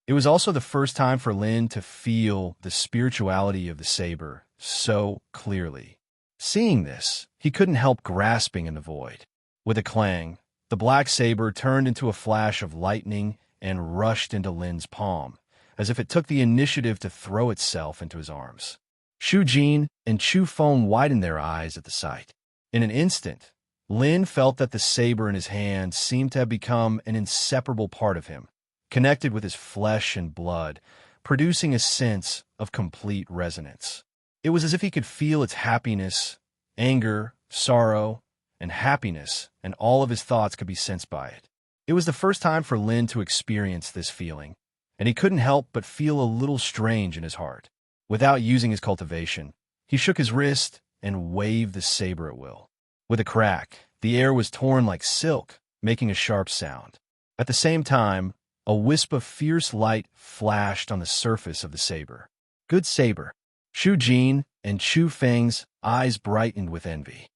A: It was also the first time for Lin to feel the spirituality of the saber so clearly. Seeing this, he couldn't help grasping in the void. With a clang, The black saber turned into a flash of lightning and rushed into Lin's palm, as if it took the initiative to throw itself into his arms. Shu Jin and Chu Feng widened their eyes at the sight. In an instant, Lin felt that the saber in his hand seemed to have become an inseparable part of him, connected with his flesh and blood, producing a sense of complete resonance. It was as if he could feel its happiness, anger, sorrow, and happiness, and all of his thoughts could be sensed by it. It was the first time for Lin to experience this feeling, and he couldn't help but feel a little strange in his heart. Without using his cultivation, he shook his wrist and waved the saber at will. With a crack, the air was torn like silk, making a sharp sound. At the same time, a wisp of fierce light flashed on the surface of the saber. Good saber. Shu Jin and Chu Feng's eyes brightened with envy.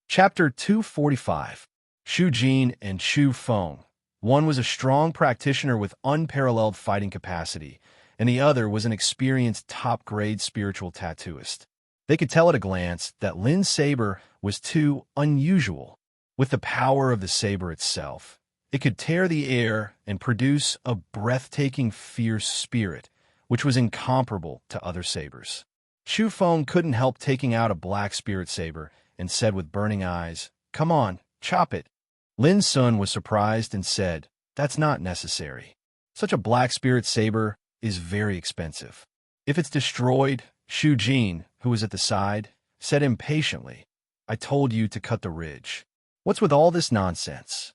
A: Chapter 245. Shu Jin and Chu Feng. One was a strong practitioner with unparalleled fighting capacity, and the other was an experienced top-grade spiritual tattooist. They could tell at a glance that Lin's saber was too unusual. With the power of the saber itself, it could tear the air and produce a breathtaking, fierce spirit, which was incomparable to other sabers. Chu Feng couldn't help taking out a black spirit saber and said with burning eyes, "Come on, chop it." Lin Sun was surprised and said, "That's not necessary. Such a black spirit saber is very expensive." If it's destroyed, Shu Jin, who was at the side, said impatiently, "I told you to cut the ridge. What's with all this nonsense?"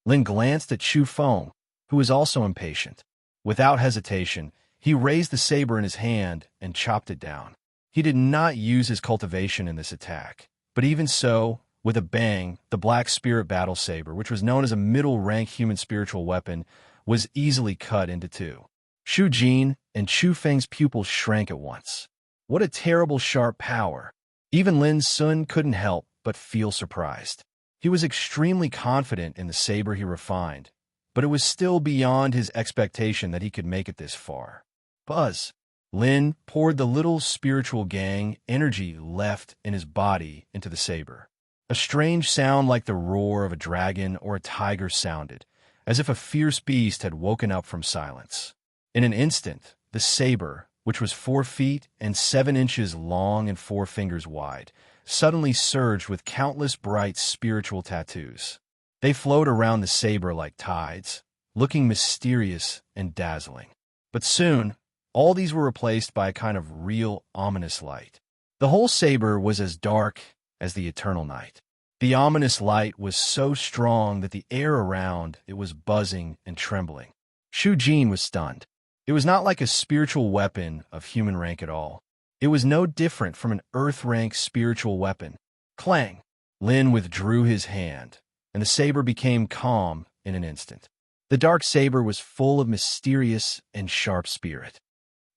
A: Lin glanced at Chu Feng, who was also impatient. Without hesitation, he raised the saber in his hand and chopped it down. He did not use his cultivation in this attack, but even so, with a bang, the black spirit battle saber, which was known as a middle-rank human spiritual weapon, was easily cut into two. Shu Jin and Chu Feng's pupils shrank at once. What a terrible sharp power! Even Lin Sun couldn't help but feel surprised. He was extremely confident in the saber he refined, but it was still beyond his expectation that he could make it this far. Buzz! Lin poured the little spiritual gang energy left in his body into the saber. A strange sound like the roar of a dragon or a tiger sounded, as if a fierce beast had woken up from silence. In an instant, the saber, which was 4 feet and 7 inches long and 4 fingers wide, suddenly surged with countless bright spiritual tattoos. They flowed around the saber like tides, looking mysterious and dazzling. But soon, all these were replaced by a kind of real, ominous light. The whole saber was as dark as the eternal night. The ominous light was so strong that the air around it was buzzing and trembling. Shu Jin was stunned. It was not like a spiritual weapon of human rank at all. It was no different from an earth-rank spiritual weapon. Clang! Lin withdrew his hand, and the saber became calm in an instant. The dark saber was full of mysterious and sharp spirit.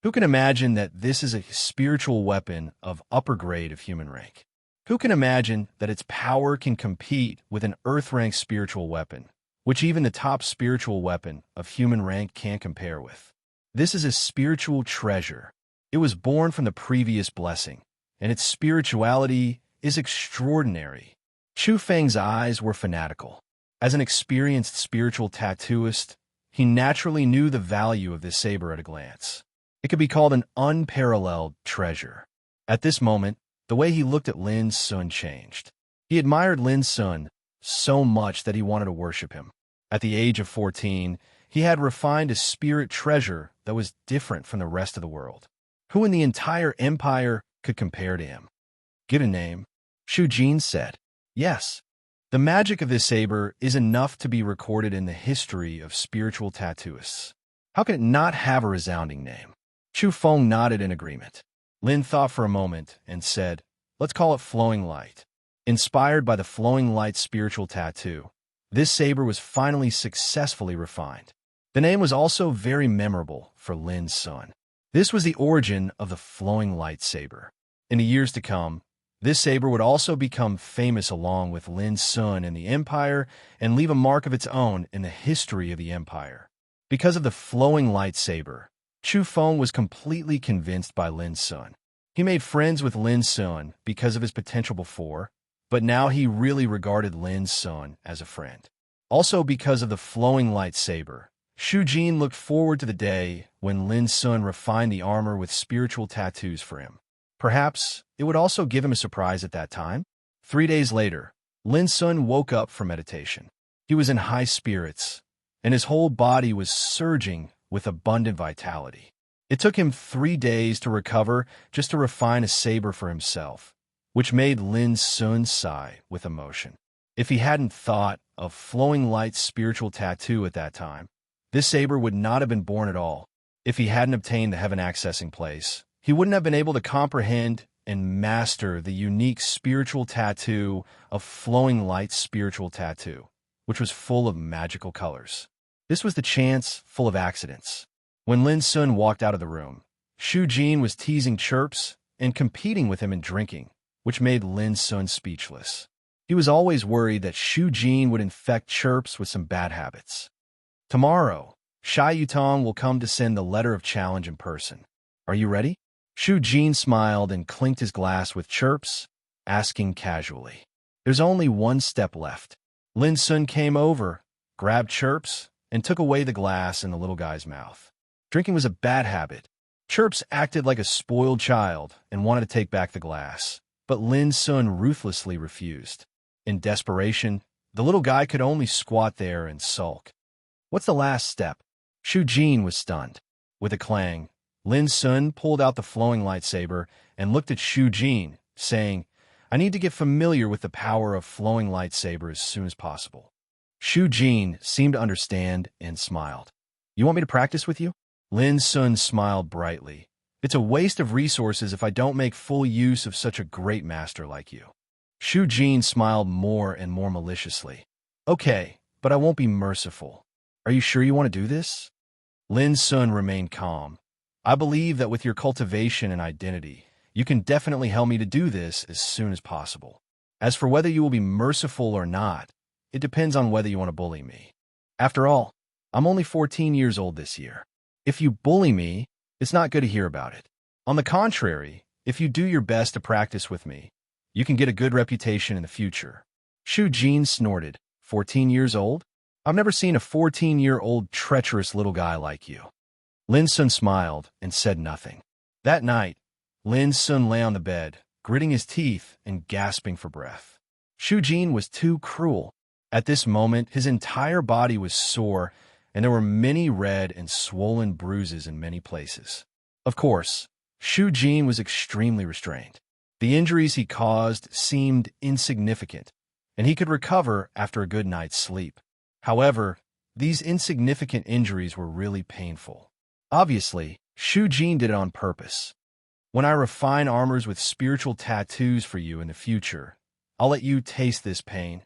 A: Who can imagine that this is a spiritual weapon of upper grade of human rank? Who can imagine that its power can compete with an earth-rank spiritual weapon, which even the top spiritual weapon of human rank can't compare with? This is a spiritual treasure. It was born from the previous blessing, and its spirituality is extraordinary. Chu Feng's eyes were fanatical. As an experienced spiritual tattooist, he naturally knew the value of this saber at a glance. It could be called an unparalleled treasure. At this moment, the way he looked at Lin Sun changed. He admired Lin Sun so much that he wanted to worship him. At the age of 14, he had refined a spirit treasure that was different from the rest of the world. Who in the entire empire could compare to him? Give a name, Shu Jin said. Yes. The magic of this saber is enough to be recorded in the history of spiritual tattooists. How can it not have a resounding name? Chu Feng nodded in agreement. Lin thought for a moment and said, "Let's call it Flowing Light." Inspired by the Flowing Light spiritual tattoo, this saber was finally successfully refined. The name was also very memorable for Lin Sun. This was the origin of the Flowing Light saber. In the years to come, this saber would also become famous along with Lin Sun in the empire and leave a mark of its own in the history of the empire. Because of the Flowing Light saber, Chu Feng was completely convinced by Lin Sun. He made friends with Lin Sun because of his potential before, but now he really regarded Lin Sun as a friend. Also because of the flowing lightsaber, Shu Jin looked forward to the day when Lin Sun refined the armor with spiritual tattoos for him. Perhaps it would also give him a surprise at that time. 3 days later, Lin Sun woke up from meditation. He was in high spirits, and his whole body was surging with abundant vitality. It took him 3 days to recover just to refine a saber for himself, which made Lin Sun sigh with emotion. If he hadn't thought of flowing light's spiritual tattoo at that time, this saber would not have been born at all. If he hadn't obtained the heaven-accessing place, he wouldn't have been able to comprehend and master the unique spiritual tattoo of flowing light's spiritual tattoo, which was full of magical colors. This was the chance full of accidents. When Lin Sun walked out of the room, Shu Jin was teasing Chirps and competing with him in drinking, which made Lin Sun speechless. He was always worried that Shu Jin would infect Chirps with some bad habits. Tomorrow, Shy Yutong will come to send the letter of challenge in person. Are you ready? Shu Jin smiled and clinked his glass with Chirps, asking casually. There's only one step left. Lin Sun came over, grabbed Chirps, and took away the glass in the little guy's mouth. Drinking was a bad habit. Chirps acted like a spoiled child and wanted to take back the glass, but Lin Sun ruthlessly refused. In desperation, the little guy could only squat there and sulk. What's the last step? Shu Jin was stunned. With a clang, Lin Sun pulled out the flowing lightsaber and looked at Shu Jin, saying, I need to get familiar with the power of flowing lightsaber as soon as possible. Shu Jin seemed to understand and smiled. You want me to practice with you? Lin Sun smiled brightly. It's a waste of resources if I don't make full use of such a great master like you. Shu Jin smiled more and more maliciously. Okay, but I won't be merciful. Are you sure you want to do this? Lin Sun remained calm. I believe that with your cultivation and identity, you can definitely help me to do this as soon as possible. As for whether you will be merciful or not, it depends on whether you want to bully me. After all, I'm only 14 years old this year. If you bully me, it's not good to hear about it. On the contrary, if you do your best to practice with me, you can get a good reputation in the future. Shu Jin snorted. 14 years old? I've never seen a 14-year-old treacherous little guy like you. Lin Sun smiled and said nothing. That night, Lin Sun lay on the bed, gritting his teeth and gasping for breath. Shu Jin was too cruel. At this moment, his entire body was sore, and there were many red and swollen bruises in many places. Of course, Shu Jin was extremely restrained. The injuries he caused seemed insignificant, and he could recover after a good night's sleep. However, these insignificant injuries were really painful. Obviously, Shu Jin did it on purpose. When I refine armors with spiritual tattoos for you in the future, I'll let you taste this pain.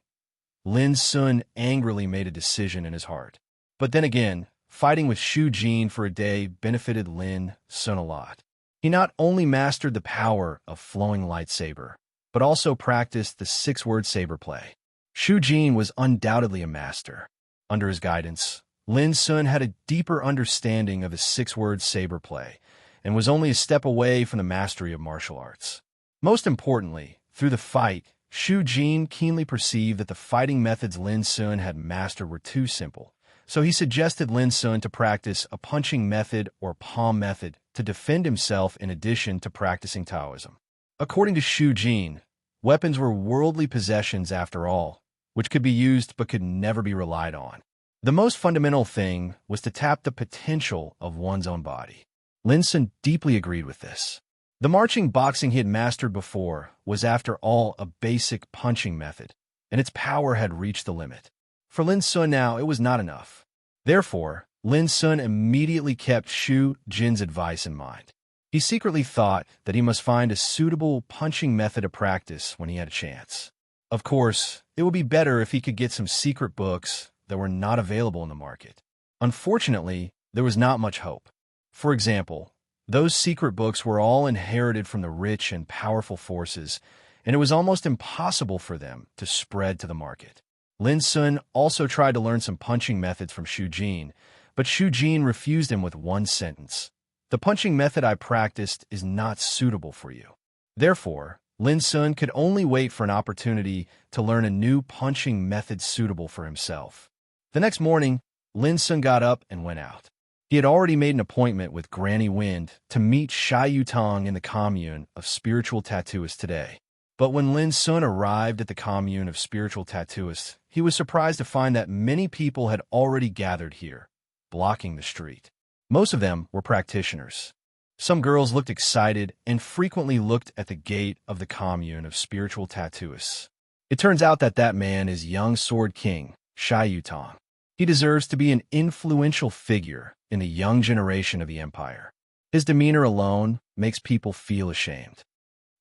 A: Lin Sun angrily made a decision in his heart. But then again, fighting with Shu Jin for a day benefited Lin Sun a lot. He not only mastered the power of flowing lightsaber, but also practiced the 6-word saber play. Shu Jin was undoubtedly a master. Under his guidance, Lin Sun had a deeper understanding of the 6-word saber play and was only a step away from the mastery of martial arts. Most importantly, through the fight, Shu Jin keenly perceived that the fighting methods Lin Sun had mastered were too simple, so he suggested Lin Sun to practice a punching method or palm method to defend himself in addition to practicing Taoism. According to Shu Jin, weapons were worldly possessions after all, which could be used but could never be relied on. The most fundamental thing was to tap the potential of one's own body. Lin Sun deeply agreed with this. The marching boxing he had mastered before was after all a basic punching method, and its power had reached the limit. For Lin Sun now, it was not enough. Therefore, Lin Sun immediately kept Shu Jin's advice in mind. He secretly thought that he must find a suitable punching method to practice when he had a chance. Of course, it would be better if he could get some secret books that were not available in the market. Unfortunately, there was not much hope. For example, those secret books were all inherited from the rich and powerful forces, and it was almost impossible for them to spread to the market. Lin Sun also tried to learn some punching methods from Shu Jin, but Shu Jin refused him with one sentence. The punching method I practiced is not suitable for you. Therefore, Lin Sun could only wait for an opportunity to learn a new punching method suitable for himself. The next morning, Lin Sun got up and went out. He had already made an appointment with Granny Wind to meet Sha Yutong in the commune of spiritual tattooists today. But when Lin Sun arrived at the commune of spiritual tattooists, he was surprised to find that many people had already gathered here, blocking the street. Most of them were practitioners. Some girls looked excited and frequently looked at the gate of the commune of spiritual tattooists. It turns out that man is young Sword King, Sha Yutong. He deserves to be an influential figure in the young generation of the empire. His demeanor alone makes people feel ashamed.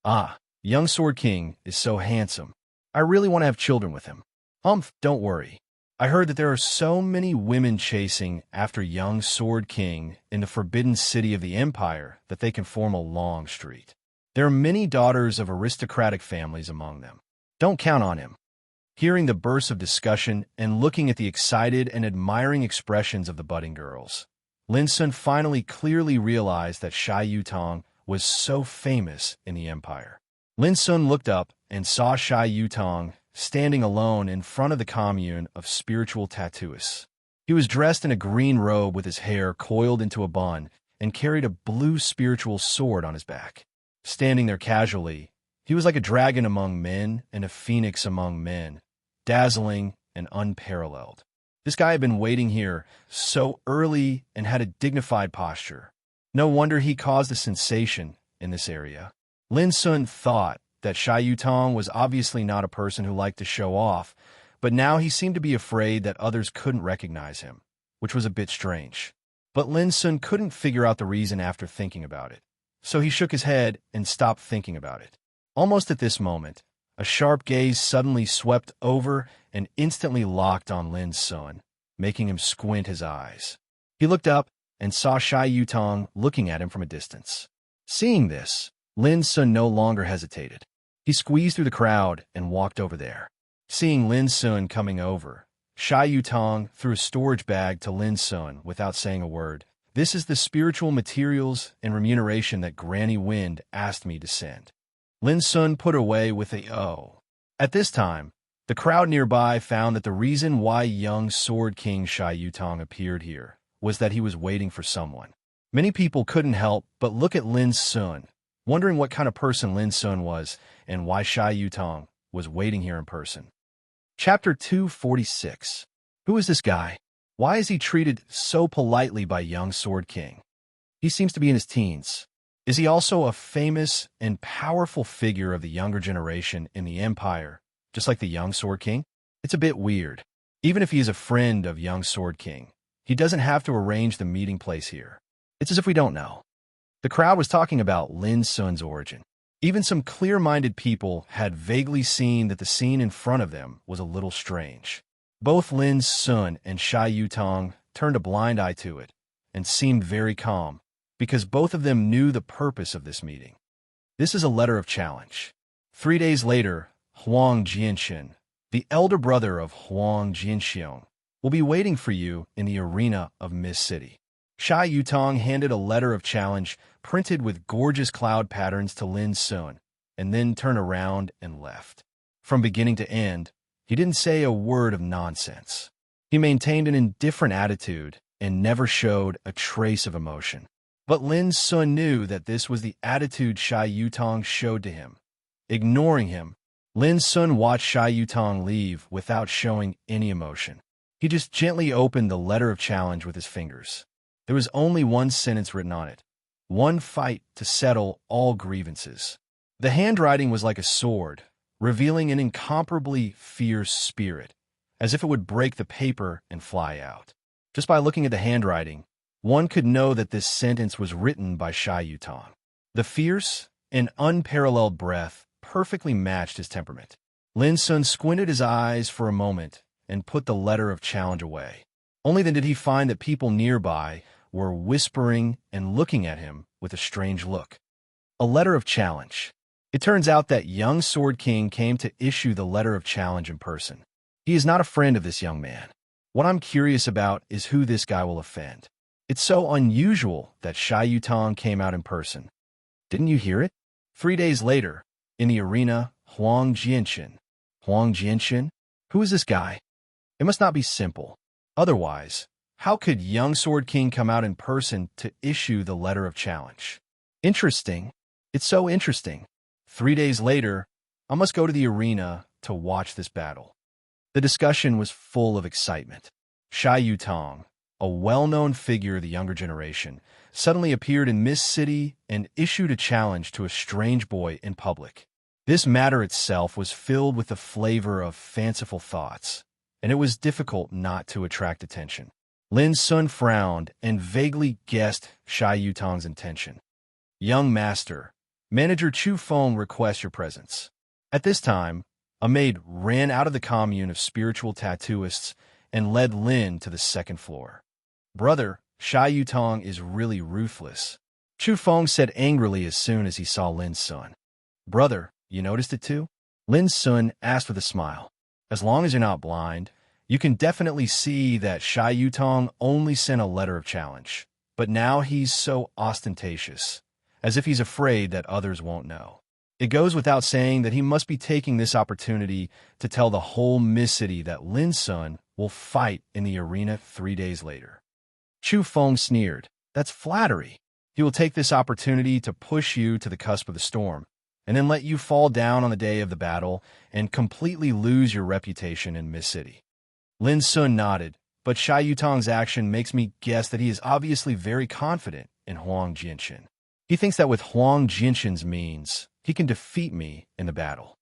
A: Ah, young Sword King is so handsome. I really want to have children with him. Don't worry. I heard that there are so many women chasing after young Sword King in the forbidden city of the empire that they can form a long street. There are many daughters of aristocratic families among them. Don't count on him. Hearing the bursts of discussion and looking at the excited and admiring expressions of the budding girls, Lin Sun finally clearly realized that Sha Yutong was so famous in the empire. Lin Sun looked up and saw Sha Yutong standing alone in front of the commune of spiritual tattooists. He was dressed in a green robe with his hair coiled into a bun and carried a blue spiritual sword on his back. Standing there casually, he was like a dragon among men and a phoenix among men, dazzling and unparalleled. This guy had been waiting here so early and had a dignified posture. No wonder he caused a sensation in this area. Lin Sun thought that Sha Yutong was obviously not a person who liked to show off, but now he seemed to be afraid that others couldn't recognize him, which was a bit strange. But Lin Sun couldn't figure out the reason after thinking about it, so he shook his head and stopped thinking about it. Almost at this moment, a sharp gaze suddenly swept over and instantly locked on Lin Sun, making him squint his eyes. He looked up and saw Sha Yutong looking at him from a distance. Seeing this, Lin Sun no longer hesitated. He squeezed through the crowd and walked over there. Seeing Lin Sun coming over, Sha Yutong threw a storage bag to Lin Sun without saying a word. This is the spiritual materials and remuneration that Granny Wind asked me to send. Lin Sun put away with a "oh." At this time, the crowd nearby found that the reason why young Sword King Sha Yutong appeared here was that he was waiting for someone. Many people couldn't help but look at Lin Sun, wondering what kind of person Lin Sun was and why Sha Yutong was waiting here in person. Chapter 246. Who is this guy? Why is he treated so politely by young Sword King? He seems to be in his teens. Is he also a famous and powerful figure of the younger generation in the empire, just like the young Sword King? It's a bit weird. Even if he is a friend of young Sword King, he doesn't have to arrange the meeting place here. It's as if we don't know. The crowd was talking about Lin Sun's origin. Even some clear-minded people had vaguely seen that the scene in front of them was a little strange. Both Lin Sun and Sha Yutong turned a blind eye to it and seemed very calm, because both of them knew the purpose of this meeting. This is a letter of challenge. 3 days later, Huang Jianxian, the elder brother of Huang Jianxiong, will be waiting for you in the arena of Mist City. Sha Yutong handed a letter of challenge printed with gorgeous cloud patterns to Lin Sun, and then turned around and left. From beginning to end, he didn't say a word of nonsense. He maintained an indifferent attitude and never showed a trace of emotion. But Lin Sun knew that this was the attitude Sha Yutong showed to him. Ignoring him, Lin Sun watched Sha Yutong leave without showing any emotion. He just gently opened the letter of challenge with his fingers. There was only one sentence written on it: one fight to settle all grievances. The handwriting was like a sword, revealing an incomparably fierce spirit, as if it would break the paper and fly out. Just by looking at the handwriting, one could know that this sentence was written by Sha Yutong. The fierce and unparalleled breath perfectly matched his temperament. Lin Sun squinted his eyes for a moment and put the letter of challenge away. Only then did he find that people nearby were whispering and looking at him with a strange look. A letter of challenge. It turns out that young Sword King came to issue the letter of challenge in person. He is not a friend of this young man. What I'm curious about is who this guy will offend. It's so unusual that Sha Yutong came out in person. Didn't you hear it? 3 days later, in the arena, Huang Jianxian. Huang Jianxian? Who is this guy? It must not be simple. Otherwise, how could young Sword King come out in person to issue the letter of challenge? Interesting. It's so interesting. 3 days later, I must go to the arena to watch this battle. The discussion was full of excitement. Sha Yutong, a well-known figure of the younger generation, suddenly appeared in Mist City and issued a challenge to a strange boy in public. This matter itself was filled with the flavor of fanciful thoughts, and it was difficult not to attract attention. Lin Sun frowned and vaguely guessed Sha Yutong's intention. Young master, Manager Chu Feng requests your presence. At this time, a maid ran out of the commune of spiritual tattooists and led Lin to the second floor. Brother, Sha Yutong is really ruthless, Chu Feng said angrily as soon as he saw Lin Sun. Brother, you noticed it too? Lin Sun asked with a smile. As long as you're not blind, you can definitely see that Sha Yutong only sent a letter of challenge, but now he's so ostentatious, as if he's afraid that others won't know. It goes without saying that he must be taking this opportunity to tell the whole Mist City that Lin Sun will fight in the arena 3 days later. Chu Feng sneered. That's flattery. He will take this opportunity to push you to the cusp of the storm, and then let you fall down on the day of the battle and completely lose your reputation in Mist City. Lin Sun nodded, but Sha Yutong's action makes me guess that he is obviously very confident in Huang Jianxin. He thinks that with Huang Jianxin's means, he can defeat me in the battle.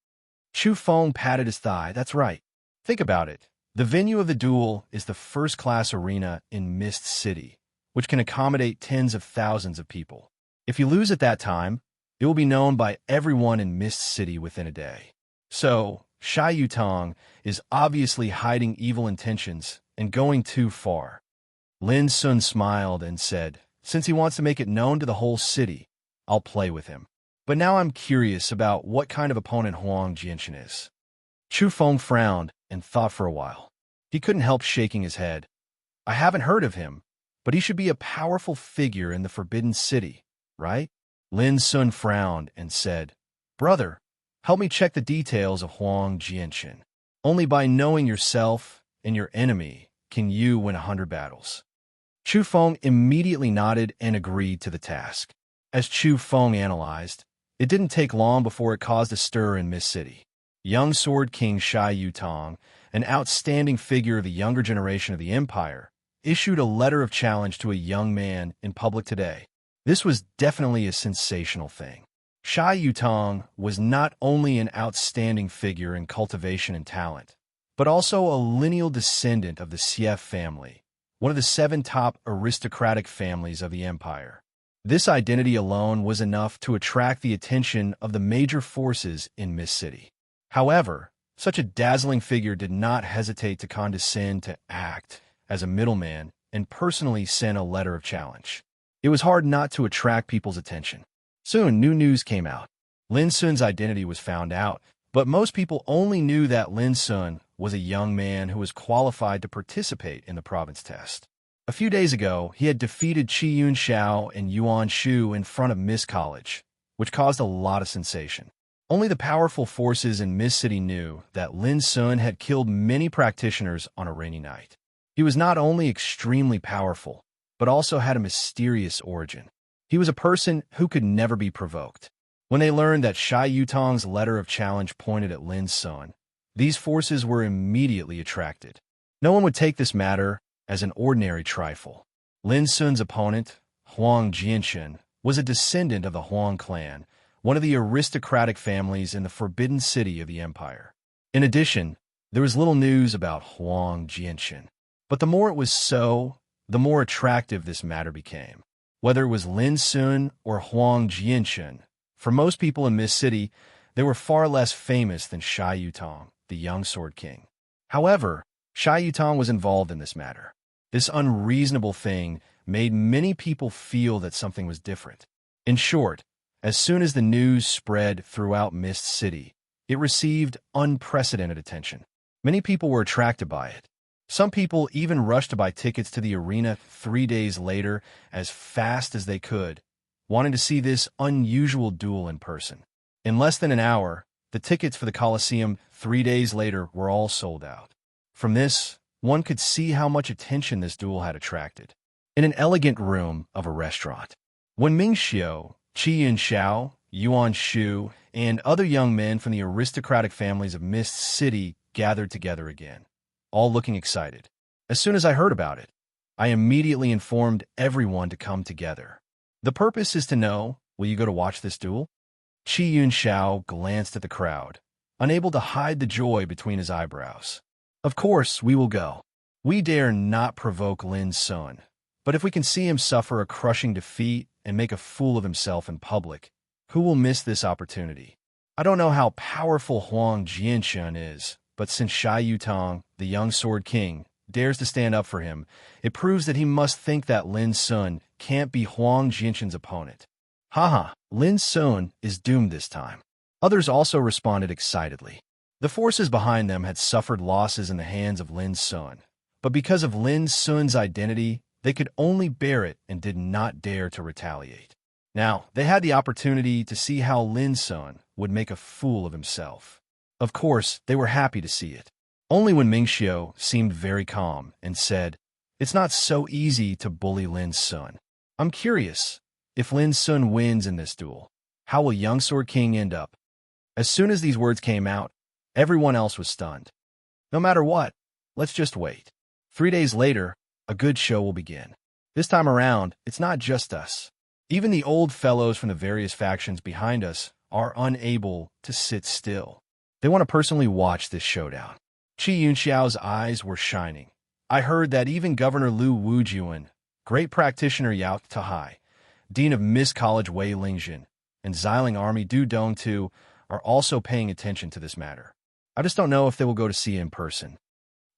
A: Chu Feng patted his thigh. That's right. Think about it. The venue of the duel is the first-class arena in Mist City, which can accommodate tens of thousands of people. If you lose at that time, it will be known by everyone in Mist City within a day. So, Sha Yutong is obviously hiding evil intentions and going too far. Lin Sun smiled and said, since he wants to make it known to the whole city, I'll play with him. But now I'm curious about what kind of opponent Huang Jianxin is. Chu Feng frowned and thought for a while. He couldn't help shaking his head. I haven't heard of him, but he should be a powerful figure in the Forbidden City, right? Lin Sun frowned and said, Brother, help me check the details of Huang Jianxin. Only by knowing yourself and your enemy can you win 100 battles. Chu Feng immediately nodded and agreed to the task. As Chu Feng analyzed, it didn't take long before it caused a stir in Mist City. Young Sword King Sha Yutong, an outstanding figure of the younger generation of the Empire, issued a letter of challenge to a young man in public today. This was definitely a sensational thing. Sha Yutong was not only an outstanding figure in cultivation and talent, but also a lineal descendant of the Xie family, one of the 7 top aristocratic families of the Empire. This identity alone was enough to attract the attention of the major forces in Mist City. However, such a dazzling figure did not hesitate to condescend to act as a middleman and personally send a letter of challenge. It was hard not to attract people's attention. Soon, new news came out. Lin Sun's identity was found out, but most people only knew that Lin Sun was a young man who was qualified to participate in the province test. A few days ago, he had defeated Qi Yun Xiao and Yuan Shu in front of Mist College, which caused a lot of sensation. Only the powerful forces in Mist City knew that Lin Sun had killed many practitioners on a rainy night. He was not only extremely powerful, but also had a mysterious origin. He was a person who could never be provoked. When they learned that Sha Yutong's letter of challenge pointed at Lin Sun, these forces were immediately attracted. No one would take this matter as an ordinary trifle. Lin Sun's opponent, Huang Jianxin, was a descendant of the Huang clan, one of the aristocratic families in the Forbidden City of the Empire. In addition, there was little news about Huang Jianxin. But the more it was so, the more attractive this matter became. Whether it was Lin Sun or Huang Jianxin, for most people in Mist City, they were far less famous than Sha Yutong, the young Sword King. However, Sha Yutong was involved in this matter. This unreasonable thing made many people feel that something was different. In short, as soon as the news spread throughout Mist City, it received unprecedented attention. Many people were attracted by it. Some people even rushed to buy tickets to the arena 3 days later as fast as they could, wanting to see this unusual duel in person. In less than an hour, the tickets for the Colosseum 3 days later were all sold out. From this, one could see how much attention this duel had attracted. In an elegant room of a restaurant, when Ming Xiu, Qi Yun Xiao, Yuan Shu, and other young men from the aristocratic families of Mist City gathered together again, all looking excited. As soon as I heard about it, I immediately informed everyone to come together. The purpose is to know, will you go to watch this duel? Qi Yun Xiao glanced at the crowd, unable to hide the joy between his eyebrows. Of course, we will go. We dare not provoke Lin Sun, but if we can see him suffer a crushing defeat and make a fool of himself in public, who will miss this opportunity? I don't know how powerful Huang Jianshun is, but since Shai Yutong, the young Sword King, dares to stand up for him, it proves that he must think that Lin Sun can't be Huang Jianshun's opponent. Haha, Lin Sun is doomed this time. Others also responded excitedly. The forces behind them had suffered losses in the hands of Lin Sun, but because of Lin Sun's identity, they could only bear it and did not dare to retaliate. Now, they had the opportunity to see how Lin Sun would make a fool of himself. Of course, they were happy to see it. Only when Ming Xiu seemed very calm and said, "It's not so easy to bully Lin Sun. I'm curious, if Lin Sun wins in this duel, how will young Sword King end up?" As soon as these words came out, everyone else was stunned. No matter what, let's just wait. 3 days later, a good show will begin. This time around, it's not just us. Even the old fellows from the various factions behind us are unable to sit still. They want to personally watch this showdown. Qi Yunxiao's eyes were shining. I heard that even Governor Lu Wujuan, great practitioner Yao Tahai, Dean of Miss College Wei Lingjin, and Xiling Army Du Dongtu are also paying attention to this matter. I just don't know if they will go to see it in person.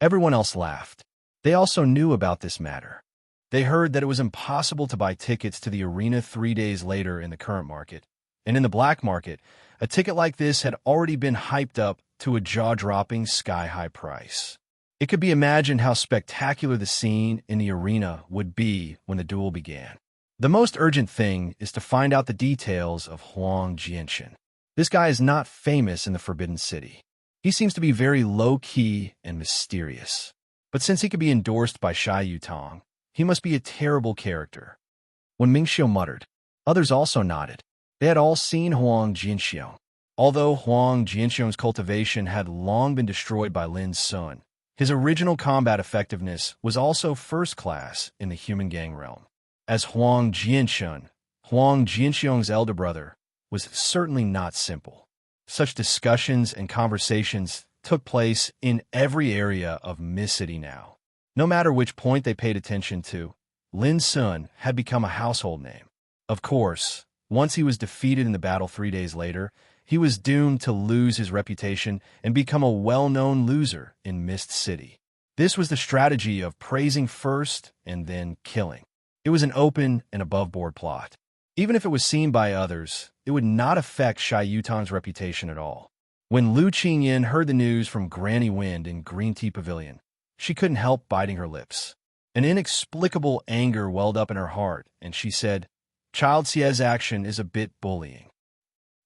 A: Everyone else laughed. They also knew about this matter. They heard that it was impossible to buy tickets to the arena 3 days later in the current market, and in the black market, a ticket like this had already been hyped up to a jaw-dropping sky-high price. It could be imagined how spectacular the scene in the arena would be when the duel began. The most urgent thing is to find out the details of Huang Jianshun. This guy is not famous in the Forbidden City. He seems to be very low-key and mysterious. But since he could be endorsed by Shai Yutong, he must be a terrible character. When Ming Xiu muttered, others also nodded. They had all seen Huang Jianxiu. Although Huang Jianxiu's cultivation had long been destroyed by Lin Sun, his original combat effectiveness was also first class in the human gang realm. As Huang Jianshun, Huang Jianxiu's elder brother, was certainly not simple. Such discussions and conversations took place in every area of Miss City now. No matter which point they paid attention to, Lin Sun had become a household name. Of course, once he was defeated in the battle 3 days later, he was doomed to lose his reputation and become a well-known loser in Mist City. This was the strategy of praising first and then killing. It was an open and above-board plot. Even if it was seen by others, it would not affect Shai Yutong's reputation at all. When Lu Qingyin heard the news from Granny Wind in Green Tea Pavilion, she couldn't help biting her lips. An inexplicable anger welled up in her heart, and she said, "Child Xie's action is a bit bullying."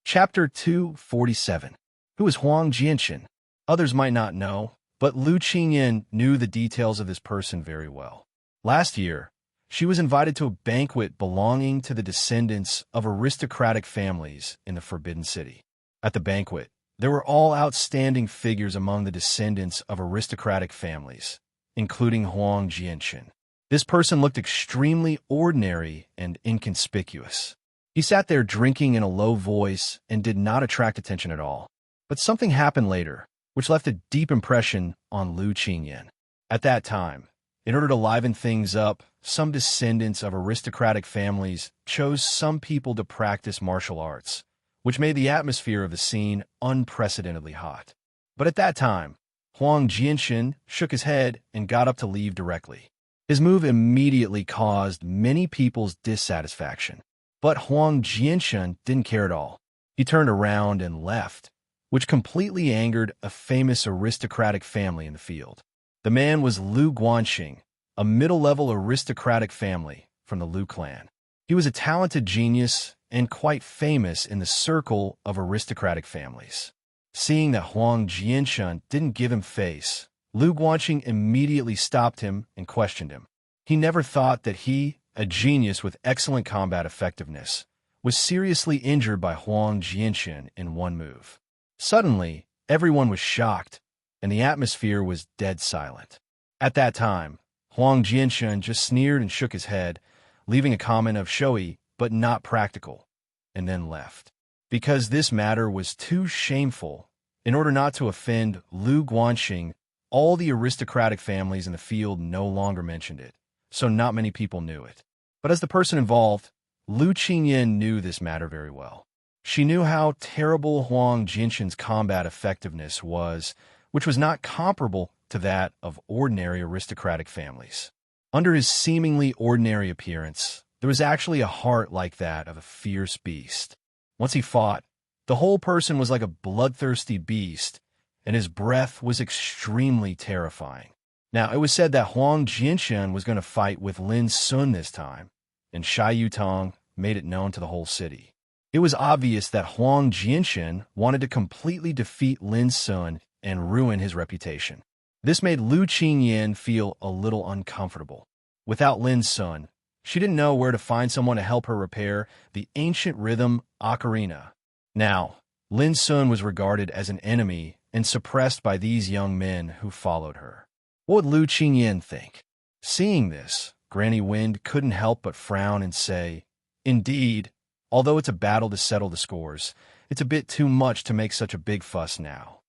A: Chapter 247. Who is Huang Jianshun? Others might not know, but Lu Qingyin knew the details of this person very well. Last year, she was invited to a banquet belonging to the descendants of aristocratic families in the Forbidden City. At the banquet, there were all outstanding figures among the descendants of aristocratic families, including Huang Jianshun. This person looked extremely ordinary and inconspicuous. He sat there drinking in a low voice and did not attract attention at all. But something happened later, which left a deep impression on Lu Qingyin. At that time, in order to liven things up, some descendants of aristocratic families chose some people to practice martial arts, which made the atmosphere of the scene unprecedentedly hot. But at that time, Huang Jianshun shook his head and got up to leave directly. His move immediately caused many people's dissatisfaction. But Huang Jianshun didn't care at all. He turned around and left, which completely angered a famous aristocratic family in the field. The man was Lu Guanxing, a middle-level aristocratic family from the Lu clan. He was a talented genius and quite famous in the circle of aristocratic families. Seeing that Huang Jianshun didn't give him face, Lu Guanxing immediately stopped him and questioned him. He never thought that he, a genius with excellent combat effectiveness, was seriously injured by Huang Jianxin in one move. Suddenly, everyone was shocked, and the atmosphere was dead silent. At that time, Huang Jianxin just sneered and shook his head, leaving a comment of showy but not practical, and then left. Because this matter was too shameful, in order not to offend Lu Guanxing, all the aristocratic families in the field no longer mentioned it, so not many people knew it. But as the person involved, Lu Qingyan knew this matter very well. She knew how terrible Huang Jianxin's combat effectiveness was, which was not comparable to that of ordinary aristocratic families. Under his seemingly ordinary appearance, there was actually a heart like that of a fierce beast. Once he fought, the whole person was like a bloodthirsty beast, and his breath was extremely terrifying. Now, it was said that Huang Jianxin was going to fight with Lin Sun this time, and Shai Yutong made it known to the whole city. It was obvious that Huang Jianxin wanted to completely defeat Lin Sun and ruin his reputation. This made Lu Qingyan feel a little uncomfortable. Without Lin Sun, she didn't know where to find someone to help her repair the ancient rhythm ocarina. Now, Lin Sun was regarded as an enemy and suppressed by these young men who followed her. What would Lu Qingyan think? Seeing this, Granny Wind couldn't help but frown and say, "Indeed, although it's a battle to settle the scores, it's a bit too much to make such a big fuss now.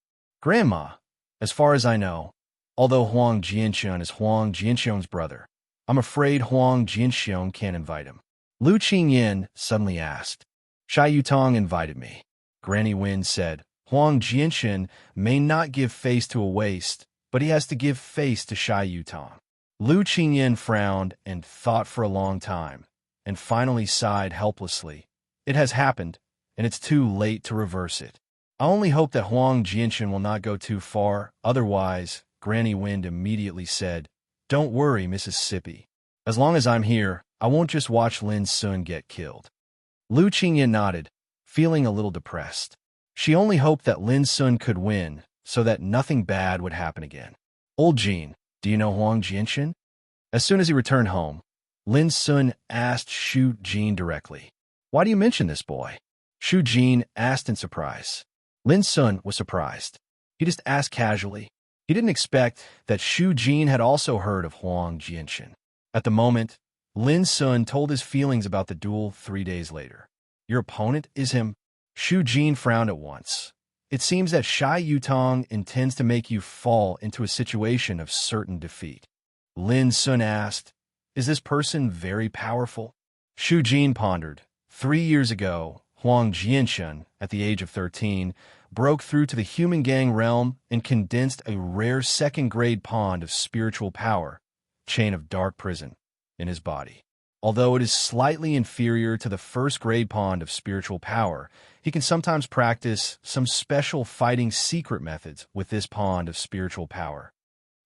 A: Grandma, as far as I know, although Huang Jianxiong is Huang Jianxiong's brother, I'm afraid Huang Jianxiong can't invite him." Lu Qingyan suddenly asked. "Shai Yutong invited me." Granny Wind said, "Huang Jianxiong may not give face to a waste, but he has to give face to Shai Yutong." Lu Qingyan frowned and thought for a long time, and finally sighed helplessly. "It has happened, and it's too late to reverse it. I only hope that Huang Jianxiong will not go too far, otherwise," Granny Wind immediately said, "Don't worry, Mississippi. As long as I'm here, I won't just watch Lin Sun get killed." Lu Qingyan nodded, feeling a little depressed. She only hoped that Lin Sun could win, so that nothing bad would happen again. "Old Jean, do you know Huang Jianxiong?" As soon as he returned home, Lin Sun asked Shu Jin directly, "Why do you mention this boy?" Shu Jin asked in surprise. Lin Sun was surprised. He just asked casually. He didn't expect that Shu Jin had also heard of Huang Jianxiong. At the moment, Lin Sun told his feelings about the duel 3 days later. "Your opponent is him?" Shu Jin frowned at once. "It seems that Shai Yutong intends to make you fall into a situation of certain defeat." Lin Sun asked, "Is this person very powerful?" Shu Jin pondered. 3 years ago, Huang Jianxiong, at the age of 13, broke through to the human gang realm and condensed a rare second-grade pond of spiritual power, chain of dark prison, in his body. Although it is slightly inferior to the first-grade pond of spiritual power, he can sometimes practice some special fighting secret methods with this pond of spiritual power.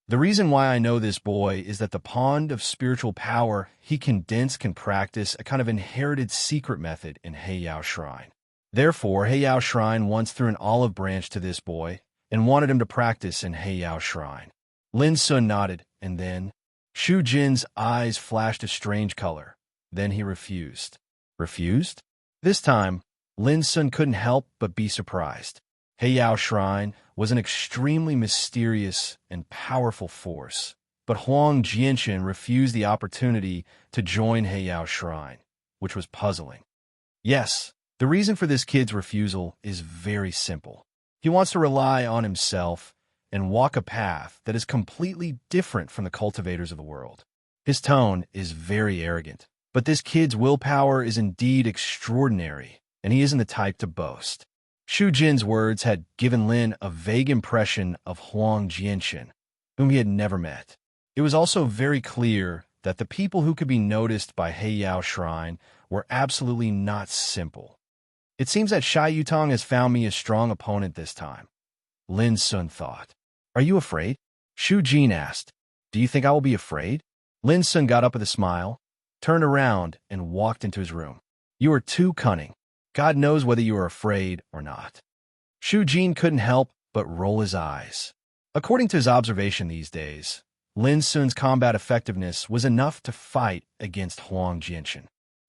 A: The reason why I know this boy is that the pond of spiritual power he condensed can practice a kind of inherited secret method in Heiyao Shrine. Therefore, Heiyao Shrine once threw an olive branch to this boy and wanted him to practice in Heiyao Shrine. Lin Sun nodded, and then Shu Jin's eyes flashed a strange color. Then he refused. Refused? This time, Lin Sun couldn't help but be surprised. Heiyao Shrine was an extremely mysterious and powerful force, but Huang Jianxiong refused the opportunity to join Heiyao Shrine, which was puzzling. Yes, the reason for this kid's refusal is very simple. He wants to rely on himself and walk a path that is completely different from the cultivators of the world. His tone is very arrogant, but this kid's willpower is indeed extraordinary, and he isn't the type to boast. Shu Jin's words had given Lin a vague impression of Huang Jianxiong, whom he had never met. It was also very clear that the people who could be noticed by Heiyao Shrine were absolutely not simple. "It seems that Shai Yutong has found me a strong opponent this time," Lin Sun thought. "Are you afraid?" Shu Jin asked. "Do you think I will be afraid?" Lin Sun got up with a smile, turned around, and walked into his room. "You are too cunning. God knows whether you are afraid or not." Shu Jin couldn't help but roll his eyes. According to his observation these days, Lin Sun's combat effectiveness was enough to fight against Huang Jianchen.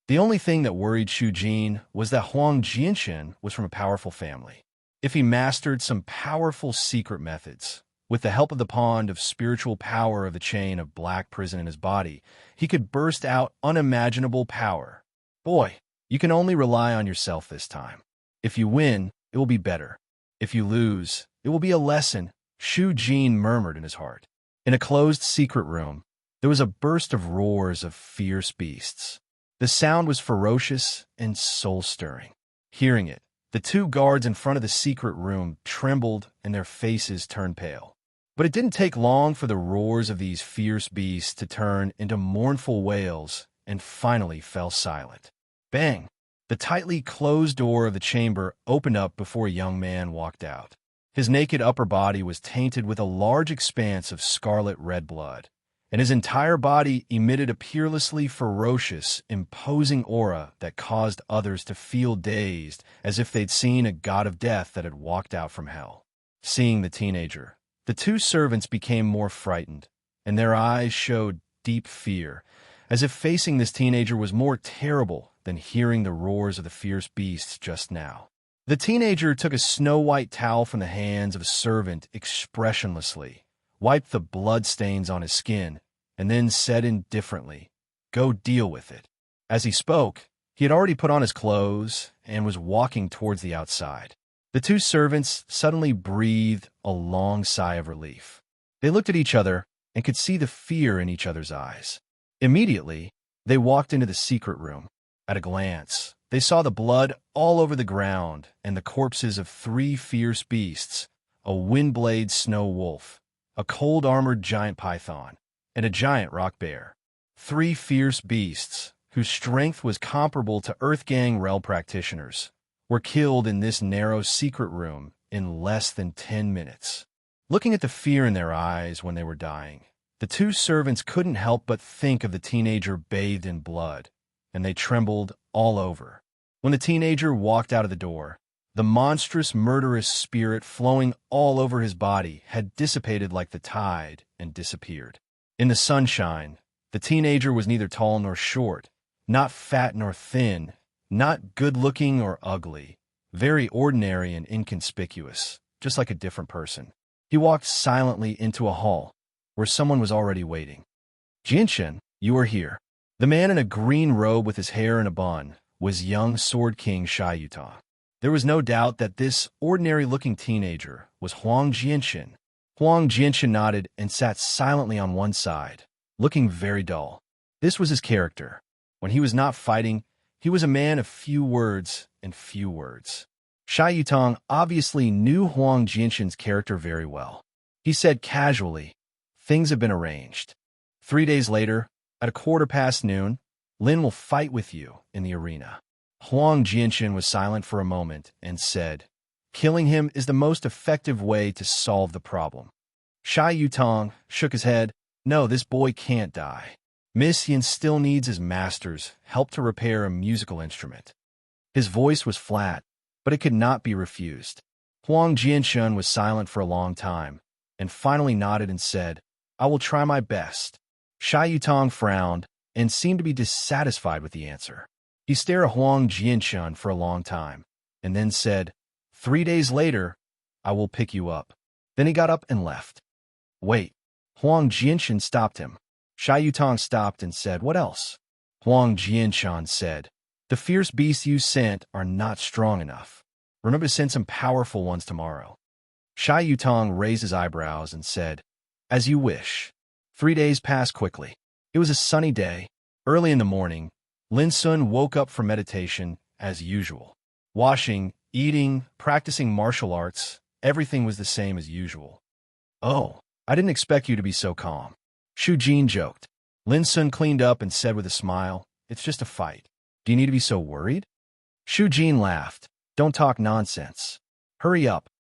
A: The only thing that worried Shu Jin was that Huang Jianchen was from a powerful family. If he mastered some powerful secret methods, with the help of the pond of spiritual power of the chain of black prison in his body, he could burst out unimaginable power. Boy, you can only rely on yourself this time. If you win, it will be better. If you lose, it will be a lesson, Shu Jin murmured in his heart. In a closed secret room, there was a burst of roars of fierce beasts. The sound was ferocious and soul-stirring. Hearing it, the two guards in front of the secret room trembled and their faces turned pale. But it didn't take long for the roars of these fierce beasts to turn into mournful wails and finally fell silent. Bang! The tightly closed door of the chamber opened up before a young man walked out. His naked upper body was tainted with a large expanse of scarlet red blood, and his entire body emitted a peerlessly ferocious, imposing aura that caused others to feel dazed as if they'd seen a god of death that had walked out from hell. Seeing the teenager, the two servants became more frightened, and their eyes showed deep fear, as if facing this teenager was more terrible than hearing the roars of the fierce beasts just now. The teenager took a snow-white towel from the hands of a servant expressionlessly, wiped the blood-stains on his skin, and then said indifferently, "Go deal with it." As he spoke, he had already put on his clothes and was walking towards the outside. The two servants suddenly breathed a long sigh of relief. They looked at each other and could see the fear in each other's eyes. Immediately, they walked into the secret room. At a glance, they saw the blood all over the ground and the corpses of three fierce beasts, a windblade snow wolf, a cold-armored giant python, and a giant rock bear. Three fierce beasts, whose strength was comparable to Earthgang Rel practitioners, were killed in this narrow secret room in less than 10 minutes. Looking at the fear in their eyes when they were dying, the two servants couldn't help but think of the teenager bathed in blood, and they trembled all over. When the teenager walked out of the door, the monstrous, murderous spirit flowing all over his body had dissipated like the tide and disappeared. In the sunshine, the teenager was neither tall nor short, not fat nor thin, not good-looking or ugly, very ordinary and inconspicuous, just like a different person. He walked silently into a hall, where someone was already waiting. "Jianchen, you are here." The man in a green robe with his hair in a bun was young Sword King Shai Yutong. There was no doubt that this ordinary-looking teenager was Huang Jianchen. Huang Jianchen nodded and sat silently on one side, looking very dull. This was his character. When he was not fighting, he was a man of few words and few words. Shai Yutong obviously knew Huang Jianchen's character very well. He said casually, "Things have been arranged. 3 days later, at noon, Lin will fight with you in the arena." Huang Jianchen was silent for a moment and said, "Killing him is the most effective way to solve the problem." Shai Yutong shook his head. "No, this boy can't die. Miss Yin still needs his master's help to repair a musical instrument." His voice was flat, but it could not be refused. Huang Jianchen was silent for a long time, and finally nodded and said, "I will try my best." Shai Yutong frowned and seemed to be dissatisfied with the answer. He stared at Huang Jianchen for a long time, and then said, 3 days later, I will pick you up." Then he got up and left. "Wait." Huang Jianchen stopped him. Shai Yutong stopped and said, "What else?" Huang Jianchen said, "The fierce beasts you sent are not strong enough. Remember to send some powerful ones tomorrow." Shai Yutong raised his eyebrows and said, "As you wish." 3 days passed quickly. It was a sunny day. Early in the morning, Lin Sun woke up from meditation as usual. Washing, eating, practicing martial arts, everything was the same as usual. "Oh, I didn't expect you to be so calm," Shu Jin joked. Lin Sun cleaned up and said with a smile, "It's just a fight. Do you need to be so worried?" Shu Jin laughed. "Don't talk nonsense. Hurry up.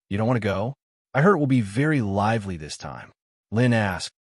A: You don't want to go? I heard it will be very lively this time." Lin asked,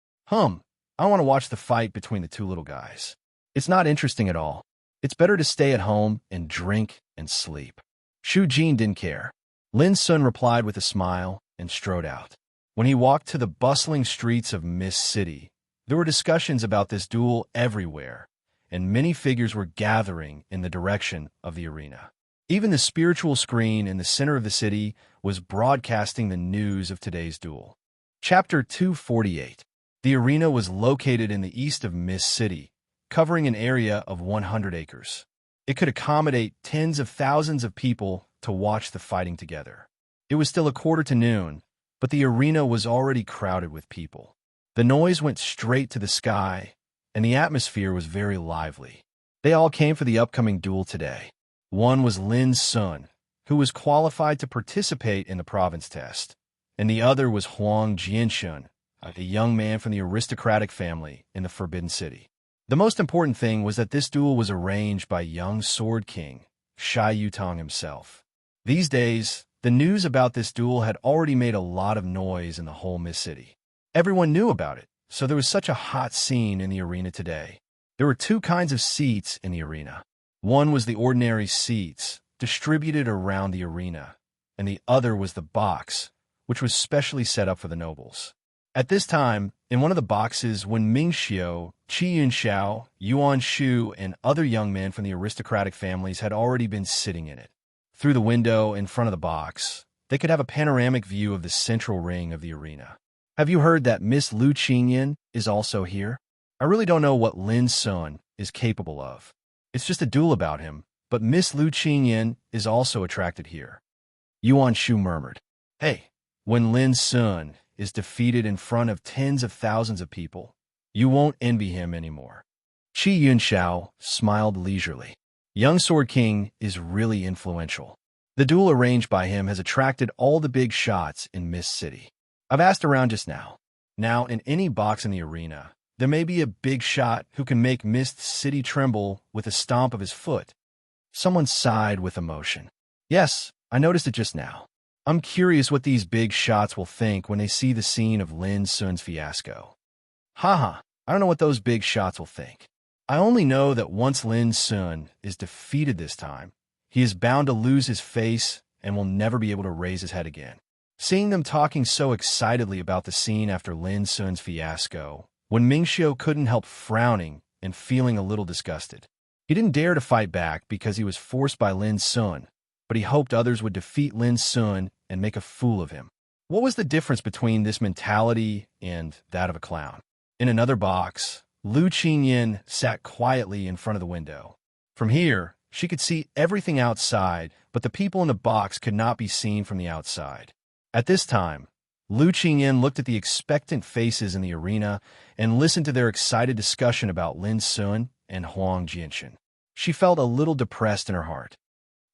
A: I want to watch the fight between the two little guys. It's not interesting at all. It's better to stay at home and drink and sleep." Shu Jin didn't care. Lin Sun replied with a smile and strode out. When he walked to the bustling streets of Mist City, there were discussions about this duel everywhere, and many figures were gathering in the direction of the arena. Even the spiritual screen in the center of the city was broadcasting the news of today's duel. Chapter 248. The arena was located in the east of Mist City, covering an area of 100 acres. It could accommodate tens of thousands of people to watch the fighting together. It was still 1:45, but the arena was already crowded with people. The noise went straight to the sky, and the atmosphere was very lively. They all came for the upcoming duel today. One was Lin Sun, who was qualified to participate in the province test, and the other was Huang Jianshun, a young man from the aristocratic family in the Forbidden City. The most important thing was that this duel was arranged by young Sword King, Shai Yutong himself. These days, the news about this duel had already made a lot of noise in the whole Mist City. Everyone knew about it, so there was such a hot scene in the arena today. There were two kinds of seats in the arena. One was the ordinary seats, distributed around the arena, and the other was the box, which was specially set up for the nobles. At this time, in one of the boxes, when Ming Xiu, Qi Yunxiao, Yuan Shu, and other young men from the aristocratic families had already been sitting in it. Through the window in front of the box, they could have a panoramic view of the central ring of the arena. Have you heard that Miss Lu Qingyan is also here? I really don't know what Lin Sun is capable of. It's just a duel about him, but Miss Lu Qingyan is also attracted here. Yuan Shu murmured, "Hey, when Lin Sun is defeated in front of tens of thousands of people, you won't envy him anymore." Qi Yunxiao smiled leisurely. Young Sword King is really influential. The duel arranged by him has attracted all the big shots in Mist City. I've asked around just now. Now, in any box in the arena, there may be a big shot who can make Mist City tremble with a stomp of his foot. Someone sighed with emotion. Yes, I noticed it just now. I'm curious what these big shots will think when they see the scene of Lin Sun's fiasco. Haha, I don't know what those big shots will think. I only know that once Lin Sun is defeated this time, he is bound to lose his face and will never be able to raise his head again. Seeing them talking so excitedly about the scene after Lin Sun's fiasco, when Ming Xiu couldn't help frowning and feeling a little disgusted. He didn't dare to fight back because he was forced by Lin Sun, but he hoped others would defeat Lin Sun and make a fool of him. What was the difference between this mentality and that of a clown? In another box, Lu Qingyan sat quietly in front of the window. From here, she could see everything outside, but the people in the box could not be seen from the outside. At this time, Lu Qingyan looked at the expectant faces in the arena and listened to their excited discussion about Lin Sun and Huang Jianshun. She felt a little depressed in her heart.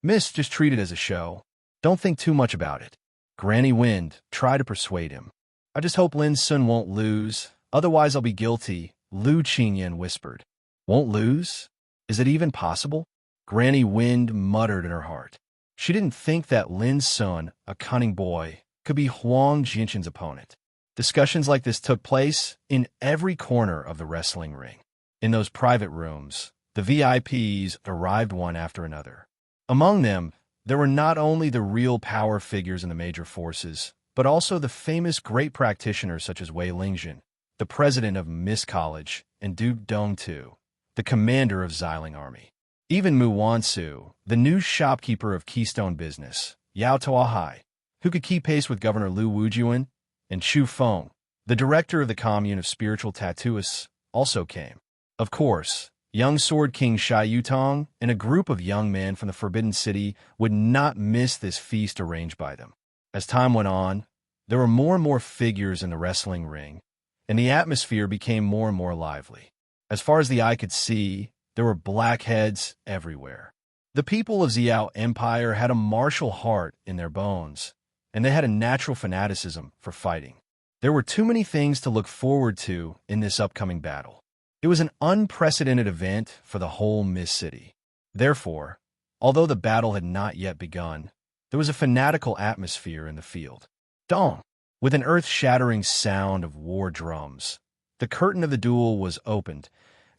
A: Miss, just treat it as a show. Don't think too much about it. Granny Wind tried to persuade him. I just hope Lin Sun won't lose, otherwise I'll be guilty, Lu Qingyan whispered. Won't lose? Is it even possible? Granny Wind muttered in her heart. She didn't think that Lin Sun, a cunning boy, could be Huang Jianshun's opponent. Discussions like this took place in every corner of the wrestling ring. In those private rooms, the VIPs arrived one after another. Among them, there were not only the real power figures in the major forces, but also the famous great practitioners such as Wei Lingjun, the president of Mist College, and Duke Dongtu, the commander of Xiling Army. Even Mu Wansu, the new shopkeeper of Keystone Business, Yao Tuahai, who could keep pace with Governor Lu Wujuan, and Chu Feng, the director of the Commune of Spiritual Tattooists, also came. Of course, young Sword King Shai Yutong and a group of young men from the Forbidden City would not miss this feast arranged by them. As time went on, there were more and more figures in the wrestling ring, and the atmosphere became more and more lively. As far as the eye could see, there were blackheads everywhere. The people of Xiao Empire had a martial heart in their bones, and they had a natural fanaticism for fighting. There were too many things to look forward to in this upcoming battle. It was an unprecedented event for the whole Mist City. Therefore, although the battle had not yet begun, there was a fanatical atmosphere in the field. Dong! With an earth-shattering sound of war drums, the curtain of the duel was opened,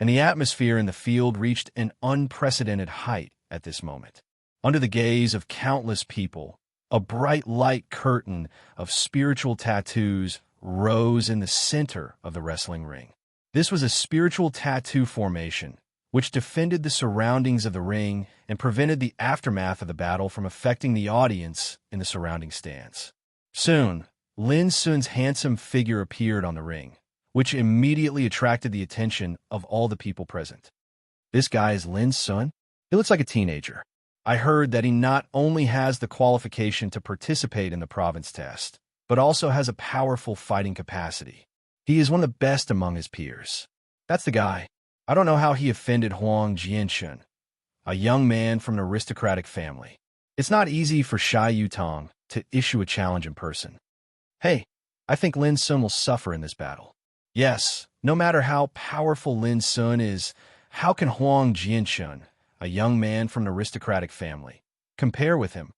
A: and the atmosphere in the field reached an unprecedented height at this moment. Under the gaze of countless people, A bright light curtain of spiritual tattoos rose in the center of the wrestling ring. This was a spiritual tattoo formation, which defended the surroundings of the ring and prevented the aftermath of the battle from affecting the audience in the surrounding stands. Soon, Lin Sun's handsome figure appeared on the ring, which immediately attracted the attention of all the people present. This guy is Lin Sun? He looks like a teenager. I heard that he not only has the qualification to participate in the province test, but also has a powerful fighting capacity. He is one of the best among his peers. That's the guy. I don't know how he offended Huang Jianshun, a young man from an aristocratic family. It's not easy for Xia Yutong to issue a challenge in person. Hey, I think Lin Sun will suffer in this battle. Yes, no matter how powerful Lin Sun is, how can Huang Jianshun, a young man from an aristocratic family, compare with him?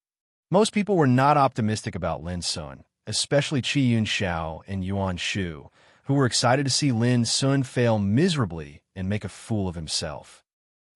A: Most people were not optimistic about Lin Sun, especially Qi Yun Xiao and Yuan Shu, who were excited to see Lin Sun fail miserably and make a fool of himself.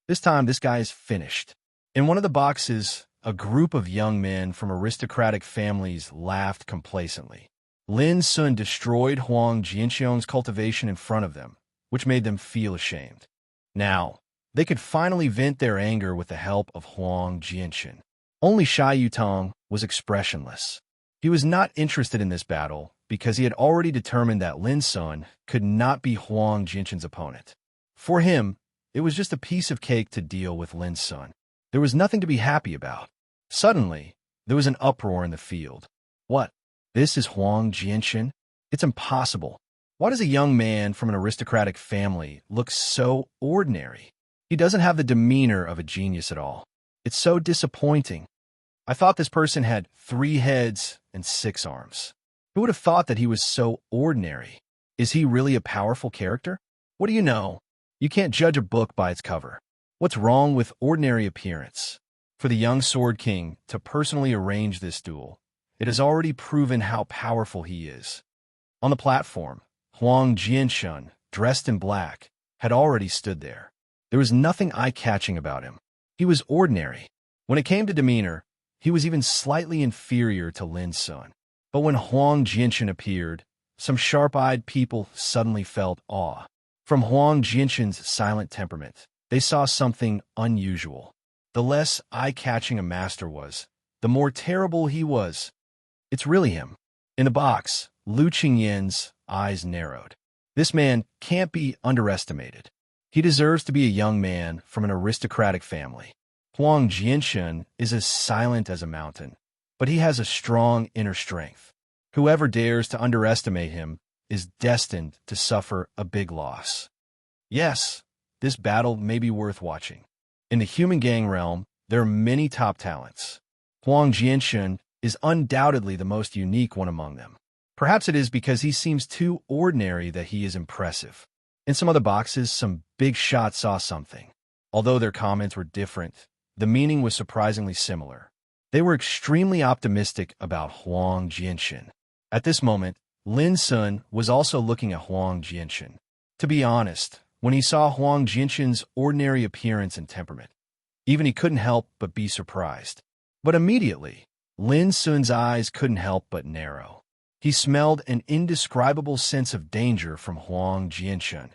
A: This time, this guy is finished. In one of the boxes, a group of young men from aristocratic families laughed complacently. Lin Sun destroyed Huang Jianxiong's cultivation in front of them, which made them feel ashamed. Now, they could finally vent their anger with the help of Huang Jianxun. Only Xia Yutong was expressionless. He was not interested in this battle because he had already determined that Lin Sun could not be Huang Jianxun's opponent. For him, it was just a piece of cake to deal with Lin Sun. There was nothing to be happy about. Suddenly, there was an uproar in the field. What? This is Huang Jianxun? It's impossible. Why does a young man from an aristocratic family look so ordinary? He doesn't have the demeanor of a genius at all. It's so disappointing. I thought this person had 3 heads and 6 arms. Who would have thought that he was so ordinary? Is he really a powerful character? What do you know? You can't judge a book by its cover. What's wrong with ordinary appearance? For the young Sword King to personally arrange this duel, it has already proven how powerful he is. On the platform, Huang Jianshun, dressed in black, had already stood there. There was nothing eye-catching about him. He was ordinary. When it came to demeanor, he was even slightly inferior to Lin Sun. But when Huang Jianshun appeared, some sharp-eyed people suddenly felt awe. From Huang Jianshun's silent temperament, they saw something unusual. The less eye-catching a master was, the more terrible he was. It's really him. In the box, Lu Qingyin's eyes narrowed. This man can't be underestimated. He deserves to be a young man from an aristocratic family. Huang Jianshun is as silent as a mountain, but he has a strong inner strength. Whoever dares to underestimate him is destined to suffer a big loss. Yes, this battle may be worth watching. In the human gang realm, there are many top talents. Huang Jianshun is undoubtedly the most unique one among them. Perhaps it is because he seems too ordinary that he is impressive. In some other boxes, some big shots saw something. Although their comments were different, the meaning was surprisingly similar. They were extremely optimistic about Huang Jianshun. At this moment, Lin Sun was also looking at Huang Jianshun. To be honest, when he saw Huang Jianshun's ordinary appearance and temperament, even he couldn't help but be surprised. But immediately, Lin Sun's eyes couldn't help but narrow. He smelled an indescribable sense of danger from Huang Jianshun,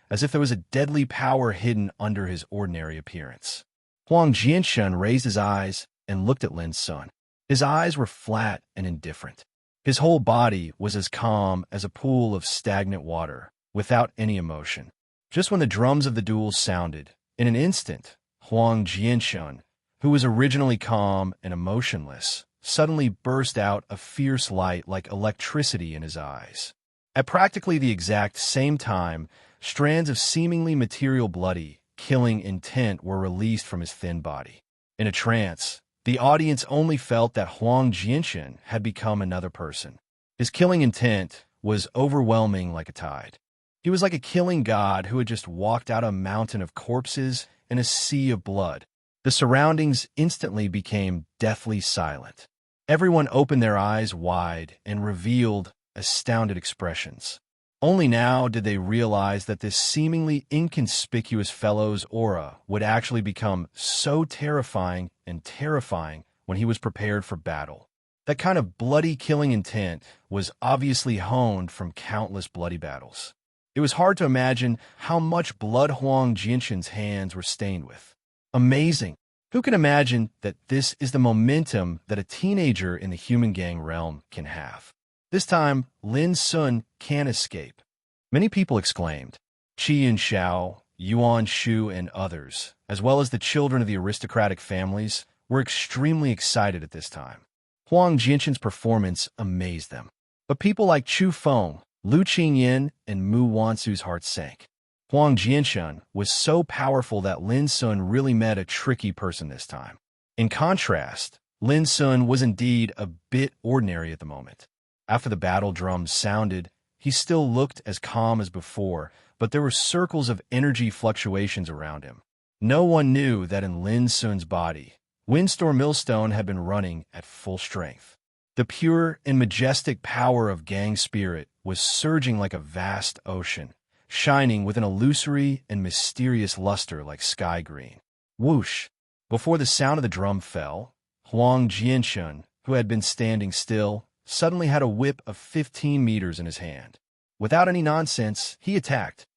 A: as if there was a deadly power hidden under his ordinary appearance. Huang Jianshun raised his eyes and looked at Lin Sun. His eyes were flat and indifferent. His whole body was as calm as a pool of stagnant water, without any emotion. Just when the drums of the duel sounded, in an instant, Huang Jianshun, who was originally calm and emotionless, suddenly burst out a fierce light like electricity in his eyes. At practically the exact same time, strands of seemingly material bloody, killing intent were released from his thin body. In a trance, the audience only felt that Huang Jianshun had become another person. His killing intent was overwhelming like a tide. He was like a killing god who had just walked out a mountain of corpses and a sea of blood. The surroundings instantly became deathly silent. Everyone opened their eyes wide and revealed astounded expressions. Only now did they realize that this seemingly inconspicuous fellow's aura would actually become so terrifying and terrifying when he was prepared for battle. That kind of bloody killing intent was obviously honed from countless bloody battles. It was hard to imagine how much blood Huang Jianxin's hands were stained with. Amazing! Who can imagine that this is the momentum that a teenager in the human gang realm can have? This time, Lin Sun can't escape. Many people exclaimed. Qi and Xiao, Yuan Shu, and others, as well as the children of the aristocratic families, were extremely excited at this time. Huang Jianxin's performance amazed them. But people like Chu Feng, Lu Qingyin, and Mu Wansu's hearts sank. Huang Jianxin was so powerful that Lin Sun really met a tricky person this time. In contrast, Lin Sun was indeed a bit ordinary at the moment. After the battle drums sounded, he still looked as calm as before, but there were circles of energy fluctuations around him. No one knew that in Lin Sun's body, Windstorm Millstone had been running at full strength. The pure and majestic power of gang spirit was surging like a vast ocean, shining with an illusory and mysterious luster like sky green. Whoosh! Before the sound of the drum fell, Huang Jianxin, who had been standing still, suddenly had a whip of 15 meters in his hand. Without any nonsense, he attacked.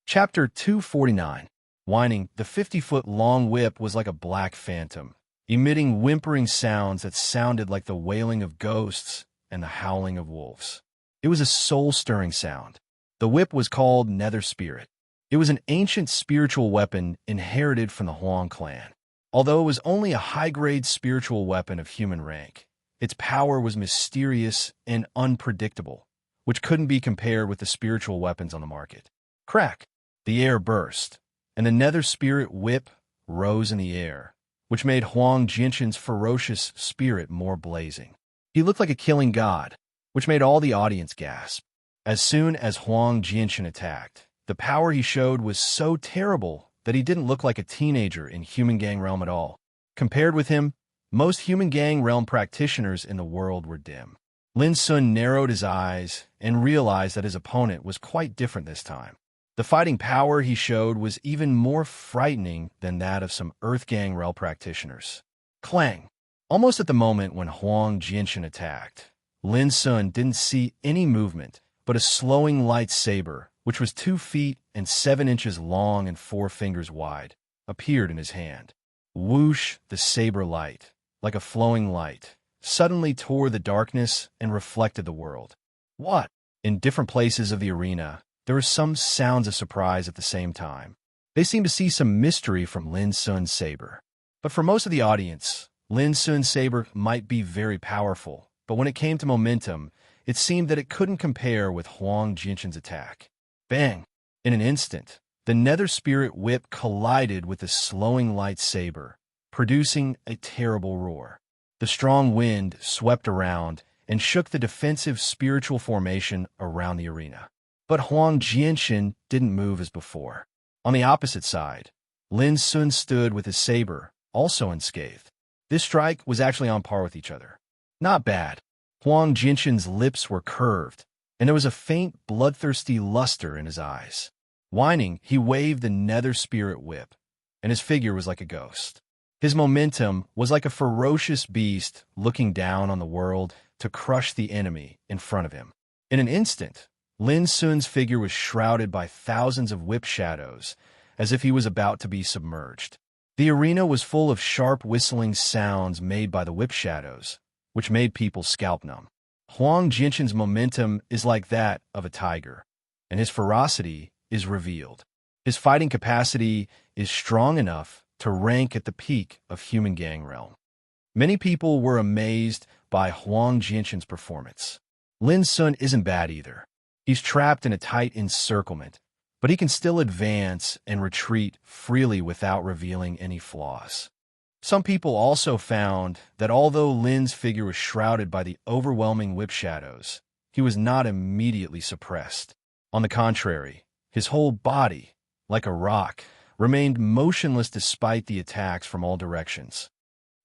A: Chapter 249. Whining, the 50-foot-long whip was like a black phantom, emitting whimpering sounds that sounded like the wailing of ghosts and the howling of wolves. It was a soul-stirring sound. The whip was called Nether Spirit. It was an ancient spiritual weapon inherited from the Huang clan. Although it was only a high-grade spiritual weapon of human rank, its power was mysterious and unpredictable, which couldn't be compared with the spiritual weapons on the market. Crack! The air burst, and the Nether Spirit whip rose in the air, which made Huang Jianxin's ferocious spirit more blazing. He looked like a killing god, which made all the audience gasp. As soon as Huang Jianxin attacked, the power he showed was so terrible that he didn't look like a teenager in human gang realm at all. Compared with him, most human gang realm practitioners in the world were dim. Lin Sun narrowed his eyes and realized that his opponent was quite different this time. The fighting power he showed was even more frightening than that of some Earth Gang realm practitioners. Clang! Almost at the moment when Huang Jianxin attacked, Lin Sun didn't see any movement, but a slowing lightsaber, which was 2 feet and 7 inches long and 4 fingers wide, appeared in his hand. Whoosh! The saber light, like a flowing light, suddenly tore the darkness and reflected the world. What? In different places of the arena, there were some sounds of surprise at the same time. They seemed to see some mystery from Lin Sun's saber. But for most of the audience, Lin Sun's saber might be very powerful, but when it came to momentum, it seemed that it couldn't compare with Huang Jianxin's attack. Bang! In an instant, the Nether Spirit whip collided with the slowing lightsaber, producing a terrible roar. The strong wind swept around and shook the defensive spiritual formation around the arena. But Huang Jianxin didn't move as before. On the opposite side, Lin Sun stood with his saber, also unscathed. This strike was actually on par with each other. Not bad. Huang Jianxin's lips were curved, and there was a faint, bloodthirsty luster in his eyes. Whining, he waved the Nether Spirit whip, and his figure was like a ghost. His momentum was like a ferocious beast looking down on the world to crush the enemy in front of him. In an instant, Lin Sun's figure was shrouded by thousands of whip shadows, as if he was about to be submerged. The arena was full of sharp whistling sounds made by the whip shadows, which made people scalp numb. Huang Jianxin's momentum is like that of a tiger, and his ferocity is revealed. His fighting capacity is strong enough to rank at the peak of human gang realm. Many people were amazed by Huang Jianxin's performance. Lin Sun isn't bad either. He's trapped in a tight encirclement, but he can still advance and retreat freely without revealing any flaws. Some people also found that although Lin's figure was shrouded by the overwhelming whip shadows, he was not immediately suppressed. On the contrary, his whole body, like a rock, remained motionless despite the attacks from all directions.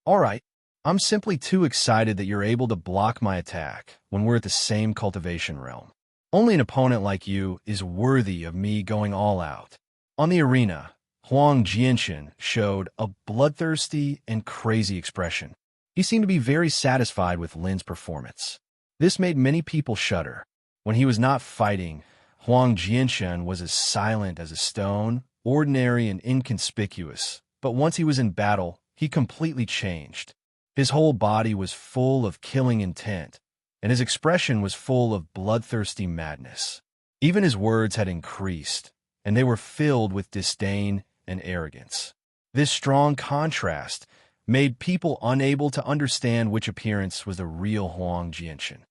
A: All right, I'm simply too excited that you're able to block my attack when we're at the same cultivation realm. Only an opponent like you is worthy of me going all out. On the arena, Huang Jianxin showed a bloodthirsty and crazy expression. He seemed to be very satisfied with Lin's performance. This made many people shudder. When he was not fighting, Huang Jianshan was as silent as a stone, ordinary and inconspicuous. But once he was in battle, he completely changed. His whole body was full of killing intent, and his expression was full of bloodthirsty madness. Even his words had increased, and they were filled with disdain and arrogance. This strong contrast made people unable to understand which appearance was the real Huang Jianshan.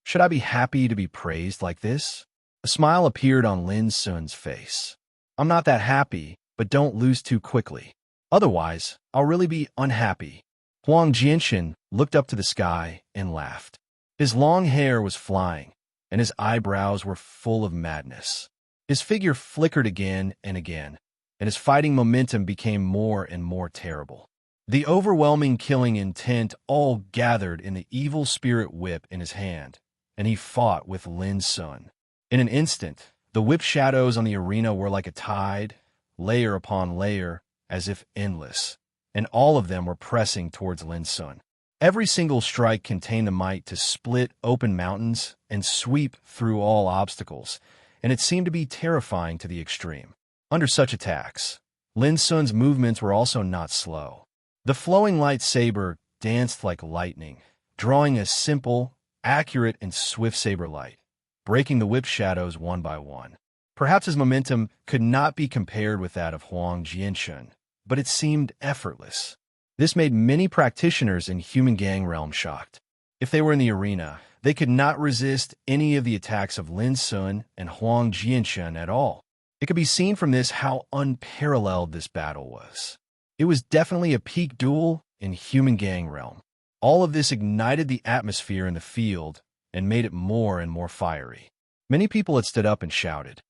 A: Should I be happy to be praised like this? A smile appeared on Lin Sun's face. I'm not that happy, but don't lose too quickly. Otherwise, I'll really be unhappy. Huang Jianshan looked up to the sky and laughed. His long hair was flying, and his eyebrows were full of madness. His figure flickered again and again, and his fighting momentum became more and more terrible. The overwhelming killing intent all gathered in the evil spirit whip in his hand, and he fought with Lin Sun. In an instant, the whip shadows on the arena were like a tide, layer upon layer, as if endless, and all of them were pressing towards Lin Sun. Every single strike contained the might to split open mountains and sweep through all obstacles, and it seemed to be terrifying to the extreme. Under such attacks, Lin Sun's movements were also not slow. The flowing lightsaber danced like lightning, drawing a simple, accurate, and swift saber light, breaking the whip shadows one by one. Perhaps his momentum could not be compared with that of Huang Jianshan, but it seemed effortless. This made many practitioners in human gang realm shocked. If they were in the arena, they could not resist any of the attacks of Lin Sun and Huang Jianshan at all. It could be seen from this how unparalleled this battle was. It was definitely a peak duel in human gang realm. All of this ignited the atmosphere in the field and made it more and more fiery. Many people had stood up and shouted,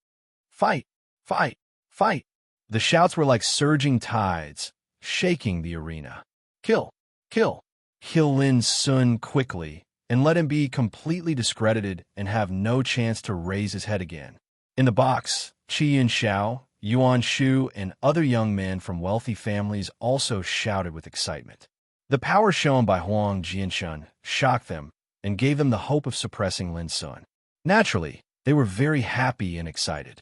A: "Fight! Fight! Fight!" The shouts were like surging tides, shaking the arena. Kill! Kill! Kill Lin Sun quickly, and let him be completely discredited and have no chance to raise his head again. In the box, Qi Yinxiao, Yuan Shu, and other young men from wealthy families also shouted with excitement. The power shown by Huang Jianshan shocked them and gave them the hope of suppressing Lin Sun. Naturally, they were very happy and excited.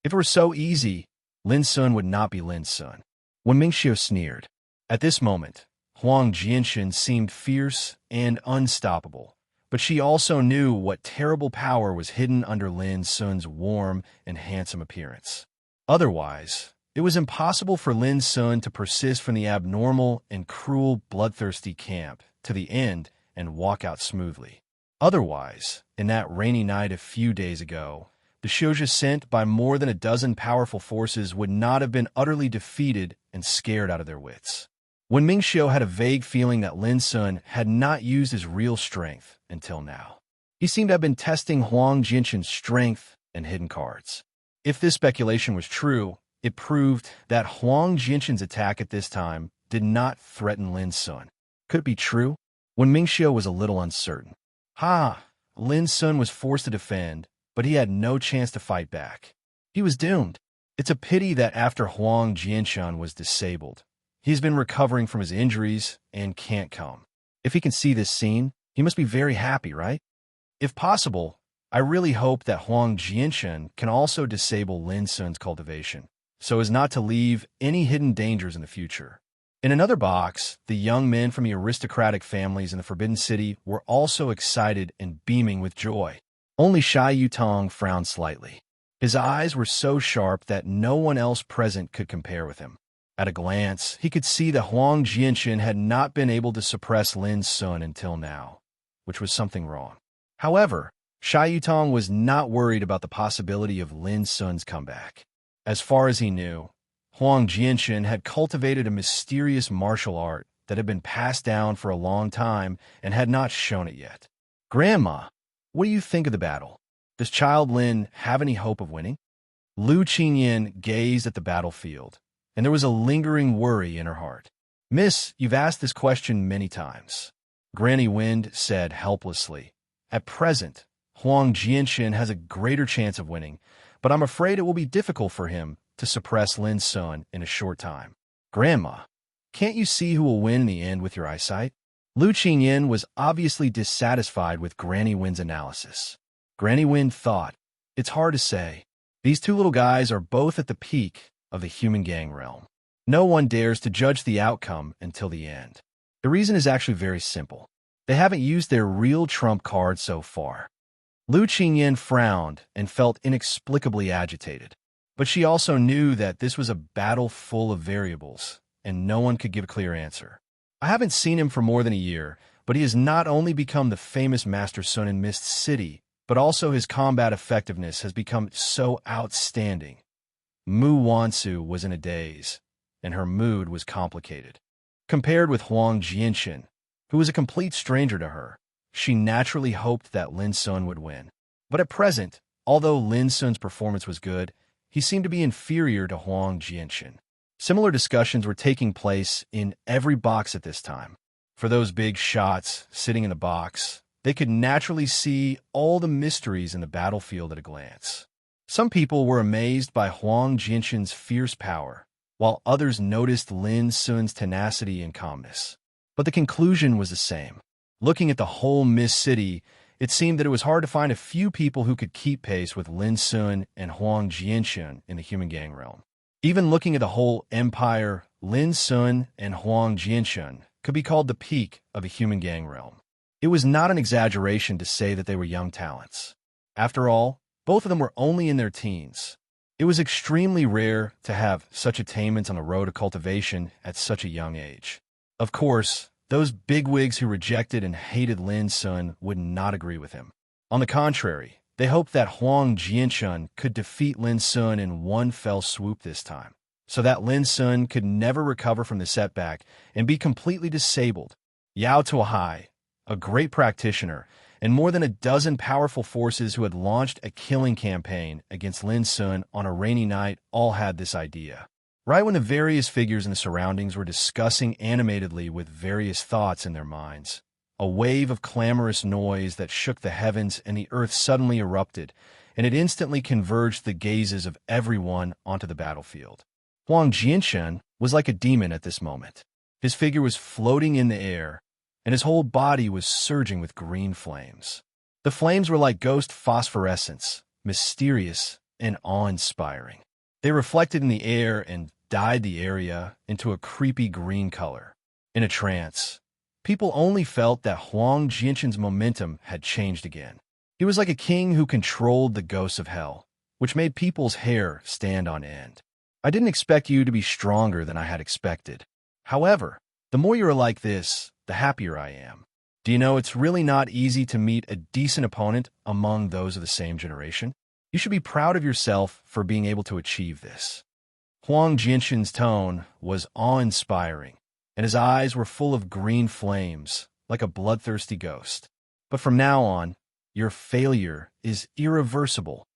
A: If it were so easy, Lin Sun would not be Lin Sun. When Mingxiu sneered. At this moment, Huang Jianshan seemed fierce and unstoppable, but she also knew what terrible power was hidden under Lin Sun's warm and handsome appearance. Otherwise, it was impossible for Lin Sun to persist from the abnormal and cruel bloodthirsty camp to the end and walk out smoothly. Otherwise, in that rainy night a few days ago, the Shouja sent by more than a dozen powerful forces would not have been utterly defeated and scared out of their wits. When Mingxiu had a vague feeling that Lin Sun had not used his real strength until now. He seemed to have been testing Huang Jianshan's strength and hidden cards. If this speculation was true, it proved that Huang Jianshan's attack at this time did not threaten Lin Sun. Could it be true? When Mingxiu was a little uncertain. Lin Sun was forced to defend, but he had no chance to fight back. He was doomed. It's a pity that after Huang Jianshan was disabled, he's been recovering from his injuries and can't come. If he can see this scene, he must be very happy, right? If possible, I really hope that Huang Jianshan can also disable Lin Sun's cultivation, so as not to leave any hidden dangers in the future. In another box, the young men from the aristocratic families in the Forbidden City were also excited and beaming with joy. Only Shai Yutong frowned slightly. His eyes were so sharp that no one else present could compare with him. At a glance, he could see that Huang Jianshan had not been able to suppress Lin Sun until now, which was something wrong. However, Shai Yutong was not worried about the possibility of Lin Sun's comeback. As far as he knew, Huang Jianshan had cultivated a mysterious martial art that had been passed down for a long time and had not shown it yet. Grandma, what do you think of the battle? Does child Lin have any hope of winning? Lu Qingyan gazed at the battlefield, and there was a lingering worry in her heart. Miss, you've asked this question many times. Granny Wind said helplessly. At present, Huang Jianshan has a greater chance of winning, but I'm afraid it will be difficult for him to suppress Lin Sun in a short time. Grandma, can't you see who will win in the end with your eyesight? Lu Qingyin was obviously dissatisfied with Granny Wind's analysis. Granny Wind thought, "It's hard to say. These two little guys are both at the peak of the human gang realm. No one dares to judge the outcome until the end. The reason is actually very simple. They haven't used their real trump card so far." Lu Qingyin frowned and felt inexplicably agitated. But she also knew that this was a battle full of variables, and no one could give a clear answer. "I haven't seen him for more than a year, but he has not only become the famous Master Sun in Mist City, but also his combat effectiveness has become so outstanding." Mu Wansu was in a daze, and her mood was complicated. Compared with Huang Jianxin, who was a complete stranger to her, she naturally hoped that Lin Sun would win. But at present, although Lin Sun's performance was good, he seemed to be inferior to Huang Jianxin. Similar discussions were taking place in every box at this time. For those big shots sitting in the box, they could naturally see all the mysteries in the battlefield at a glance. Some people were amazed by Huang Jianxin's fierce power, while others noticed Lin Sun's tenacity and calmness. But the conclusion was the same. Looking at the whole Mist City, it seemed that it was hard to find a few people who could keep pace with Lin Sun and Huang Jianxin in the human gang realm. Even looking at the whole empire, Lin Sun and Huang Jianxin could be called the peak of the human gang realm. It was not an exaggeration to say that they were young talents. After all, both of them were only in their teens. It was extremely rare to have such attainments on the road to cultivation at such a young age. Of course, those bigwigs who rejected and hated Lin Sun would not agree with him. On the contrary, they hoped that Huang Jianxin could defeat Lin Sun in one fell swoop this time, so that Lin Sun could never recover from the setback and be completely disabled. Yao Tuahai, a great practitioner, and more than a dozen powerful forces who had launched a killing campaign against Lin Sun on a rainy night, all had this idea. Right when the various figures in the surroundings were discussing animatedly with various thoughts in their minds, a wave of clamorous noise that shook the heavens and the earth suddenly erupted, and it instantly converged the gazes of everyone onto the battlefield. Huang Jianxin was like a demon at this moment. His figure was floating in the air, and his whole body was surging with green flames. The flames were like ghost phosphorescence, mysterious and awe-inspiring. They reflected in the air and dyed the area into a creepy green color. In a trance, people only felt that Huang Jianxin's momentum had changed again. He was like a king who controlled the ghosts of hell, which made people's hair stand on end. "I didn't expect you to be stronger than I had expected. However, the more you're like this, the happier I am. Do you know it's really not easy to meet a decent opponent among those of the same generation? You should be proud of yourself for being able to achieve this." Huang Jianxin's tone was awe-inspiring, and his eyes were full of green flames, like a bloodthirsty ghost. "But from now on, your failure is irreversible."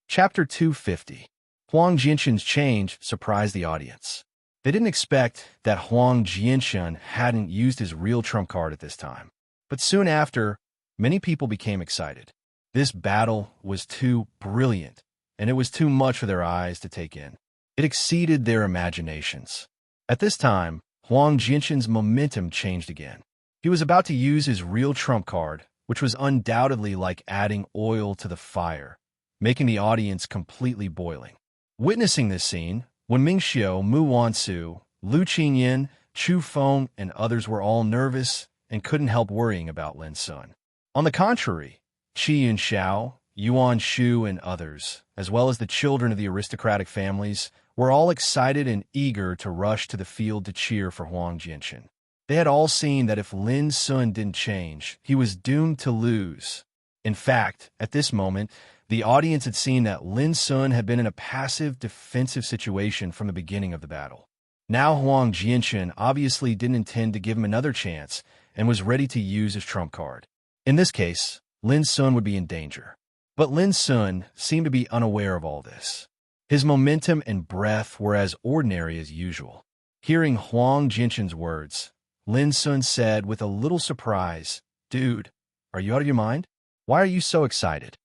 A: Chapter 250. Huang Jianxin's change surprised the audience. They didn't expect that Huang Jianxin hadn't used his real trump card at this time. But soon after, many people became excited. This battle was too brilliant, and it was too much for their eyes to take in. It exceeded their imaginations. At this time, Huang Jianxin's momentum changed again. He was about to use his real trump card, which was undoubtedly like adding oil to the fire, making the audience completely boiling. Witnessing this scene, Wen Mingxiu, Mu Wansu, Lu Qingyin, Chu Feng, and others were all nervous and couldn't help worrying about Lin Sun. On the contrary, Qi Yunxiao, Yuan Shu, and others, as well as the children of the aristocratic families, were all excited and eager to rush to the field to cheer for Huang Jianxin. They had all seen that if Lin Sun didn't change, he was doomed to lose. In fact, at this moment, the audience had seen that Lin Sun had been in a passive, defensive situation from the beginning of the battle. Now Huang Jianxin obviously didn't intend to give him another chance and was ready to use his trump card. In this case, Lin Sun would be in danger. But Lin Sun seemed to be unaware of all this. His momentum and breath were as ordinary as usual. Hearing Huang Jianxin's words, Lin Sun said with a little surprise, "Dude, are you out of your mind? Why are you so excited?"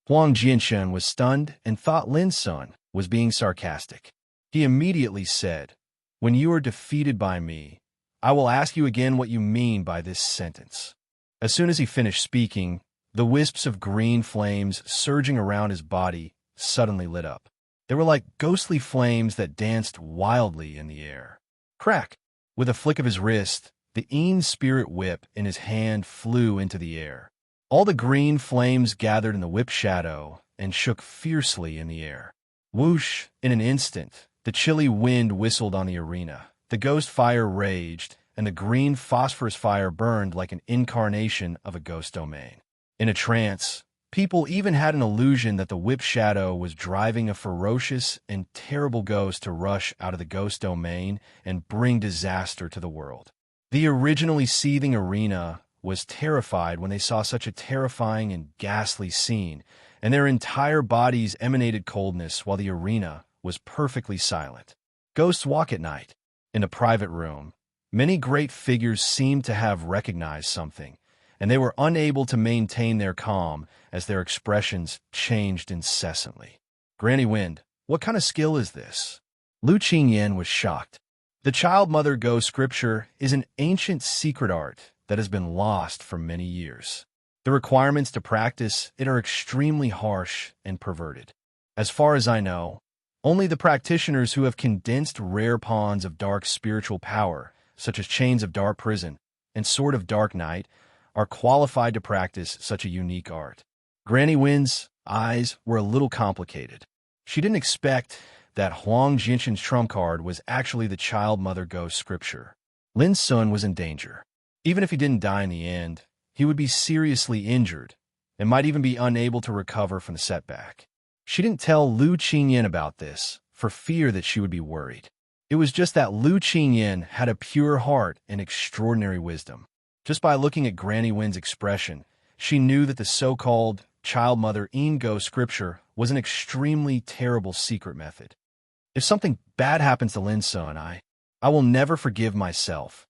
A: Huang Jianxin was stunned and thought Lin Sun was being sarcastic. He immediately said, "When you are defeated by me, I will ask you again what you mean by this sentence." As soon as he finished speaking, the wisps of green flames surging around his body suddenly lit up. They were like ghostly flames that danced wildly in the air. Crack! With a flick of his wrist, the Ean's spirit whip in his hand flew into the air. All the green flames gathered in the whip shadow and shook fiercely in the air. Whoosh! In an instant, the chilly wind whistled on the arena. The ghost fire raged, and the green phosphorus fire burned like an incarnation of a ghost domain. In a trance, people even had an illusion that the whip shadow was driving a ferocious and terrible ghost to rush out of the ghost domain and bring disaster to the world. The originally seething arena was terrified when they saw such a terrifying and ghastly scene, and their entire bodies emanated coldness while the arena was perfectly silent. Ghosts walk at night. In a private room, many great figures seemed to have recognized something, and they were unable to maintain their calm as their expressions changed incessantly. "Granny Wind, what kind of skill is this?" Lu Qingyan was shocked. The Child Mother Go scripture is an ancient secret art that has been lost for many years. The requirements to practice it are extremely harsh and perverted. As far as I know, only the practitioners who have condensed rare ponds of dark spiritual power, such as Chains of Dark Prison and Sword of Dark Night, are qualified to practice such a unique art. Granny Wind's eyes were a little complicated. She didn't expect that Huang Jinshan's trump card was actually the Child Mother Go scripture. Lin Sun was in danger. Even if he didn't die in the end, he would be seriously injured and might even be unable to recover from the setback. She didn't tell Lu Qingyan about this for fear that she would be worried. It was just that Lu Qingyan had a pure heart and extraordinary wisdom. Just by looking at Granny Wind's expression, she knew that the so-called Child Mother Go scripture was an extremely terrible secret method. If something bad happens to Lin Sun, I will never forgive myself,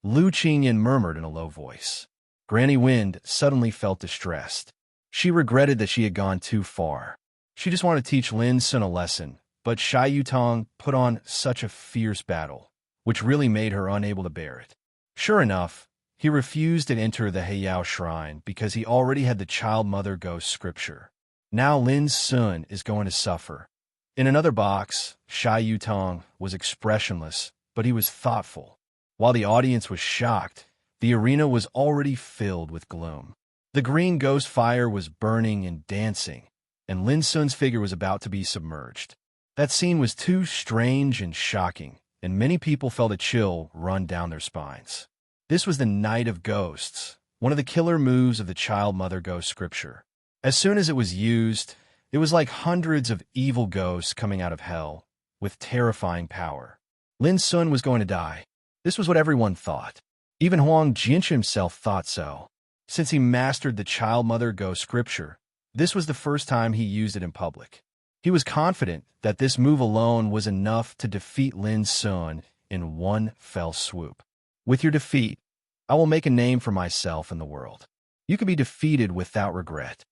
A: Lu Qingyan murmured in a low voice. Granny Wind suddenly felt distressed. She regretted that she had gone too far. She just wanted to teach Lin Sun a lesson, but Shai Yutong put on such a fierce battle, which really made her unable to bear it. Sure enough, he refused to enter the Heiyao Shrine because he already had the Child Mother Go scripture. Now Lin Sun is going to suffer. In another box, Shai Yutong was expressionless, but he was thoughtful. While the audience was shocked, the arena was already filled with gloom. The green ghost fire was burning and dancing, and Lin Sun's figure was about to be submerged. That scene was too strange and shocking, and many people felt a chill run down their spines. This was the Night of Ghosts, one of the killer moves of the Child Mother Go scripture. As soon as it was used, it was like hundreds of evil ghosts coming out of hell, with terrifying power. Lin Sun was going to die. This was what everyone thought. Even Huang Jinshan himself thought so. Since he mastered the Child Mother Go scripture, this was the first time he used it in public. He was confident that this move alone was enough to defeat Lin Sun in one fell swoop. With your defeat, I will make a name for myself in the world. You can be defeated without regret.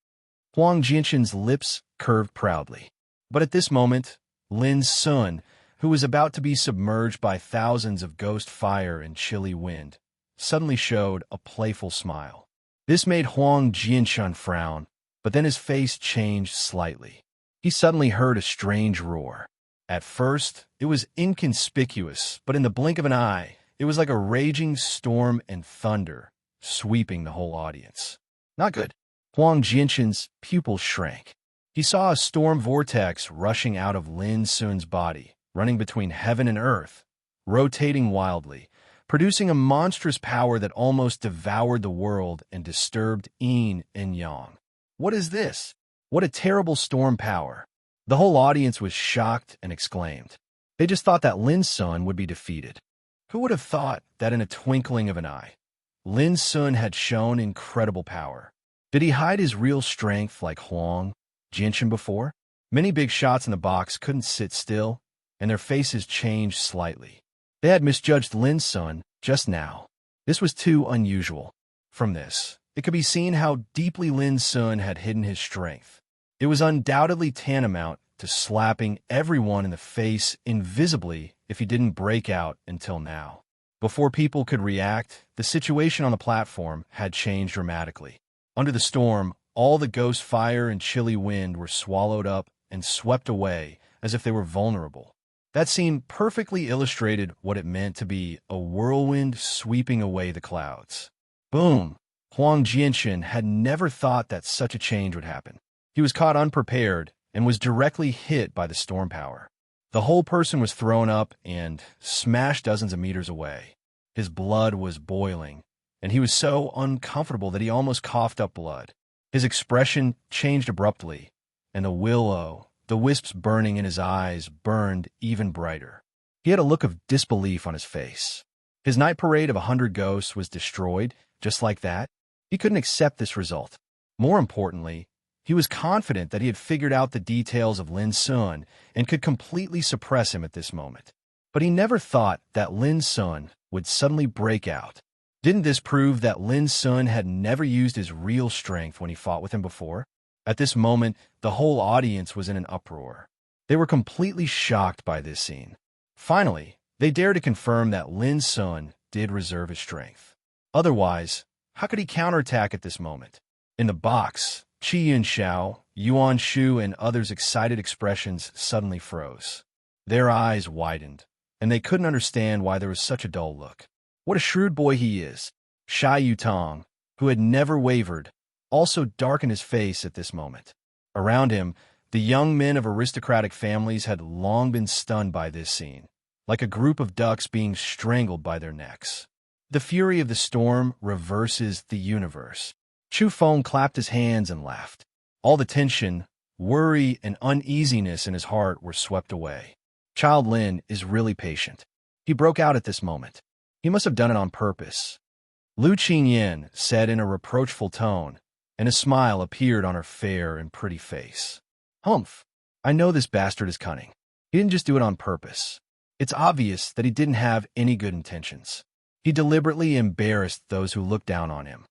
A: Huang Jinshan's lips curved proudly. But at this moment, Lin Sun, who was about to be submerged by thousands of ghost fire and chilly wind, suddenly showed a playful smile. This made Huang Jinshan frown, but then his face changed slightly. He suddenly heard a strange roar. At first, it was inconspicuous, but in the blink of an eye, it was like a raging storm and thunder, sweeping the whole audience. Not good. Huang Jinshan's pupils shrank. He saw a storm vortex rushing out of Lin Sun's body, running between heaven and earth, rotating wildly, producing a monstrous power that almost devoured the world and disturbed yin and yang. What is this? What a terrible storm power. The whole audience was shocked and exclaimed. They just thought that Lin Sun would be defeated. Who would have thought that in a twinkling of an eye, Lin Sun had shown incredible power? Did he hide his real strength like Huang Jinshan before? Many big shots in the box couldn't sit still, and their faces changed slightly. They had misjudged Lin Sun just now. This was too unusual. From this, it could be seen how deeply Lin Sun had hidden his strength. It was undoubtedly tantamount to slapping everyone in the face invisibly if he didn't break out until now. Before people could react, the situation on the platform had changed dramatically. Under the storm, all the ghost fire and chilly wind were swallowed up and swept away as if they were vulnerable. That scene perfectly illustrated what it meant to be a whirlwind sweeping away the clouds. Boom! Huang Jianchen had never thought that such a change would happen. He was caught unprepared and was directly hit by the storm power. The whole person was thrown up and smashed dozens of meters away. His blood was boiling, and he was so uncomfortable that he almost coughed up blood. His expression changed abruptly, and the wisps burning in his eyes burned even brighter. He had a look of disbelief on his face. His night parade of 100 ghosts was destroyed, just like that. He couldn't accept this result. More importantly, he was confident that he had figured out the details of Lin Sun and could completely suppress him at this moment. But he never thought that Lin Sun would suddenly break out. Didn't this prove that Lin Sun had never used his real strength when he fought with him before? At this moment, the whole audience was in an uproar. They were completely shocked by this scene. Finally, they dared to confirm that Lin Sun did reserve his strength. Otherwise, how could he counterattack at this moment? In the box, Qi Yunxiao, Yuan Shu, and others' excited expressions suddenly froze. Their eyes widened, and they couldn't understand why there was such a dull look. What a shrewd boy he is! Shai Yutong, who had never wavered, also darkened his face at this moment. Around him, the young men of aristocratic families had long been stunned by this scene, like a group of ducks being strangled by their necks. The fury of the storm reverses the universe. Chu Feng clapped his hands and laughed. All the tension, worry, and uneasiness in his heart were swept away. Child Lin is really patient. He broke out at this moment. He must have done it on purpose. Lu Qingyan said in a reproachful tone, and a smile appeared on her fair and pretty face. Humph! I know this bastard is cunning. He didn't just do it on purpose. It's obvious that he didn't have any good intentions. He deliberately embarrassed those who looked down on him.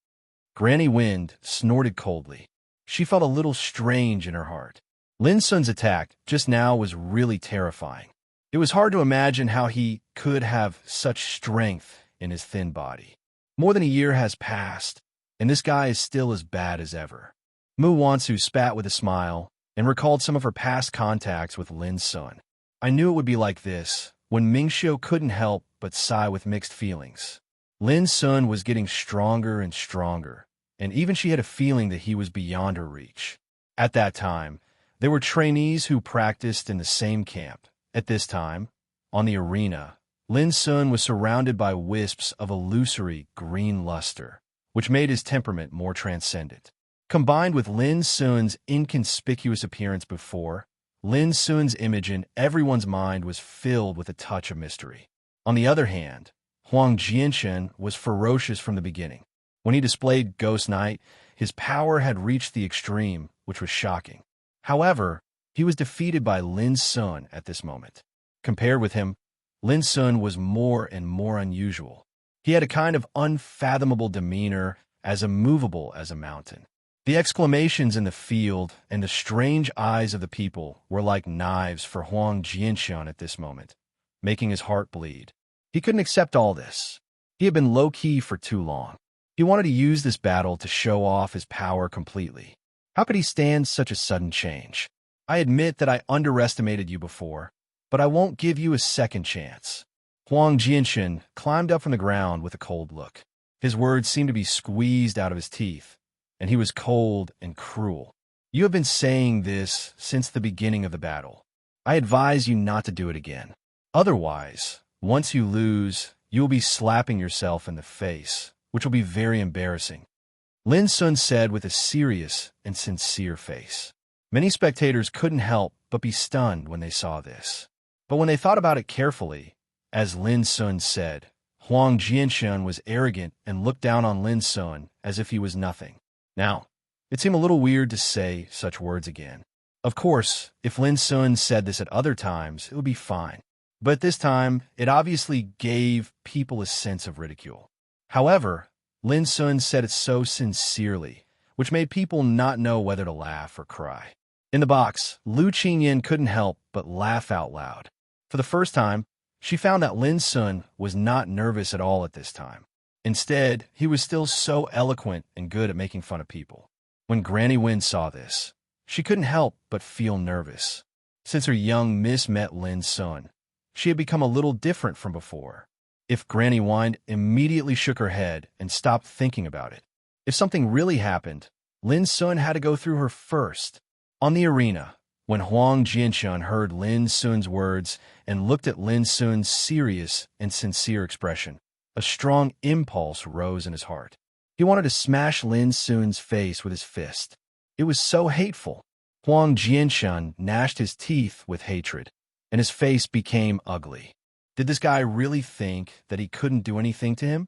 A: Granny Wind snorted coldly. She felt a little strange in her heart. Lin Sun's attack just now was really terrifying. It was hard to imagine how he could have such strength in his thin body. More than a year has passed, and this guy is still as bad as ever. Mu Wansu spat with a smile and recalled some of her past contacts with Lin Sun. I knew it would be like this, when Mingxiu couldn't help but sigh with mixed feelings. Lin Sun was getting stronger and stronger, and even she had a feeling that he was beyond her reach. At that time, there were trainees who practiced in the same camp. At this time, on the arena, Lin Sun was surrounded by wisps of illusory green luster, which made his temperament more transcendent. Combined with Lin Sun's inconspicuous appearance before, Lin Sun's image in everyone's mind was filled with a touch of mystery. On the other hand, Huang Jianchen was ferocious from the beginning. When he displayed Ghost Knight, his power had reached the extreme, which was shocking. However, he was defeated by Lin Sun at this moment. Compared with him, Lin Sun was more and more unusual. He had a kind of unfathomable demeanor, as immovable as a mountain. The exclamations in the field and the strange eyes of the people were like knives for Huang Jianchen at this moment, making his heart bleed. He couldn't accept all this. He had been low-key for too long. He wanted to use this battle to show off his power completely. How could he stand such a sudden change? I admit that I underestimated you before, but I won't give you a second chance. Huang Jianchen climbed up from the ground with a cold look. His words seemed to be squeezed out of his teeth, and he was cold and cruel. You have been saying this since the beginning of the battle. I advise you not to do it again. Otherwise, once you lose, you will be slapping yourself in the face, which will be very embarrassing. Lin Sun said with a serious and sincere face. Many spectators couldn't help but be stunned when they saw this. But when they thought about it carefully, as Lin Sun said, Huang Jianchen was arrogant and looked down on Lin Sun as if he was nothing. Now, it seemed a little weird to say such words again. Of course, if Lin Sun said this at other times, it would be fine. But this time, it obviously gave people a sense of ridicule. However, Lin Sun said it so sincerely, which made people not know whether to laugh or cry. In the box, Lu Qingyan couldn't help but laugh out loud. For the first time, She found that Lin Sun was not nervous at all at this time. Instead, he was still so eloquent and good at making fun of people. When Granny Wind saw this, she couldn't help but feel nervous. Since her young miss met Lin Sun, she had become a little different from before. If Granny Wind immediately shook her head and stopped thinking about it. If something really happened, Lin Sun had to go through her first. On the arena, when Huang Jianshun heard Lin Sun's words and looked at Lin Sun's serious and sincere expression, a strong impulse rose in his heart. He wanted to smash Lin Sun's face with his fist. It was so hateful. Huang Jianshun gnashed his teeth with hatred, and his face became ugly. Did this guy really think that he couldn't do anything to him?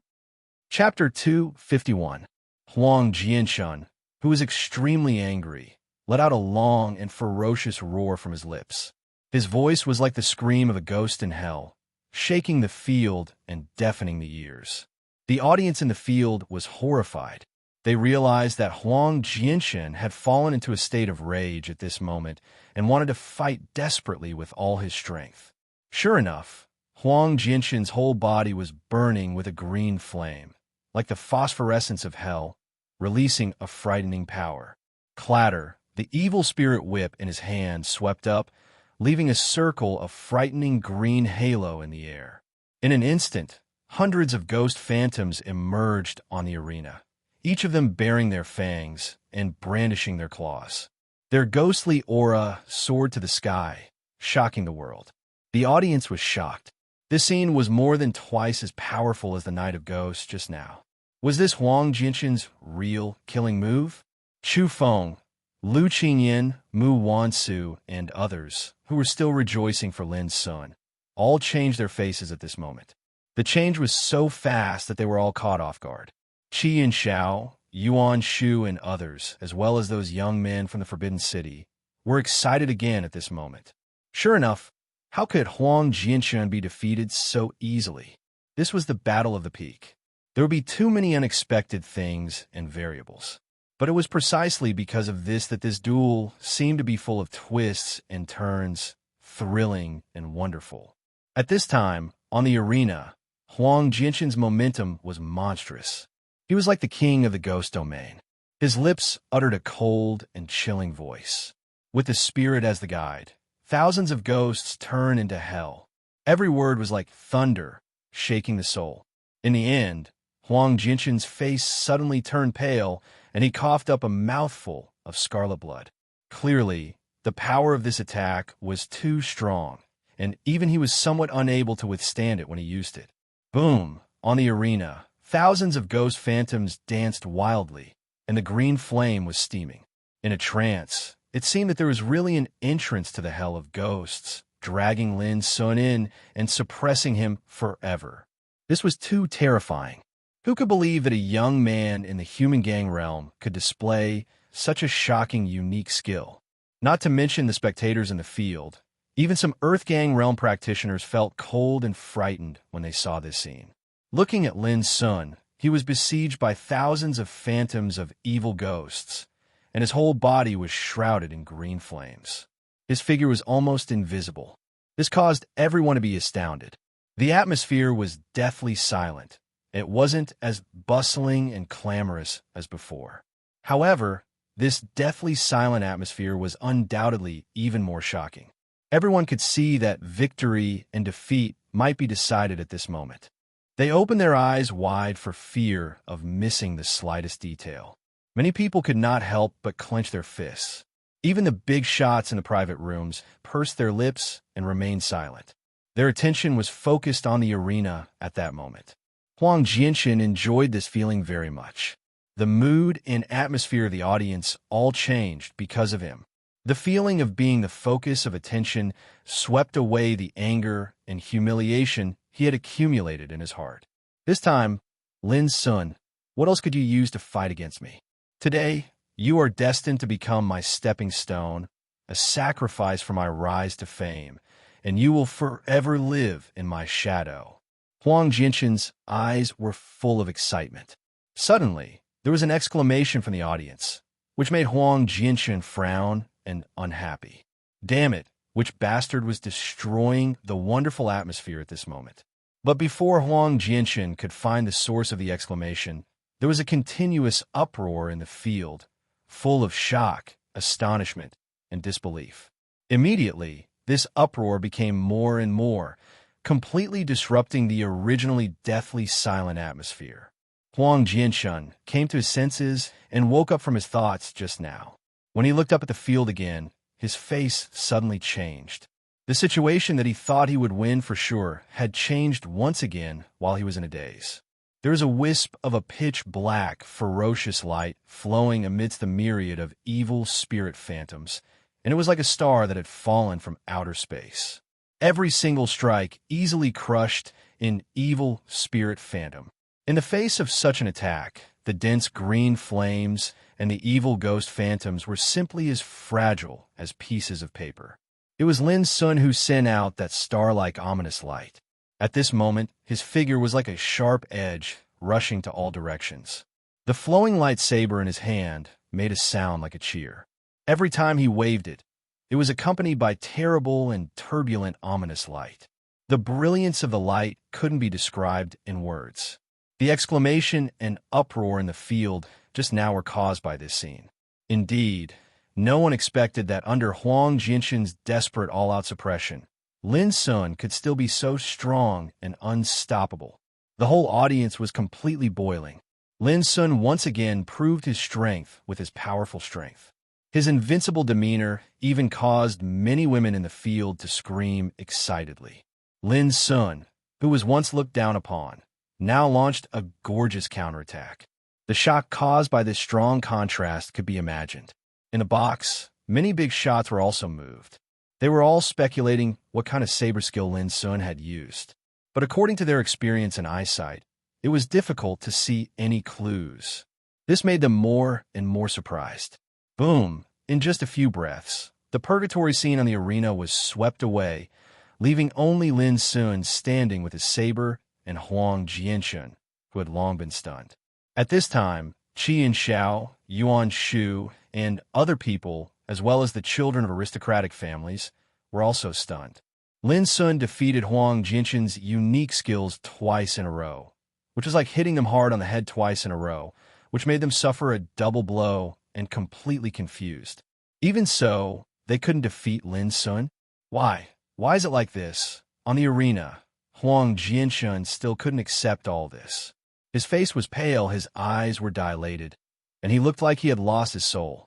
A: Chapter 251. Huang Jianshun, who was extremely angry, let out a long and ferocious roar from his lips. His voice was like the scream of a ghost in hell, shaking the field and deafening the ears. The audience in the field was horrified. They realized that Huang Jianshun had fallen into a state of rage at this moment and wanted to fight desperately with all his strength. Sure enough, Huang Jianshun's whole body was burning with a green flame, like the phosphorescence of hell, releasing a frightening power. Clatter, the evil spirit whip in his hand swept up, leaving a circle of frightening green halo in the air. In an instant, hundreds of ghost phantoms emerged on the arena, each of them bearing their fangs and brandishing their claws. Their ghostly aura soared to the sky, shocking the world. The audience was shocked. This scene was more than twice as powerful as the Night of Ghosts just now. Was this Huang Jianshun's real killing move? Chu Feng, Lu Qingyan, Mu Wansu, and others, who were still rejoicing for Lin Sun, all changed their faces at this moment. The change was so fast that they were all caught off guard. Qi and Xiao, Yuan Shu, and others, as well as those young men from the Forbidden City, were excited again at this moment. Sure enough, how could Huang Jianshun be defeated so easily? This was the battle of the peak. There would be too many unexpected things and variables. But it was precisely because of this that this duel seemed to be full of twists and turns, thrilling and wonderful. At this time, on the arena, Huang Jianshun's momentum was monstrous. He was like the king of the ghost domain. His lips uttered a cold and chilling voice. With the spirit as the guide, thousands of ghosts turn into hell. Every word was like thunder, shaking the soul. In the end, Huang Jianshun's face suddenly turned pale, and he coughed up a mouthful of scarlet blood. Clearly, the power of this attack was too strong, and even he was somewhat unable to withstand it when he used it. Boom! On the arena, thousands of ghost phantoms danced wildly, and the green flame was steaming. In a trance, it seemed that there was really an entrance to the hell of ghosts, dragging Lin Sun in and suppressing him forever. This was too terrifying. Who could believe that a young man in the human gang realm could display such a shocking, unique skill? Not to mention the spectators in the field. Even some Earth Gang realm practitioners felt cold and frightened when they saw this scene. Looking at Lin Sun, he was besieged by thousands of phantoms of evil ghosts, and his whole body was shrouded in green flames. His figure was almost invisible. This caused everyone to be astounded. The atmosphere was deathly silent. It wasn't as bustling and clamorous as before. However, this deathly silent atmosphere was undoubtedly even more shocking. Everyone could see that victory and defeat might be decided at this moment. They opened their eyes wide for fear of missing the slightest detail. Many people could not help but clench their fists. Even the big shots in the private rooms pursed their lips and remained silent. Their attention was focused on the arena at that moment. Huang Jianshun enjoyed this feeling very much. The mood and atmosphere of the audience all changed because of him. The feeling of being the focus of attention swept away the anger and humiliation he had accumulated in his heart. This time, Lin Sun, what else could you use to fight against me? Today, you are destined to become my stepping stone, a sacrifice for my rise to fame, and you will forever live in my shadow. Huang Jianshun's eyes were full of excitement. Suddenly, there was an exclamation from the audience, which made Huang Jianshun frown and unhappy. Damn it, which bastard was destroying the wonderful atmosphere at this moment. But before Huang Jianshan could find the source of the exclamation, there was a continuous uproar in the field, full of shock, astonishment, and disbelief. Immediately, this uproar became more and more, completely disrupting the originally deathly silent atmosphere. Huang Jianshan came to his senses and woke up from his thoughts just now. When he looked up at the field again, his face suddenly changed. The situation that he thought he would win for sure had changed once again while he was in a daze. There was a wisp of a pitch-black, ferocious light flowing amidst the myriad of evil spirit phantoms, and it was like a star that had fallen from outer space. Every single strike easily crushed an evil spirit phantom. In the face of such an attack, the dense green flames and the evil ghost phantoms were simply as fragile as pieces of paper. It was Lin Sun who sent out that star-like ominous light. At this moment, his figure was like a sharp edge rushing to all directions. The flowing lightsaber in his hand made a sound like a cheer. Every time he waved it, it was accompanied by terrible and turbulent ominous light. The brilliance of the light couldn't be described in words. The exclamation and uproar in the field just now were caused by this scene. Indeed, no one expected that under Huang Jianshan's desperate all-out suppression, Lin Sun could still be so strong and unstoppable. The whole audience was completely boiling. Lin Sun once again proved his strength with his powerful strength. His invincible demeanor even caused many women in the field to scream excitedly. Lin Sun, who was once looked down upon, now launched a gorgeous counterattack. The shock caused by this strong contrast could be imagined. In the box, many big shots were also moved. They were all speculating what kind of saber skill Lin Sun had used. But according to their experience and eyesight, it was difficult to see any clues. This made them more and more surprised. Boom! In just a few breaths, the purgatory scene on the arena was swept away, leaving only Lin Sun standing with his saber and Huang Jianshan, who had long been stunned. At this time, Qi and Xiao, Yuan Shu, and other people, as well as the children of aristocratic families, were also stunned. Lin Sun defeated Huang Jianshan's unique skills twice in a row, which was like hitting them hard on the head twice in a row, which made them suffer a double blow and completely confused. Even so, they couldn't defeat Lin Sun. Why? Why is it like this? On the arena, Huang Jianshan still couldn't accept all this. His face was pale, his eyes were dilated, and he looked like he had lost his soul.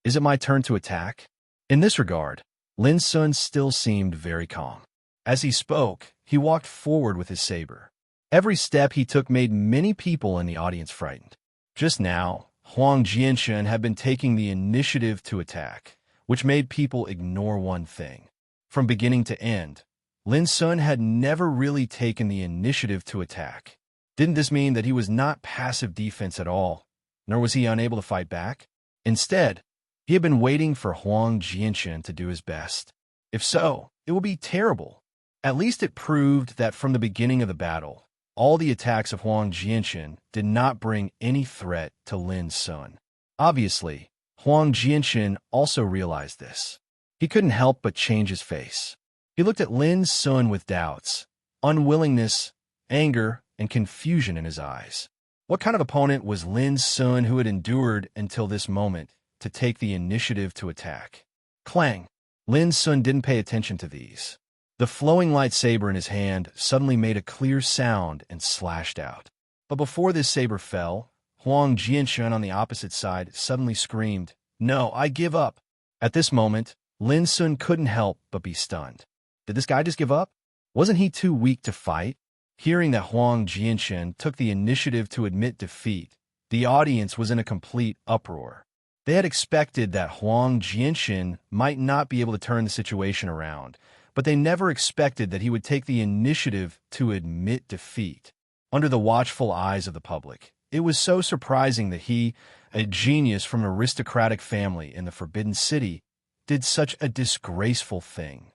A: Is it my turn to attack? In this regard, Lin Sun still seemed very calm. As he spoke, he walked forward with his saber. Every step he took made many people in the audience frightened. Just now, Huang Jianshan had been taking the initiative to attack, which made people ignore one thing. From beginning to end, Lin Sun had never really taken the initiative to attack. Didn't this mean that he was not passive defense at all, nor was he unable to fight back? Instead, he had been waiting for Huang Jianshan to do his best. If so, it would be terrible. At least it proved that from the beginning of the battle, all the attacks of Huang Jianshan did not bring any threat to Lin Sun. Obviously, Huang Jianshan also realized this. He couldn't help but change his face. He looked at Lin Sun with doubts, unwillingness, anger, and confusion in his eyes. What kind of opponent was Lin Sun who had endured until this moment to take the initiative to attack? Clang! Lin Sun didn't pay attention to these. The flowing lightsaber in his hand suddenly made a clear sound and slashed out. But before this saber fell, Huang Jianshan on the opposite side suddenly screamed, "No, I give up!" At this moment, Lin Sun couldn't help but be stunned. Did this guy just give up? Wasn't he too weak to fight? Hearing that Huang Jianshan took the initiative to admit defeat, the audience was in a complete uproar. They had expected that Huang Jianshan might not be able to turn the situation around, but they never expected that he would take the initiative to admit defeat. Under the watchful eyes of the public, it was so surprising that he, a genius from an aristocratic family in the Forbidden City, did such a disgraceful thing.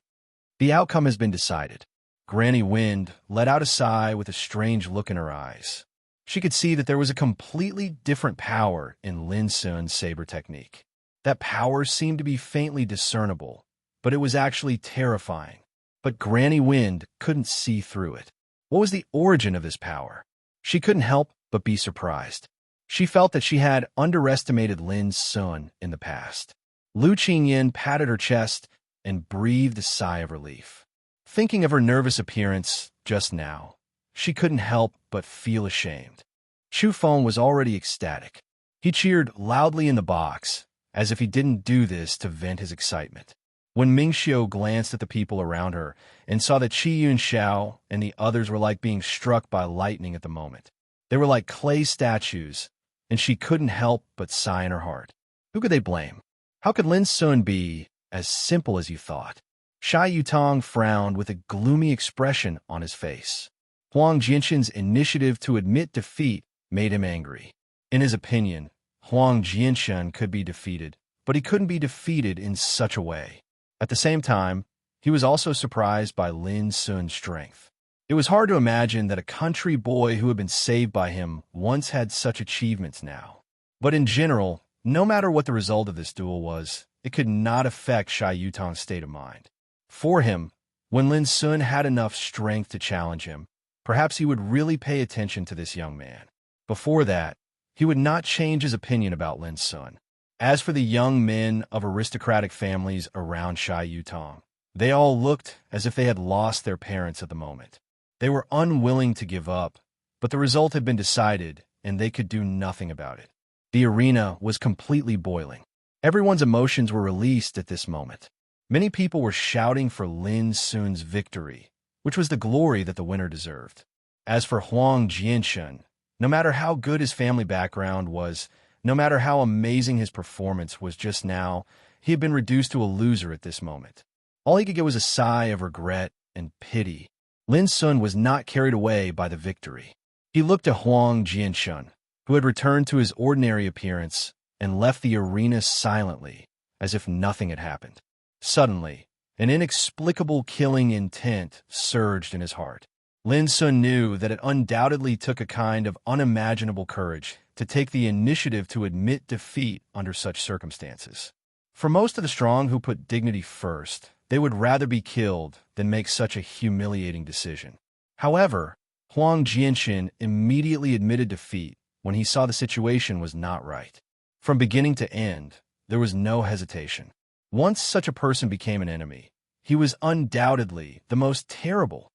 A: The outcome has been decided. Granny Wind let out a sigh with a strange look in her eyes. She could see that there was a completely different power in Lin Sun's saber technique. That power seemed to be faintly discernible, but it was actually terrifying. But Granny Wind couldn't see through it. What was the origin of this power? She couldn't help but be surprised. She felt that she had underestimated Lin Sun in the past. Lu Qingyin patted her chest and breathed a sigh of relief. Thinking of her nervous appearance just now, she couldn't help but feel ashamed. Chu Feng was already ecstatic. He cheered loudly in the box, as if he didn't do this to vent his excitement. When Ming Xiu glanced at the people around her and saw that Qi Yun Xiao and the others were like being struck by lightning at the moment. They were like clay statues, and she couldn't help but sigh in her heart. Who could they blame? How could Lin Sun be as simple as you thought? Shai Yutong frowned with a gloomy expression on his face. Huang Jianxin's initiative to admit defeat made him angry. In his opinion, Huang Jianxin could be defeated, but he couldn't be defeated in such a way. At the same time, he was also surprised by Lin Sun's strength. It was hard to imagine that a country boy who had been saved by him once had such achievements now. But in general, no matter what the result of this duel was, it could not affect Shai Yutong's state of mind. For him, when Lin Sun had enough strength to challenge him, perhaps he would really pay attention to this young man. Before that, he would not change his opinion about Lin Sun. As for the young men of aristocratic families around Shai Yutong, they all looked as if they had lost their parents at the moment. They were unwilling to give up, but the result had been decided, and they could do nothing about it. The arena was completely boiling. Everyone's emotions were released at this moment. Many people were shouting for Lin Sun's victory, which was the glory that the winner deserved. As for Huang Jianxin, no matter how good his family background was, no matter how amazing his performance was just now, he had been reduced to a loser at this moment. All he could get was a sigh of regret and pity. Lin Sun was not carried away by the victory. He looked at Huang Jianxin, who had returned to his ordinary appearance and left the arena silently, as if nothing had happened. Suddenly, an inexplicable killing intent surged in his heart. Lin Sun knew that it undoubtedly took a kind of unimaginable courage to take the initiative to admit defeat under such circumstances. For most of the strong who put dignity first, they would rather be killed than make such a humiliating decision. However, Huang Jianxin immediately admitted defeat when he saw the situation was not right. From beginning to end, there was no hesitation. Once such a person became an enemy, he was undoubtedly the most terrible.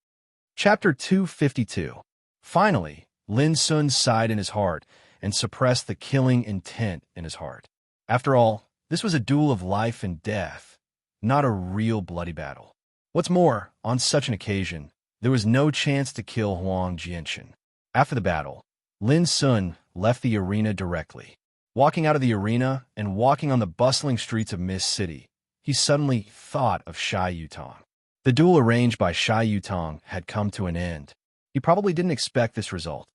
A: Chapter 252. Finally, Lin Sun sighed in his heart and suppressed the killing intent in his heart. After all, this was a duel of life and death, not a real bloody battle. What's more, on such an occasion, there was no chance to kill Huang Jianxin. After the battle, Lin Sun left the arena directly. Walking out of the arena and walking on the bustling streets of Mist City, he suddenly thought of Shai Yutong. The duel arranged by Shai Yutong had come to an end. He probably didn't expect this result,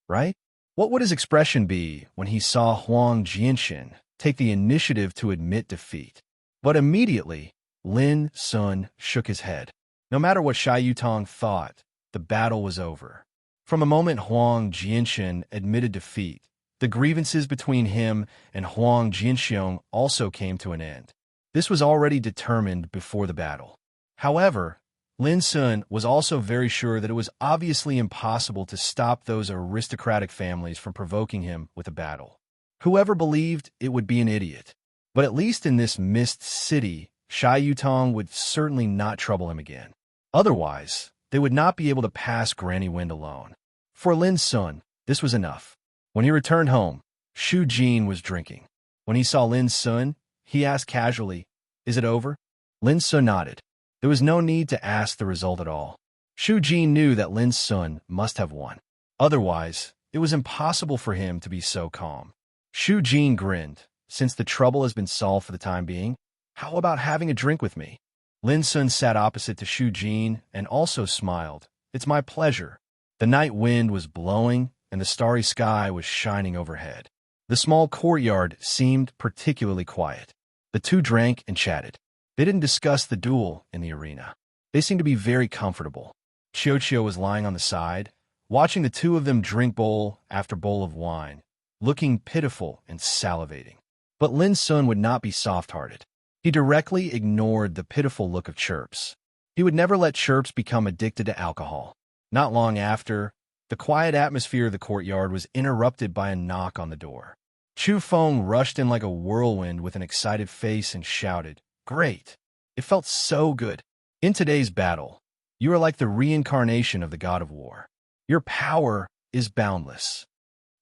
A: right? What would his expression be when he saw Huang Jianxin take the initiative to admit defeat? But immediately, Lin Sun shook his head. No matter what Shai Yutong thought, the battle was over. From the moment Huang Jianxin admitted defeat, the grievances between him and Huang Jianxiong also came to an end. This was already determined before the battle. However, Lin Sun was also very sure that it was obviously impossible to stop those aristocratic families from provoking him with a battle. Whoever believed it would be an idiot. But at least in this Mist City, Shai Yutong would certainly not trouble him again. Otherwise, they would not be able to pass Granny Wind alone. For Lin Sun, this was enough. When he returned home, Shu Jin was drinking. When he saw Lin Sun, he asked casually, "Is it over?" Lin Sun nodded. There was no need to ask the result at all. Shu Jin knew that Lin Sun must have won. Otherwise, it was impossible for him to be so calm. Shu Jin grinned. "Since the trouble has been solved for the time being, how about having a drink with me?" Lin Sun sat opposite to Shu Jin and also smiled. "It's my pleasure." The night wind was blowing and the starry sky was shining overhead. The small courtyard seemed particularly quiet. The two drank and chatted. They didn't discuss the duel in the arena. They seemed to be very comfortable. Qiu was lying on the side, watching the two of them drink bowl after bowl of wine, looking pitiful and salivating. But Lin Sun would not be soft-hearted. He directly ignored the pitiful look of Chirps. He would never let Chirps become addicted to alcohol. Not long after, the quiet atmosphere of the courtyard was interrupted by a knock on the door. Chu Feng rushed in like a whirlwind with an excited face and shouted, "Great!" It felt so good. In today's battle, you are like the reincarnation of the god of war. Your power is boundless.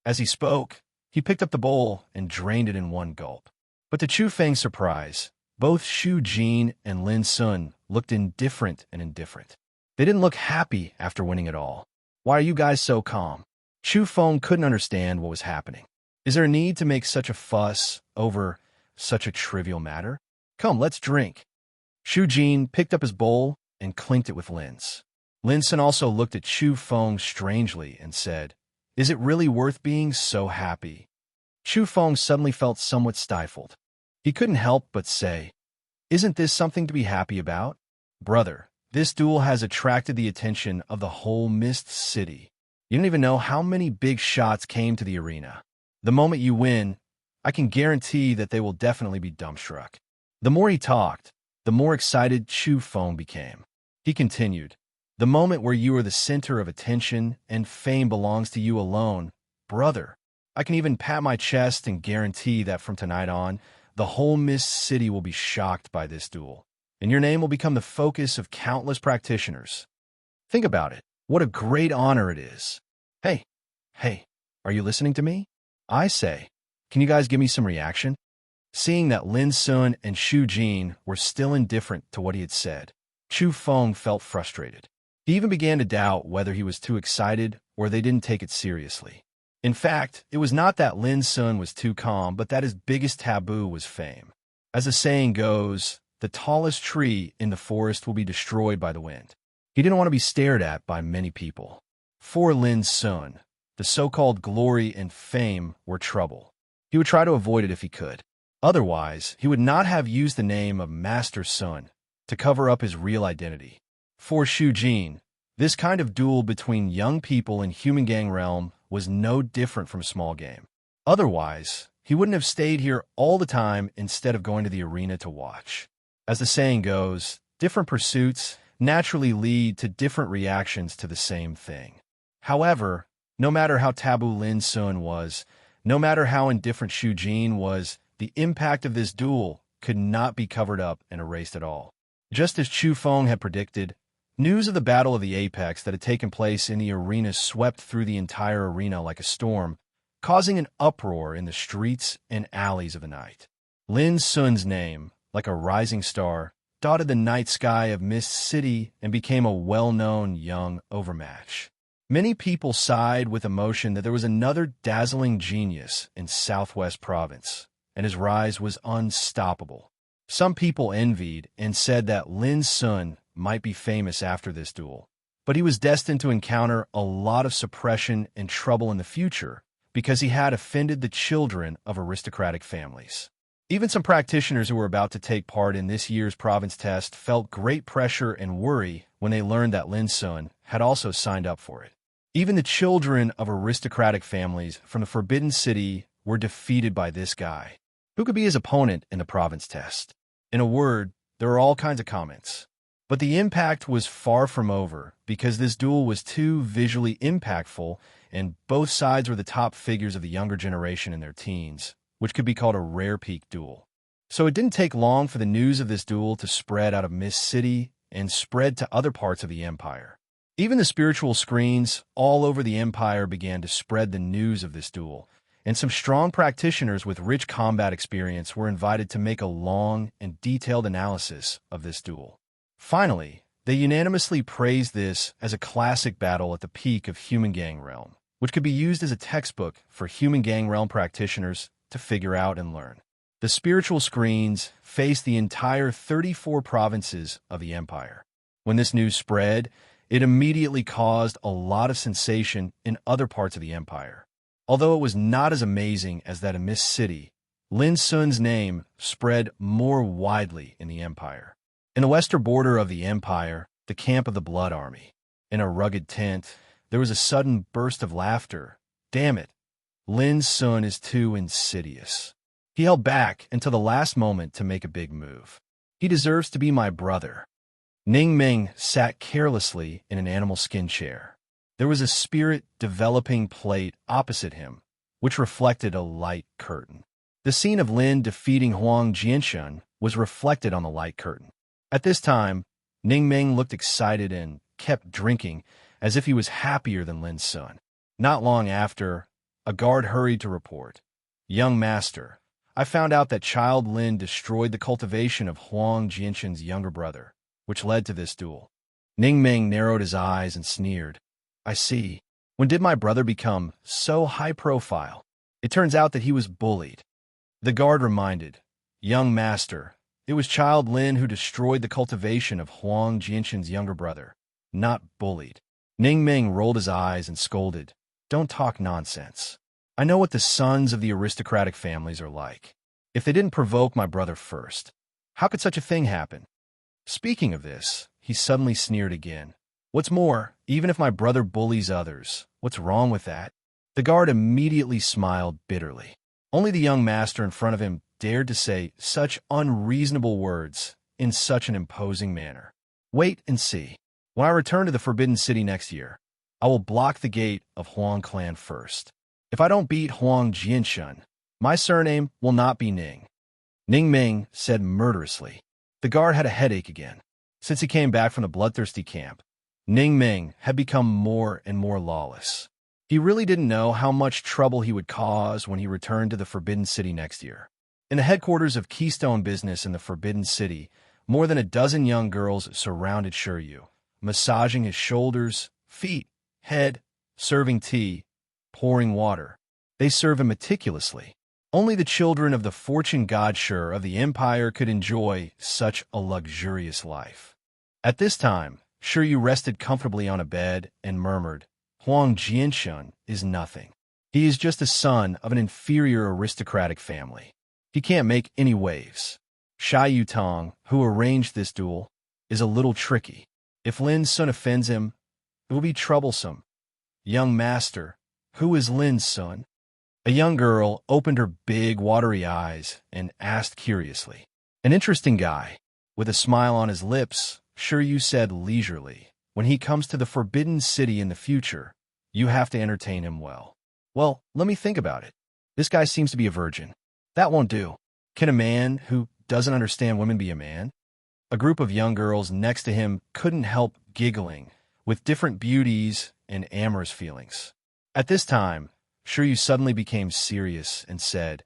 A: As he spoke, he picked up the bowl and drained it in one gulp. But to Chu Feng's surprise, both Xu Jin and Lin Sun looked indifferent and indifferent. They didn't look happy after winning it all. "Why are you guys so calm?" Chu Feng couldn't understand what was happening. Is there a need to make such a fuss over such a trivial matter? Come, let's drink. Xu Jin picked up his bowl and clinked it with Lin's. Lin Sun also looked at Chu Feng strangely and said, "Is it really worth being so happy?" Chu Feng suddenly felt somewhat stifled. He couldn't help but say, "Isn't this something to be happy about? Brother, this duel has attracted the attention of the whole Mist City. You don't even know how many big shots came to the arena. The moment you win, I can guarantee that they will definitely be dumbstruck." The more he talked, the more excited Chu Feng became. He continued, "The moment where you are the center of attention and fame belongs to you alone, brother. I can even pat my chest and guarantee that from tonight on, the whole Mist City will be shocked by this duel, and your name will become the focus of countless practitioners. Think about it. What a great honor it is. Hey, are you listening to me? I say, can you guys give me some reaction?" Seeing that Lin Sun and Xu Jin were still indifferent to what he had said, Chu Feng felt frustrated. He even began to doubt whether he was too excited or they didn't take it seriously. In fact, it was not that Lin Sun was too calm, but that his biggest taboo was fame. As the saying goes, the tallest tree in the forest will be destroyed by the wind. He didn't want to be stared at by many people. For Lin Sun, the so-called glory and fame were trouble. He would try to avoid it if he could. Otherwise, he would not have used the name of Master Sun to cover up his real identity. For Xu Jin, this kind of duel between young people in human gang realm was no different from a small game. Otherwise, he wouldn't have stayed here all the time instead of going to the arena to watch. As the saying goes, different pursuits naturally lead to different reactions to the same thing. However, no matter how taboo Lin Sun was, no matter how indifferent Xu Jin was, the impact of this duel could not be covered up and erased at all. Just as Chu Feng had predicted, news of the Battle of the Apex that had taken place in the arena swept through the entire arena like a storm, causing an uproar in the streets and alleys of the night. Lin Sun's name, like a rising star, dotted the night sky of Mist City and became a well-known young overmatch. Many people sighed with emotion that there was another dazzling genius in Southwest Province, and his rise was unstoppable. Some people envied and said that Lin Sun might be famous after this duel, but he was destined to encounter a lot of suppression and trouble in the future because he had offended the children of aristocratic families. Even some practitioners who were about to take part in this year's province test felt great pressure and worry when they learned that Lin Sun had also signed up for it. Even the children of aristocratic families from the Forbidden City were defeated by this guy. Who could be his opponent in the province test? In a word, there were all kinds of comments. But the impact was far from over because this duel was too visually impactful and both sides were the top figures of the younger generation in their teens, which could be called a rare peak duel. So it didn't take long for the news of this duel to spread out of Mist City and spread to other parts of the Empire. Even the spiritual screens all over the Empire began to spread the news of this duel, and some strong practitioners with rich combat experience were invited to make a long and detailed analysis of this duel. Finally, they unanimously praised this as a classic battle at the peak of Human Gang Realm, which could be used as a textbook for Human Gang Realm practitioners to figure out and learn. The spiritual screens faced the entire 34 provinces of the Empire. When this news spread, it immediately caused a lot of sensation in other parts of the Empire. Although it was not as amazing as that of Mist City, Lin Sun's name spread more widely in the Empire. In the western border of the Empire, the camp of the Blood Army, in a rugged tent, there was a sudden burst of laughter. Damn it, Lin Sun is too insidious. He held back until the last moment to make a big move. He deserves to be my brother. Ning Ming sat carelessly in an animal skin chair. There was a spirit-developing plate opposite him, which reflected a light curtain. The scene of Lin defeating Huang Jianshun was reflected on the light curtain. At this time, Ning Ming looked excited and kept drinking as if he was happier than Lin's son. Not long after, a guard hurried to report, "Young master, I found out that child Lin destroyed the cultivation of Huang Jianshun's younger brother, which led to this duel." Ning Ming narrowed his eyes and sneered. "I see. When did my brother become so high profile? It turns out that he was bullied." The guard reminded, "Young master, it was child Lin who destroyed the cultivation of Huang Jianshun's younger brother, not bullied." Ning Ming rolled his eyes and scolded, "Don't talk nonsense. I know what the sons of the aristocratic families are like. If they didn't provoke my brother first, how could such a thing happen?" Speaking of this, he suddenly sneered again. "What's more, even if my brother bullies others, what's wrong with that?" The guard immediately smiled bitterly. Only the young master in front of him dared to say such unreasonable words in such an imposing manner. "Wait and see. When I return to the Forbidden City next year, I will block the gate of Huang clan first. If I don't beat Huang Jianshun, my surname will not be Ning." Ning Ming said murderously. The guard had a headache again. Since he came back from the bloodthirsty camp, Ning Ming had become more and more lawless. He really didn't know how much trouble he would cause when he returned to the Forbidden City next year. In the headquarters of Keystone Business in the Forbidden City, more than a dozen young girls surrounded Shiryu, massaging his shoulders, feet, head, serving tea, pouring water. They serve him meticulously. Only the children of the fortune godshur of the empire could enjoy such a luxurious life. At this time, Shiryu rested comfortably on a bed and murmured, "Huang Jianshun is nothing. He is just a son of an inferior aristocratic family. He can't make any waves. Shai Yutong, who arranged this duel, is a little tricky. If Lin's son offends him, it will be troublesome. Young master, who is Lin's son?" A young girl opened her big, watery eyes and asked curiously. "An interesting guy." With a smile on his lips, Shiryu said leisurely, "When he comes to the Forbidden City in the future, you have to entertain him well." "Well, let me think about it. This guy seems to be a virgin. That won't do. Can a man who doesn't understand women be a man?" A group of young girls next to him couldn't help giggling, with different beauties and amorous feelings. At this time, Shiryu suddenly became serious and said,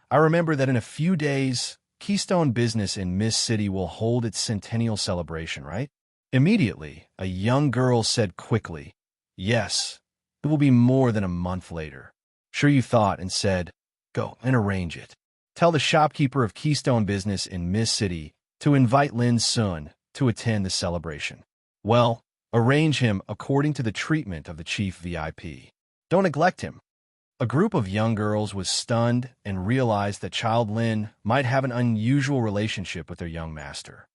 A: "I remember that in a few days, Keystone Business in Mist City will hold its centennial celebration, right?" Immediately, a young girl said quickly, "Yes, it will be more than a month later." Shiryu thought and said, "Go and arrange it. Tell the shopkeeper of Keystone Business in Mist City to invite Lin's son to attend the celebration. Well, arrange him according to the treatment of the chief VIP. Don't neglect him." A group of young girls was stunned and realized that child Lin might have an unusual relationship with their young master.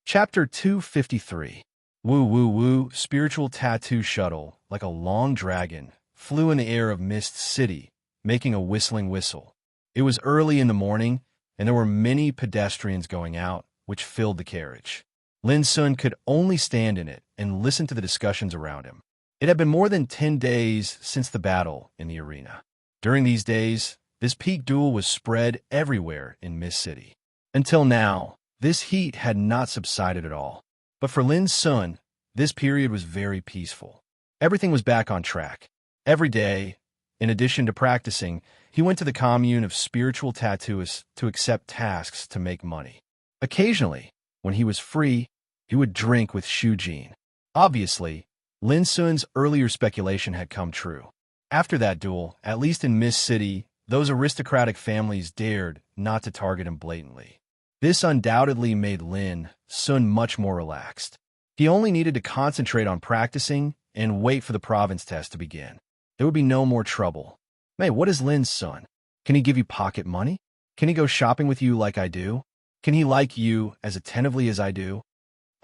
A: Chapter 253. Woo woo woo, spiritual tattoo shuttle, like a long dragon, flew in the air of Mist City, making a whistling whistle. It was early in the morning, and there were many pedestrians going out, which filled the carriage. Lin Sun could only stand in it and listen to the discussions around him. It had been more than 10 days since the battle in the arena. During these days, this peak duel was spread everywhere in Mist City. Until now, this heat had not subsided at all. But for Lin Sun, this period was very peaceful. Everything was back on track. Every day, in addition to practicing, he went to the commune of spiritual tattooists to accept tasks to make money. Occasionally, when he was free, he would drink with Shu Jin. Obviously, Lin Sun's earlier speculation had come true. After that duel, at least in Mist City, those aristocratic families dared not to target him blatantly. This undoubtedly made Lin Sun much more relaxed. He only needed to concentrate on practicing and wait for the province test to begin. There would be no more trouble. "Hey, what is Lin's son? Can he give you pocket money? Can he go shopping with you like I do? Can he like you as attentively as I do?"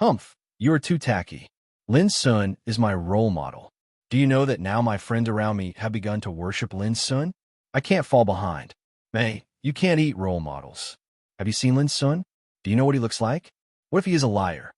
A: "Humph, you are too tacky. Lin Sun is my role model. Do you know that now my friends around me have begun to worship Lin Sun? I can't fall behind. Hey, You can't eat role models. Have you seen Lin Sun? Do you know what he looks like? What if he is a liar?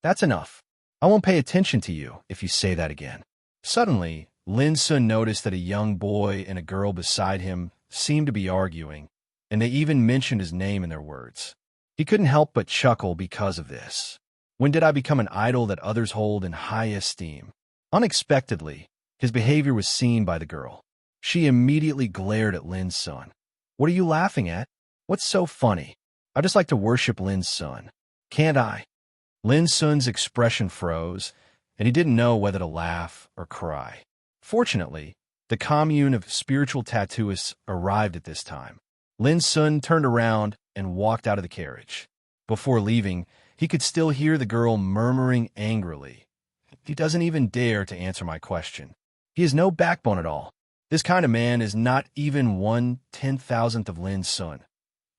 A: That's enough. I won't pay attention to you if you say that again. Suddenly, Lin Sun noticed that a young boy and a girl beside him seemed to be arguing, and they even mentioned his name in their words. He couldn't help but chuckle because of this. When did I become an idol that others hold in high esteem? Unexpectedly, his behavior was seen by the girl. She immediately glared at Lin Sun. What are you laughing at? What's so funny? I just like to worship Lin Sun. Can't I? Lin Sun's expression froze, and he didn't know whether to laugh or cry. Fortunately, the commune of spiritual tattooists arrived at this time. Lin Sun turned around and walked out of the carriage. Before leaving, he could still hear the girl murmuring angrily, "He doesn't even dare to answer my question. He has no backbone at all. This kind of man is not even 1/10,000th of Lin Sun."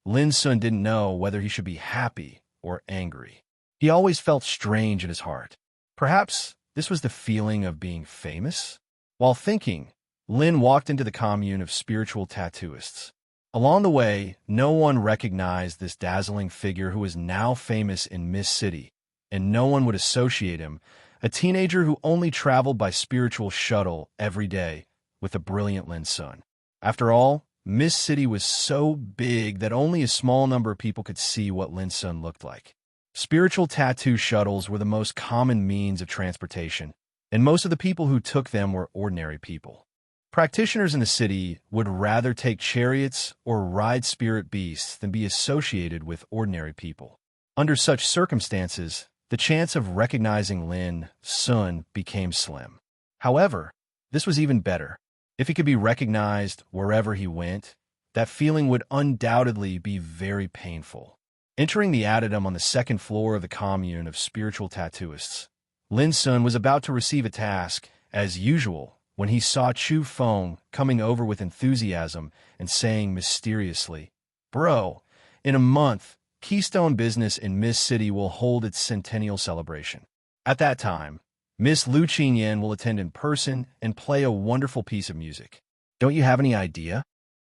A: Lin Sun didn't know whether he should be happy or angry. He always felt strange in his heart. Perhaps this was the feeling of being famous? While thinking, Lin walked into the commune of spiritual tattooists. Along the way, no one recognized this dazzling figure who was now famous in Mist City, and no one would associate him, a teenager who only traveled by spiritual shuttle every day, with a brilliant Lin Sun. After all, Mist City was so big that only a small number of people could see what Lin Sun looked like. Spiritual tattoo shuttles were the most common means of transportation, and most of the people who took them were ordinary people. Practitioners in the city would rather take chariots or ride spirit beasts than be associated with ordinary people. Under such circumstances, the chance of recognizing Lin Sun became slim. However, this was even better. If he could be recognized wherever he went, that feeling would undoubtedly be very painful. Entering the addendum on the second floor of the commune of spiritual tattooists, Lin Sun was about to receive a task, as usual, when he saw Chu Feng coming over with enthusiasm and saying mysteriously, "Bro, in a month, Keystone Business in Mist City will hold its centennial celebration. At that time, Miss Lu Qingyan will attend in person and play a wonderful piece of music. Don't you have any idea?"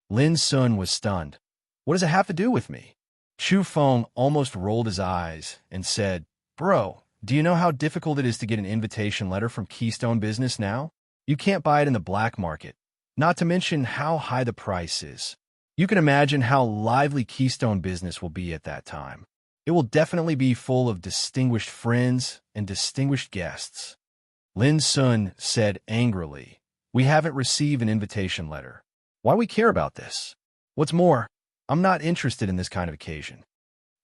A: Lin Sun was stunned. "What does it have to do with me?" Chu Feng almost rolled his eyes and said, "Bro, do you know how difficult it is to get an invitation letter from Keystone Business now? You can't buy it in the black market, not to mention how high the price is. You can imagine how lively Keystone Business will be at that time. It will definitely be full of distinguished friends and distinguished guests." Lin Sun said angrily, "We haven't received an invitation letter. Why do we care about this? What's more, I'm not interested in this kind of occasion."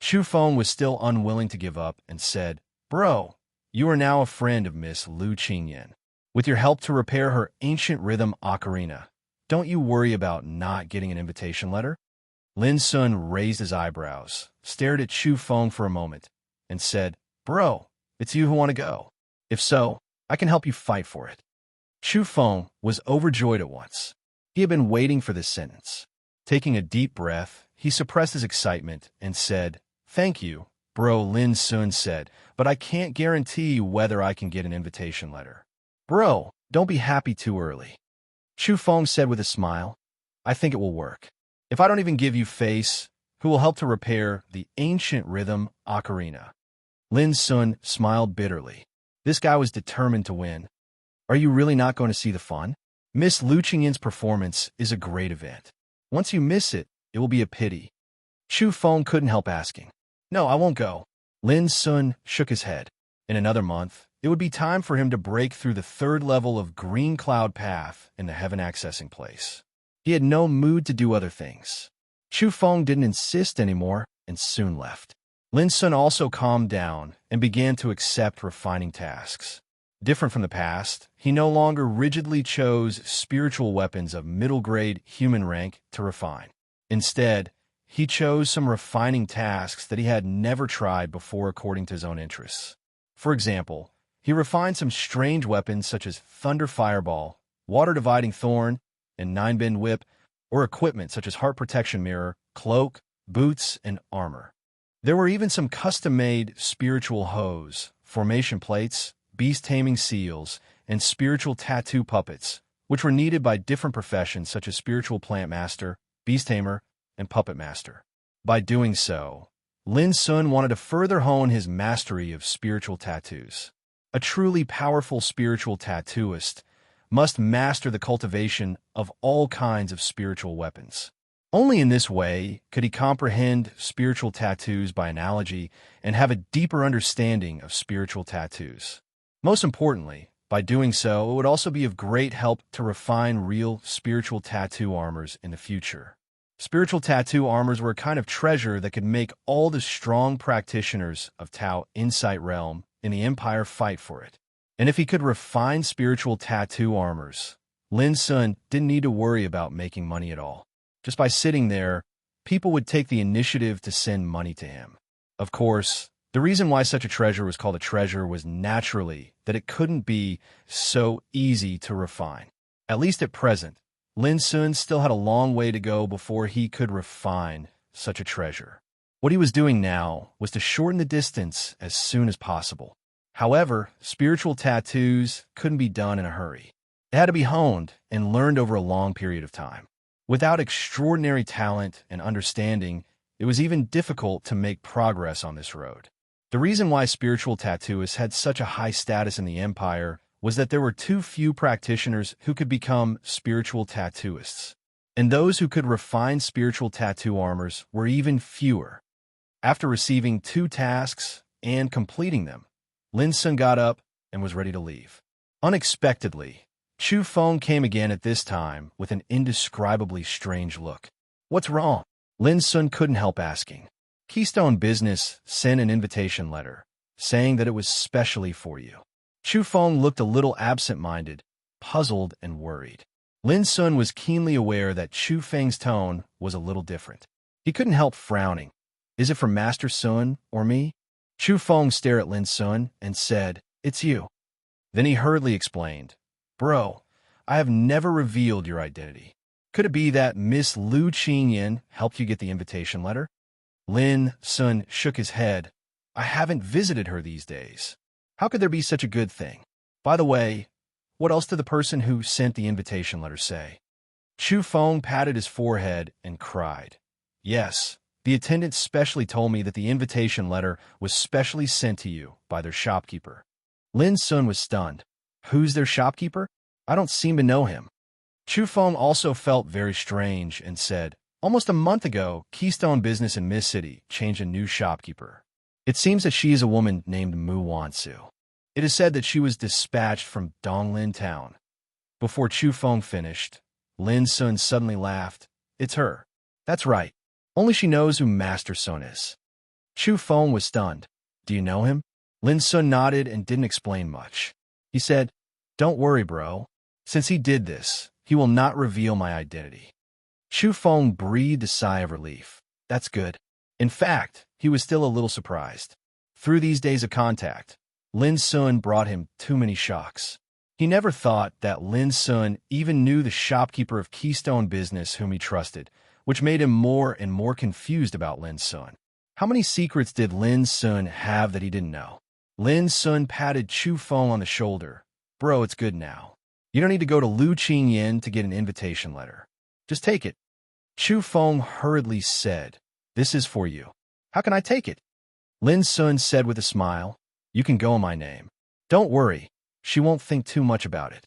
A: Chu Feng was still unwilling to give up and said, "Bro, you are now a friend of Miss Lu Qingyan. With your help to repair her ancient rhythm ocarina, don't you worry about not getting an invitation letter?" Lin Sun raised his eyebrows, stared at Chu Feng for a moment, and said, "Bro, it's you who want to go. If so, I can help you fight for it." Chu Feng was overjoyed at once. He had been waiting for this sentence. Taking a deep breath, he suppressed his excitement and said, "Thank you, bro," Lin Sun said, "but I can't guarantee whether I can get an invitation letter." "Bro, don't be happy too early." Chu Feng said with a smile, "I think it will work. If I don't even give you face, who will help to repair the ancient rhythm ocarina?" Lin Sun smiled bitterly. This guy was determined to win. "Are you really not going to see the fun? Miss Lu Qingyan's performance is a great event. Once you miss it, it will be a pity." Chu Feng couldn't help asking, "No, I won't go." Lin Sun shook his head. In another month, it would be time for him to break through the third level of Green Cloud Path in the Heaven Accessing Place. He had no mood to do other things. Chu Feng didn't insist anymore and soon left. Lin Sun also calmed down and began to accept refining tasks. Different from the past, he no longer rigidly chose spiritual weapons of middle-grade human rank to refine. Instead, he chose some refining tasks that he had never tried before according to his own interests. For example, he refined some strange weapons such as Thunder Fireball, Water Dividing Thorn, and Nine Bend Whip, or equipment such as Heart Protection Mirror, Cloak, Boots, and Armor. There were even some custom-made spiritual hose, formation plates, beast-taming seals, and spiritual tattoo puppets, which were needed by different professions such as spiritual plant master, beast tamer, and puppet master. By doing so, Lin Sun wanted to further hone his mastery of spiritual tattoos. A truly powerful spiritual tattooist must master the cultivation of all kinds of spiritual weapons. Only in this way could he comprehend spiritual tattoos by analogy and have a deeper understanding of spiritual tattoos. Most importantly, by doing so, it would also be of great help to refine real spiritual tattoo armors in the future. Spiritual tattoo armors were a kind of treasure that could make all the strong practitioners of Tao Insight Realm in the Empire fight for it. And if he could refine spiritual tattoo armors, Lin Sun didn't need to worry about making money at all. Just by sitting there, people would take the initiative to send money to him. Of course, the reason why such a treasure was called a treasure was naturally that it couldn't be so easy to refine. At least at present, Lin Sun still had a long way to go before he could refine such a treasure. What he was doing now was to shorten the distance as soon as possible. However, spiritual tattoos couldn't be done in a hurry. It had to be honed and learned over a long period of time. Without extraordinary talent and understanding, it was even difficult to make progress on this road. The reason why spiritual tattooists had such a high status in the Empire was that there were too few practitioners who could become spiritual tattooists, and those who could refine spiritual tattoo armors were even fewer. After receiving 2 tasks and completing them, Lin Sun got up and was ready to leave. Unexpectedly, Chu Feng came again at this time with an indescribably strange look. "What's wrong?" Lin Sun couldn't help asking. "Keystone Business sent an invitation letter, saying that it was specially for you." Chu Feng looked a little absent-minded, puzzled and worried. Lin Sun was keenly aware that Chu Feng's tone was a little different. He couldn't help frowning. "Is it from Master Sun or me?" Chu Feng stared at Lin Sun and said, "It's you." Then he hurriedly explained, "Bro, I have never revealed your identity. Could it be that Miss Lu Qingyan helped you get the invitation letter?" Lin Sun shook his head. "I haven't visited her these days. How could there be such a good thing? By the way, what else did the person who sent the invitation letter say?" Chu Feng patted his forehead and cried. "Yes, the attendant specially told me that the invitation letter was specially sent to you by their shopkeeper." Lin Sun was stunned. "Who's their shopkeeper? I don't seem to know him." Chu Feng also felt very strange and said, "Almost a month ago, Keystone Business in Mist City changed a new shopkeeper. It seems that she is a woman named Mu Wansu. It is said that she was dispatched from Donglin Town." Before Chu Feng finished, Lin Sun suddenly laughed. "It's her. That's right. Only she knows who Master Sun is." Chu Feng was stunned. "Do you know him?" Lin Sun nodded and didn't explain much. He said, "Don't worry, bro. Since he did this, he will not reveal my identity." Chu Feng breathed a sigh of relief. That's good. In fact, he was still a little surprised. Through these days of contact, Lin Sun brought him too many shocks. He never thought that Lin Sun even knew the shopkeeper of Keystone Business whom he trusted, which made him more and more confused about Lin Sun. How many secrets did Lin Sun have that he didn't know? Lin Sun patted Chu Feng on the shoulder. "Bro, it's good now. You don't need to go to Lu Qingyan to get an invitation letter. Just take it." Chu Feng hurriedly said, "This is for you." "How can I take it?" Lin Sun said with a smile, "You can go in my name. Don't worry, she won't think too much about it."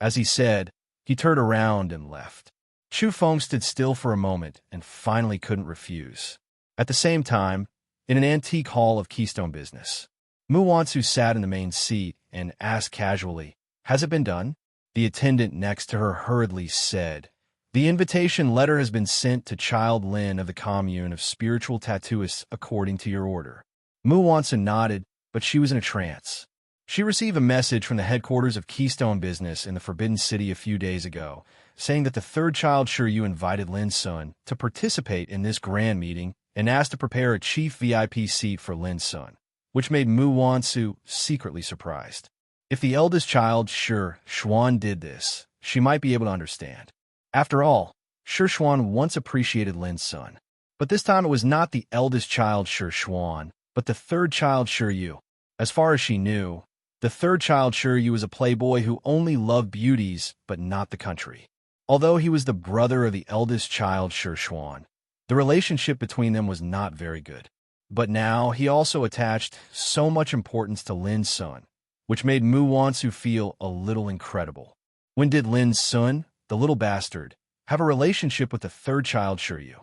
A: As he said, he turned around and left. Chu Feng stood still for a moment and finally couldn't refuse. At the same time, in an antique hall of Keystone Business, Mu Wansu sat in the main seat and asked casually, "Has it been done?" The attendant next to her hurriedly said, "The invitation letter has been sent to Child Lin of the commune of spiritual tattooists according to your order." Mu Wansu nodded, but she was in a trance. She received a message from the headquarters of Keystone Business in the Forbidden City a few days ago, saying that the third child Shiryu invited Lin Sun to participate in this grand meeting and asked to prepare a chief VIP seat for Lin Sun, which made Mu Wansu secretly surprised. If the eldest child, Shi Xuan, did this, she might be able to understand. After all, Shi Xuan once appreciated Lin Sun. But this time it was not the eldest child, Shi Xuan, but the third child, Shiryu. As far as she knew, the third child, Shiryu, was a playboy who only loved beauties but not the country. Although he was the brother of the eldest child, Shi Xuan, The relationship between them was not very good. But now he also attached so much importance to Lin's son, which made Mu Wansu feel a little incredible. When did Lin's son, the little bastard, have a relationship with the third child Shiryu?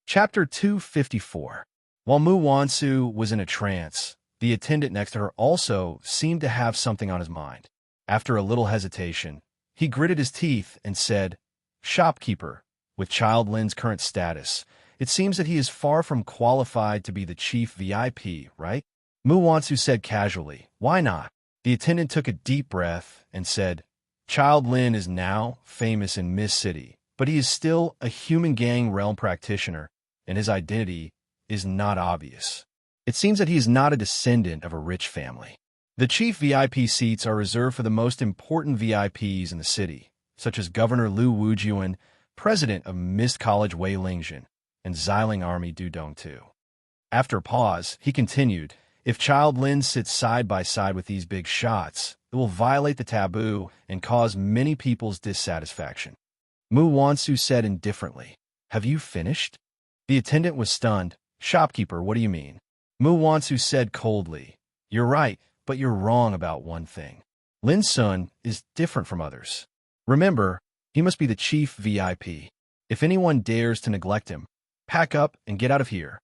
A: Chapter 254. While Mu Wansu was in a trance, the attendant next to her also seemed to have something on his mind. After a little hesitation, he gritted his teeth and said, "Shopkeeper, with child Lin's current status, it seems that he is far from qualified to be the chief VIP, right?" Mu Wansu said casually, "Why not?" The attendant took a deep breath and said, "Child Lin is now famous in Mist City, but he is still a human gang realm practitioner, and his identity is not obvious. It seems that he is not a descendant of a rich family. The chief VIP seats are reserved for the most important VIPs in the city, such as Governor Liu Wujuan, president of Mist College Wei Lingjun, and Xiling Army Dudong Tu." After a pause, he continued, "If Child Lin sits side by side with these big shots, it will violate the taboo and cause many people's dissatisfaction." Mu Wansu said indifferently, "Have you finished?" The attendant was stunned. "Shopkeeper, what do you mean?" Mu Wansu said coldly, "You're right, but you're wrong about one thing. Lin's son is different from others. Remember, he must be the chief VIP. If anyone dares to neglect him, pack up and get out of here."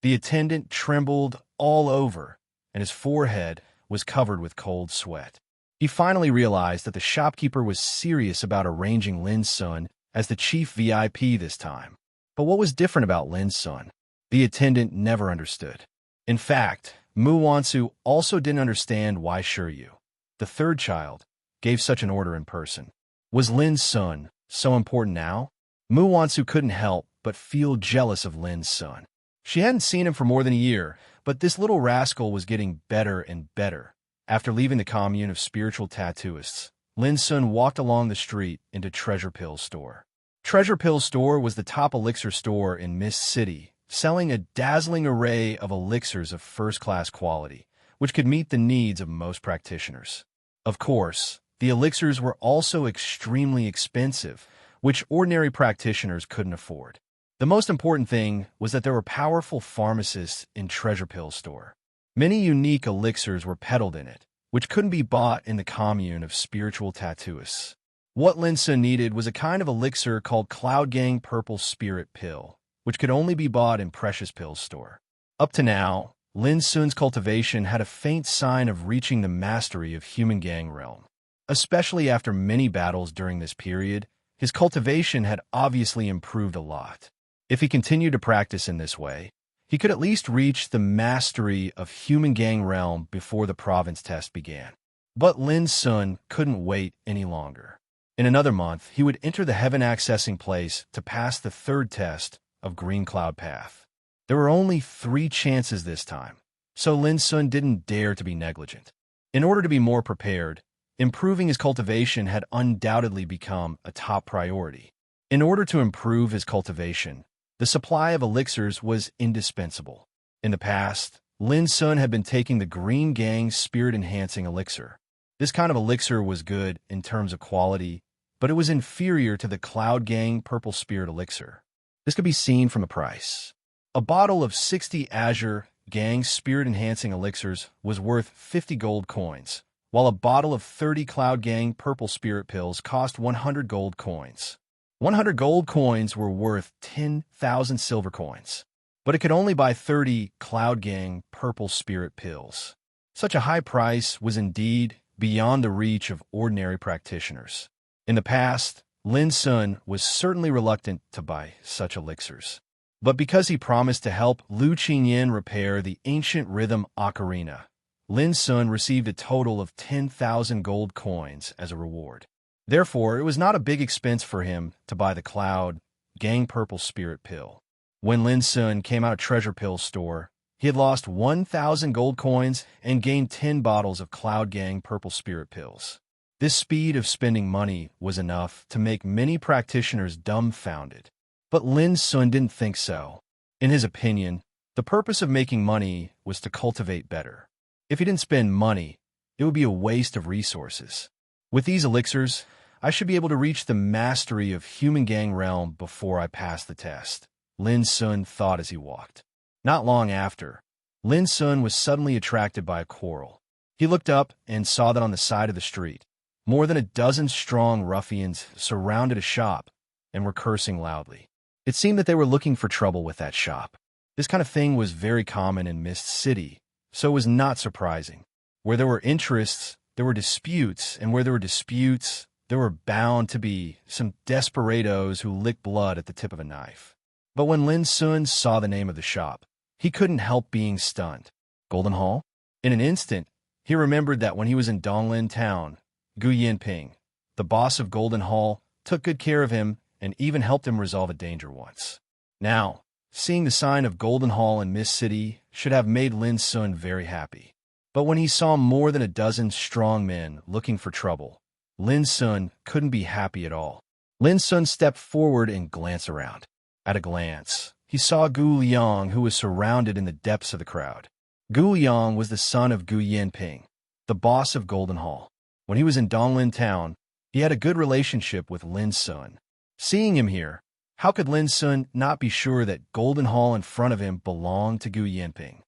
A: The attendant trembled all over, and his forehead was covered with cold sweat. He finally realized that the shopkeeper was serious about arranging Lin's son as the chief VIP this time. But what was different about Lin's son? The attendant never understood. In fact, Mu Wansu also didn't understand why Shiryu, the third child, gave such an order in person. Was Lin's son so important now? Mu Wansu couldn't help but feel jealous of Lin's son. She hadn't seen him for more than a year, but this little rascal was getting better and better. After leaving the commune of spiritual tattooists, Lin's son walked along the street into Treasure Pill's store. Treasure Pill's store was the top elixir store in Mist City, selling a dazzling array of elixirs of first-class quality, which could meet the needs of most practitioners. Of course, the elixirs were also extremely expensive, which ordinary practitioners couldn't afford. The most important thing was that there were powerful pharmacists in Treasure Pill's store. Many unique elixirs were peddled in it, which couldn't be bought in the commune of spiritual tattooists. What Lin's son needed was a kind of elixir called Cloud Gang Purple Spirit Pill, which could only be bought in Precious Pill's store. Up to now, Lin's son's cultivation had a faint sign of reaching the mastery of human gang realm. Especially after many battles during this period, his cultivation had obviously improved a lot. If he continued to practice in this way, he could at least reach the mastery of human gang realm before the province test began. But Lin's son couldn't wait any longer. In another month, he would enter the heaven-accessing place to pass the third test of Green Cloud Path. There were only 3 chances this time, so Lin's son didn't dare to be negligent. In order to be more prepared, improving his cultivation had undoubtedly become a top priority. In order to improve his cultivation, the supply of elixirs was indispensable. In the past, Lin's son had been taking the Green Gang's spirit-enhancing elixir. This kind of elixir was good in terms of quality, but it was inferior to the Cloud Gang Purple Spirit elixir. This could be seen from the price. A bottle of 60 Azure Gang spirit-enhancing elixirs was worth 50 gold coins, while a bottle of 30 Cloud Gang Purple Spirit pills cost 100 gold coins. 100 gold coins were worth 10,000 silver coins, but it could only buy 30 Cloud Gang Purple Spirit pills. Such a high price was indeed beyond the reach of ordinary practitioners. In the past, Lin's son was certainly reluctant to buy such elixirs. But because he promised to help Lu Qingyan repair the ancient rhythm ocarina, Lin's son received a total of 10,000 gold coins as a reward. Therefore, it was not a big expense for him to buy the Cloud Gang Purple Spirit pill. When Lin's son came out of Treasure Pill's store, he had lost 1,000 gold coins and gained 10 bottles of Cloud Gang Purple Spirit pills. This speed of spending money was enough to make many practitioners dumbfounded. But Lin's son didn't think so. In his opinion, the purpose of making money was to cultivate better. If he didn't spend money, it would be a waste of resources. With these elixirs, I should be able to reach the mastery of human gang realm before I pass the test. Lin Sun thought as he walked. Not long after, Lin Sun was suddenly attracted by a quarrel. He looked up and saw that on the side of the street, more than a dozen strong ruffians surrounded a shop and were cursing loudly. It seemed that they were looking for trouble with that shop. This kind of thing was very common in Mist City, so it was not surprising. Where there were interests, there were disputes, and where there were disputes, there were bound to be some desperados who licked blood at the tip of a knife. But when Lin Sun saw the name of the shop, he couldn't help being stunned. Golden Hall? In an instant, he remembered that when he was in Donglin Town, Gu Yinping, the boss of Golden Hall, took good care of him and even helped him resolve a danger once. Now, seeing the sign of Golden Hall in Mist City should have made Lin Sun very happy. But when he saw more than a dozen strong men looking for trouble, Lin Sun couldn't be happy at all. Lin Sun stepped forward and glanced around. At a glance, he saw Gu Liang, who was surrounded in the depths of the crowd. Gu Liang was the son of Gu Yinping, the boss of Golden Hall. When he was in Donglin Town, he had a good relationship with Lin Sun. Seeing him here, how could Lin Sun not be sure that Golden Hall in front of him belonged to Gu Yinping?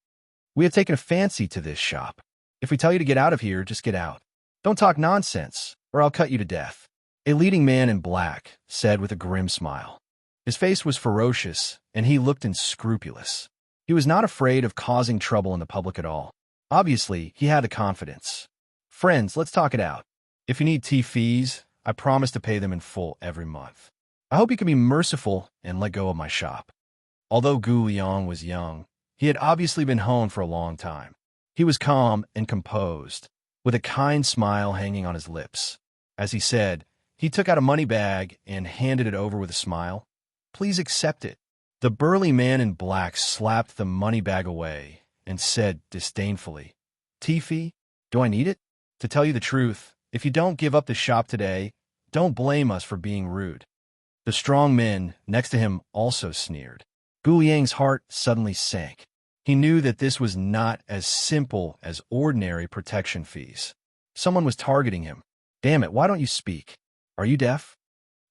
A: We have taken a fancy to this shop. If we tell you to get out of here, just get out. Don't talk nonsense, or I'll cut you to death. A leading man in black said with a grim smile. His face was ferocious, and he looked unscrupulous. He was not afraid of causing trouble in the public at all. Obviously, he had the confidence. Friends, let's talk it out. If you need tea fees, I promise to pay them in full every month. I hope you can be merciful and let go of my shop. Although Gu Liang was young, he had obviously been honed for a long time. He was calm and composed, with a kind smile hanging on his lips. As he said, he took out a money bag and handed it over with a smile. Please accept it. The burly man in black slapped the money bag away and said disdainfully, Tea fee? Do I need it? To tell you the truth, if you don't give up the shop today, don't blame us for being rude. The strong men next to him also sneered. Gu Yang's heart suddenly sank. He knew that this was not as simple as ordinary protection fees. Someone was targeting him. Damn it, why don't you speak? Are you deaf?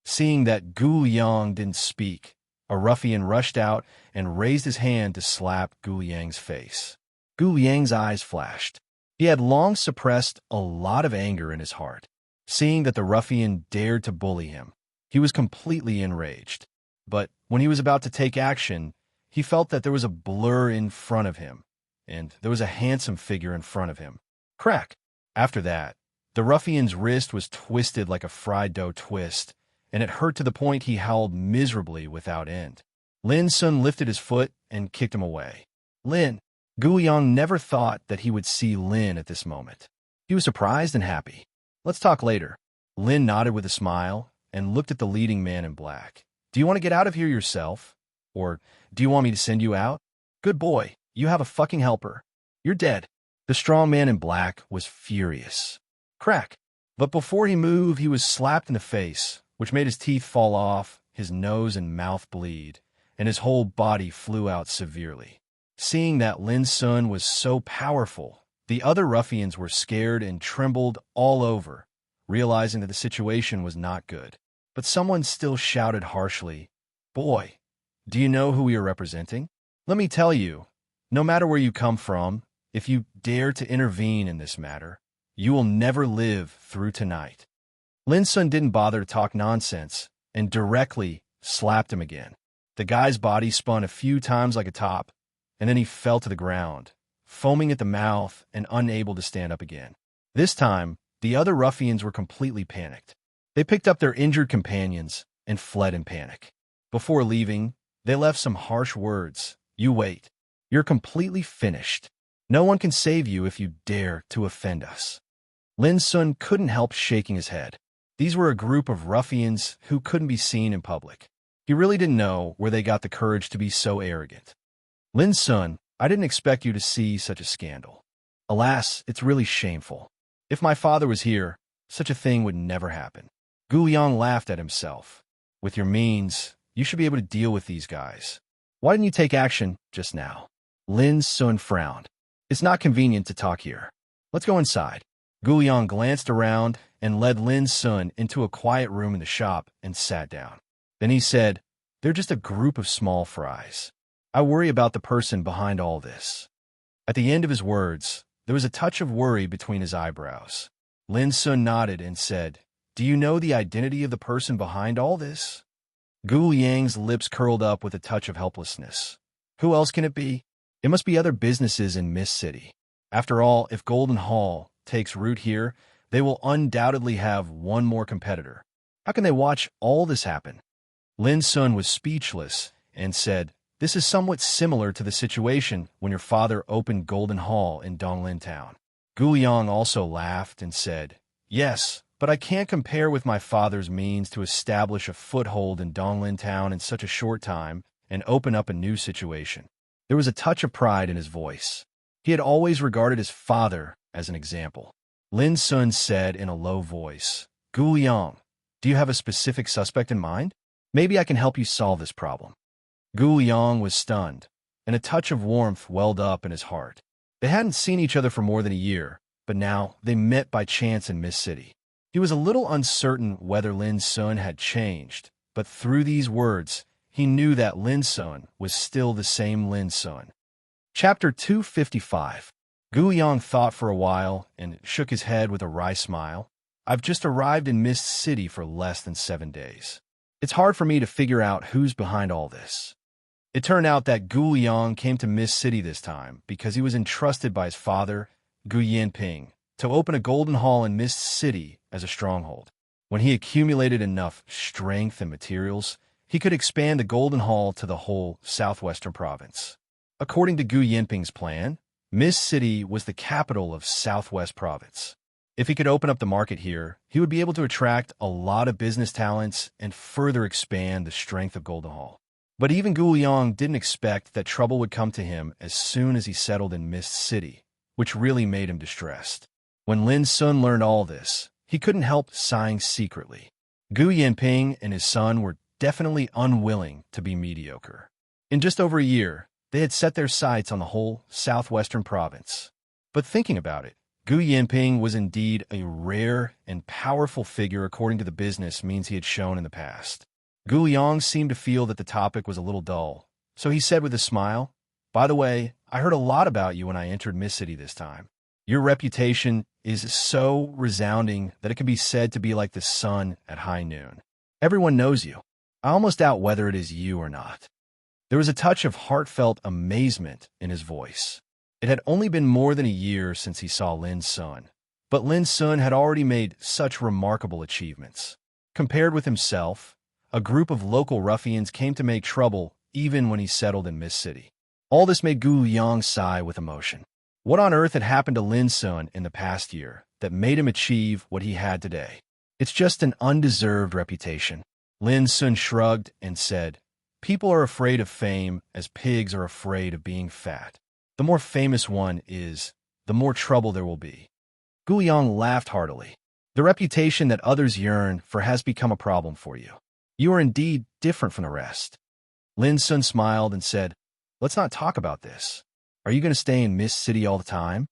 A: Seeing that Gu Yang didn't speak, a ruffian rushed out and raised his hand to slap Gu Yang's face. Gu Yang's eyes flashed. He had long suppressed a lot of anger in his heart. Seeing that the ruffian dared to bully him, he was completely enraged. But when he was about to take action, he felt that there was a blur in front of him, and there was a handsome figure in front of him. Crack! After that, the ruffian's wrist was twisted like a fried dough twist, and it hurt to the point he howled miserably without end. Lin Sun lifted his foot and kicked him away. Lin! Gu Yang never thought that he would see Lin at this moment. He was surprised and happy. Let's talk later. Lin nodded with a smile and looked at the leading man in black. Do you want to get out of here yourself? Or do you want me to send you out? Good boy, you have a fucking helper. You're dead. The strong man in black was furious. Crack. But before he moved, he was slapped in the face, which made his teeth fall off, his nose and mouth bleed, and his whole body flew out severely. Seeing that Lin Sun was so powerful, the other ruffians were scared and trembled all over, realizing that the situation was not good. But someone still shouted harshly, Boy, do you know who we are representing? Let me tell you, no matter where you come from, if you dare to intervene in this matter, you will never live through tonight. Lin Sun didn't bother to talk nonsense and directly slapped him again. The guy's body spun a few times like a top, and then he fell to the ground, foaming at the mouth and unable to stand up again. This time, the other ruffians were completely panicked. They picked up their injured companions and fled in panic. Before leaving, they left some harsh words. You wait. You're completely finished. No one can save you if you dare to offend us. Lin Sun couldn't help shaking his head. These were a group of ruffians who couldn't be seen in public. He really didn't know where they got the courage to be so arrogant. Lin Sun, I didn't expect you to see such a scandal. Alas, it's really shameful. If my father was here, such a thing would never happen. Gu Yang laughed at himself. With your means, you should be able to deal with these guys. Why didn't you take action just now? Lin Sun frowned. It's not convenient to talk here. Let's go inside. Gu Yang glanced around and led Lin Sun into a quiet room in the shop and sat down. Then he said, They're just a group of small fries. I worry about the person behind all this." At the end of his words, there was a touch of worry between his eyebrows. Lin Sun nodded and said, "Do you know the identity of the person behind all this?" Gu Yang's lips curled up with a touch of helplessness. Who else can it be? It must be other businesses in Mist City. After all, if Golden Hall takes root here, they will undoubtedly have one more competitor. How can they watch all this happen? Lin Sun was speechless and said, "This is somewhat similar to the situation when your father opened Golden Hall in Donglin Town." Gu Yang also laughed and said, "Yes, but I can't compare with my father's means to establish a foothold in Donglin Town in such a short time and open up a new situation." There was a touch of pride in his voice. He had always regarded his father as an example. Lin Sun said in a low voice, "Gu Yang, do you have a specific suspect in mind? Maybe I can help you solve this problem." Gu Yang was stunned, and a touch of warmth welled up in his heart. They hadn't seen each other for more than a year, but now they met by chance in Mist City. He was a little uncertain whether Lin Sun had changed, but through these words, he knew that Lin Sun was still the same Lin Sun. Chapter 255. Gu Yang thought for a while and shook his head with a wry smile. "I've just arrived in Mist City for less than 7 days. It's hard for me to figure out who's behind all this." It turned out that Gu Yang came to Mist City this time because he was entrusted by his father, Gu Yanping, to open a golden hall in Mist City as a stronghold. When he accumulated enough strength and materials, he could expand the golden hall to the whole southwestern province. According to Gu Yanping's plan, Mist City was the capital of Southwest Province. If he could open up the market here, he would be able to attract a lot of business talents and further expand the strength of Golden Hall. But even Gu Yang didn't expect that trouble would come to him as soon as he settled in Mist City, which really made him distressed. When Lin Sun learned all this, he couldn't help sighing secretly. Gu Yanping and his son were definitely unwilling to be mediocre. In just over a year, they had set their sights on the whole southwestern province. But thinking about it, Gu Yanping was indeed a rare and powerful figure according to the business means he had shown in the past. Gu Yang seemed to feel that the topic was a little dull, so he said with a smile, "By the way, I heard a lot about you when I entered Mist City this time. Your reputation is so resounding that it can be said to be like the sun at high noon. Everyone knows you. I almost doubt whether it is you or not." There was a touch of heartfelt amazement in his voice. It had only been more than a year since he saw Lin Sun, but Lin Sun had already made such remarkable achievements. Compared with himself, a group of local ruffians came to make trouble even when he settled in Mist City. All this made Gu Yang sigh with emotion. What on earth had happened to Lin Sun in the past year that made him achieve what he had today? It's just an undeserved reputation. Lin Sun shrugged and said, "People are afraid of fame as pigs are afraid of being fat. The more famous one is, the more trouble there will be." Gu Yang laughed heartily. "The reputation that others yearn for has become a problem for you. You are indeed different from the rest." Lin Sun smiled and said, "Let's not talk about this. Are you going to stay in Mist City all the time?"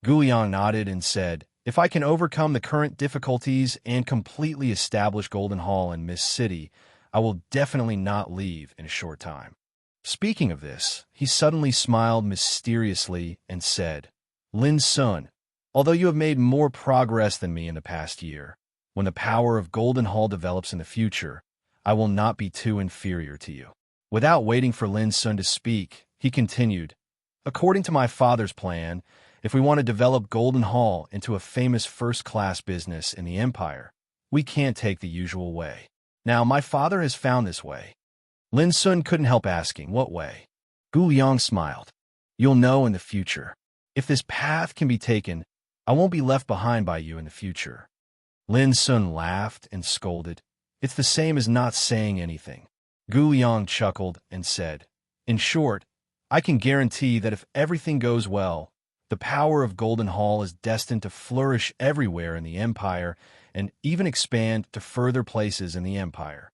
A: Gu Yang nodded and said, "If I can overcome the current difficulties and completely establish Golden Hall in Mist City, I will definitely not leave in a short time." Speaking of this, he suddenly smiled mysteriously and said, "Lin Sun, although you have made more progress than me in the past year, when the power of Golden Hall develops in the future, I will not be too inferior to you." Without waiting for Lin Sun to speak, he continued, "According to my father's plan, if we want to develop Golden Hall into a famous first-class business in the Empire, we can't take the usual way. Now, my father has found this way." Lin Sun couldn't help asking, "What way?" Gu Yang smiled. "You'll know in the future. If this path can be taken, I won't be left behind by you in the future." Lin Sun laughed and scolded. "It's the same as not saying anything." Gu Yang chuckled and said, "In short, I can guarantee that if everything goes well, the power of Golden Hall is destined to flourish everywhere in the Empire and even expand to further places in the Empire."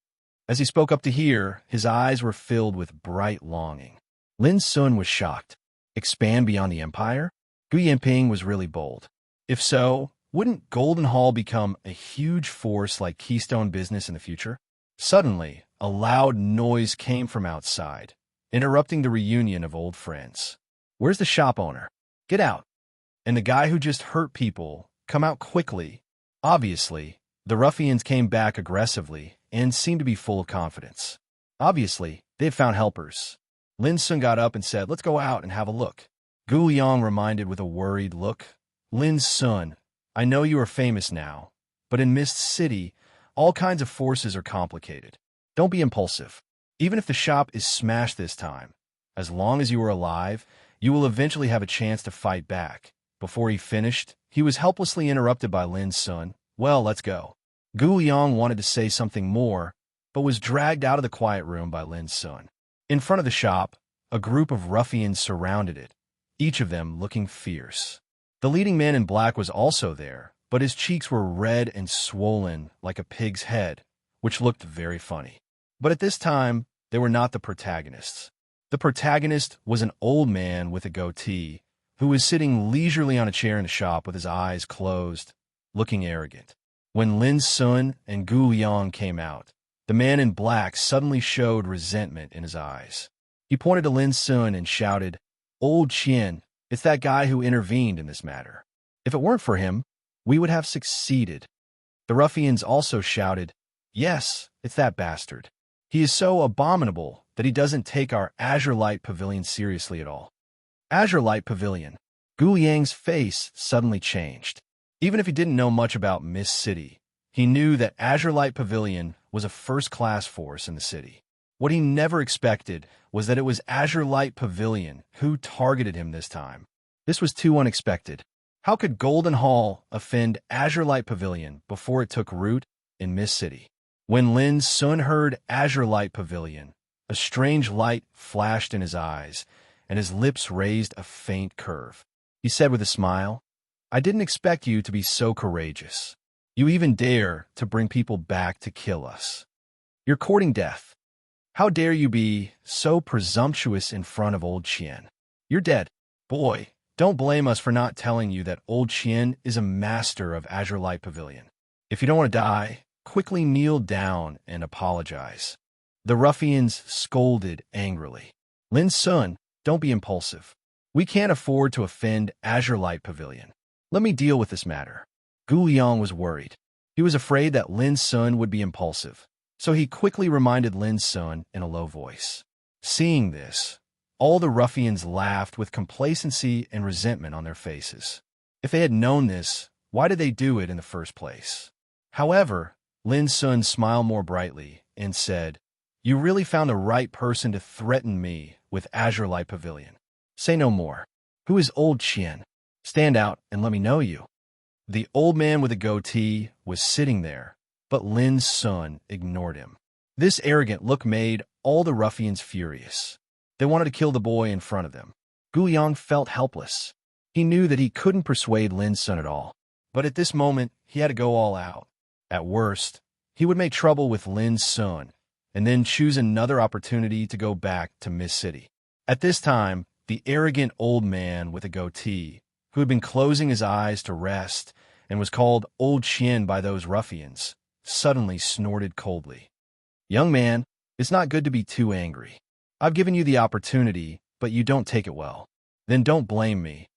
A: As he spoke up to hear, his eyes were filled with bright longing. Lin Sun was shocked. Expand beyond the Empire? Gu Yanping was really bold. If so, wouldn't Golden Hall become a huge force like Keystone Business in the future? Suddenly, a loud noise came from outside, interrupting the reunion of old friends. "Where's the shop owner? Get out. And the guy who just hurt people, come out quickly." Obviously, the ruffians came back aggressively and seemed to be full of confidence. Obviously, they had found helpers. Lin Sun got up and said, "Let's go out and have a look." Gu Yang reminded with a worried look, "Lin Sun, I know you are famous now, but in Mist City, all kinds of forces are complicated. Don't be impulsive. Even if the shop is smashed this time, as long as you are alive, you will eventually have a chance to fight back." Before he finished, he was helplessly interrupted by Lin Sun. "Well, let's go." Gu Yang wanted to say something more, but was dragged out of the quiet room by Lin Sun. In front of the shop, a group of ruffians surrounded it, each of them looking fierce. The leading man in black was also there, but his cheeks were red and swollen like a pig's head, which looked very funny. But at this time, they were not the protagonists. The protagonist was an old man with a goatee, who was sitting leisurely on a chair in the shop with his eyes closed, looking arrogant. When Lin Sun and Gu Yang came out, the man in black suddenly showed resentment in his eyes. He pointed to Lin Sun and shouted, "Old Qian, it's that guy who intervened in this matter. If it weren't for him, we would have succeeded." The ruffians also shouted, "Yes, it's that bastard. He is so abominable that he doesn't take our Azure Light Pavilion seriously at all." Azure Light Pavilion. Gu Yang's face suddenly changed. Even if he didn't know much about Mist City, he knew that Azure Light Pavilion was a first-class force in the city. What he never expected was that it was Azure Light Pavilion who targeted him this time. This was too unexpected. How could Golden Hall offend Azure Light Pavilion before it took root in Mist City? When Lin Sun heard Azure Light Pavilion, a strange light flashed in his eyes, and his lips raised a faint curve. He said with a smile, "I didn't expect you to be so courageous. You even dare to bring people back to kill us. You're courting death. How dare you be so presumptuous in front of old Qian? You're dead. Boy, don't blame us for not telling you that old Qian is a master of Azure Light Pavilion. If you don't want to die, quickly kneel down and apologize." The ruffians scolded angrily. "Lin Sun, don't be impulsive. We can't afford to offend Azure Light Pavilion. Let me deal with this matter." Gu Yang was worried. He was afraid that Lin Sun would be impulsive, so he quickly reminded Lin Sun in a low voice. Seeing this, all the ruffians laughed with complacency and resentment on their faces. If they had known this, why did they do it in the first place? However, Lin Sun smiled more brightly and said, "You really found the right person to threaten me with Azure Light Pavilion. Say no more. Who is old Qian? Stand out and let me know you." The old man with a goatee was sitting there, but Lin Sun ignored him. This arrogant look made all the ruffians furious. They wanted to kill the boy in front of them. Gu Yang felt helpless. He knew that he couldn't persuade Lin Sun at all, but at this moment, he had to go all out. At worst, he would make trouble with Lin Sun, and then choose another opportunity to go back to Mist City. At this time, the arrogant old man with a goatee, who had been closing his eyes to rest and was called Old Qian by those ruffians, suddenly snorted coldly. "Young man, it's not good to be too angry. I've given you the opportunity, but you don't take it well. Then don't blame me."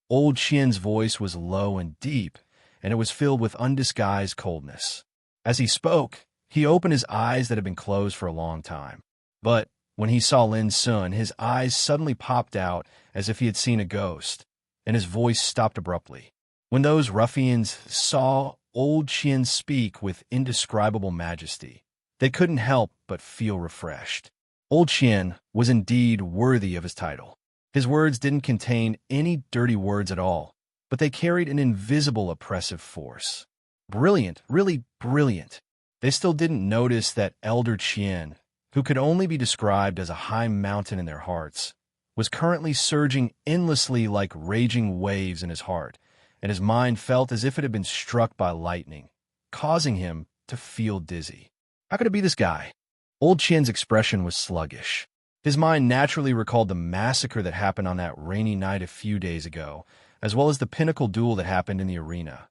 A: Old Qian's voice was low and deep, and it was filled with undisguised coldness. As he spoke, he opened his eyes that had been closed for a long time. But when he saw Lin Sun, his eyes suddenly popped out as if he had seen a ghost, and his voice stopped abruptly. When those ruffians saw old Qian speak with indescribable majesty, they couldn't help but feel refreshed. Old Qian was indeed worthy of his title. His words didn't contain any dirty words at all, but they carried an invisible oppressive force. Brilliant, really brilliant. They still didn't notice that Elder Qian, who could only be described as a high mountain in their hearts, was currently surging endlessly like raging waves in his heart, and his mind felt as if it had been struck by lightning, causing him to feel dizzy. How could it be this guy? Old Qian's expression was sluggish. His mind naturally recalled the massacre that happened on that rainy night a few days ago, as well as the pinnacle duel that happened in the arena.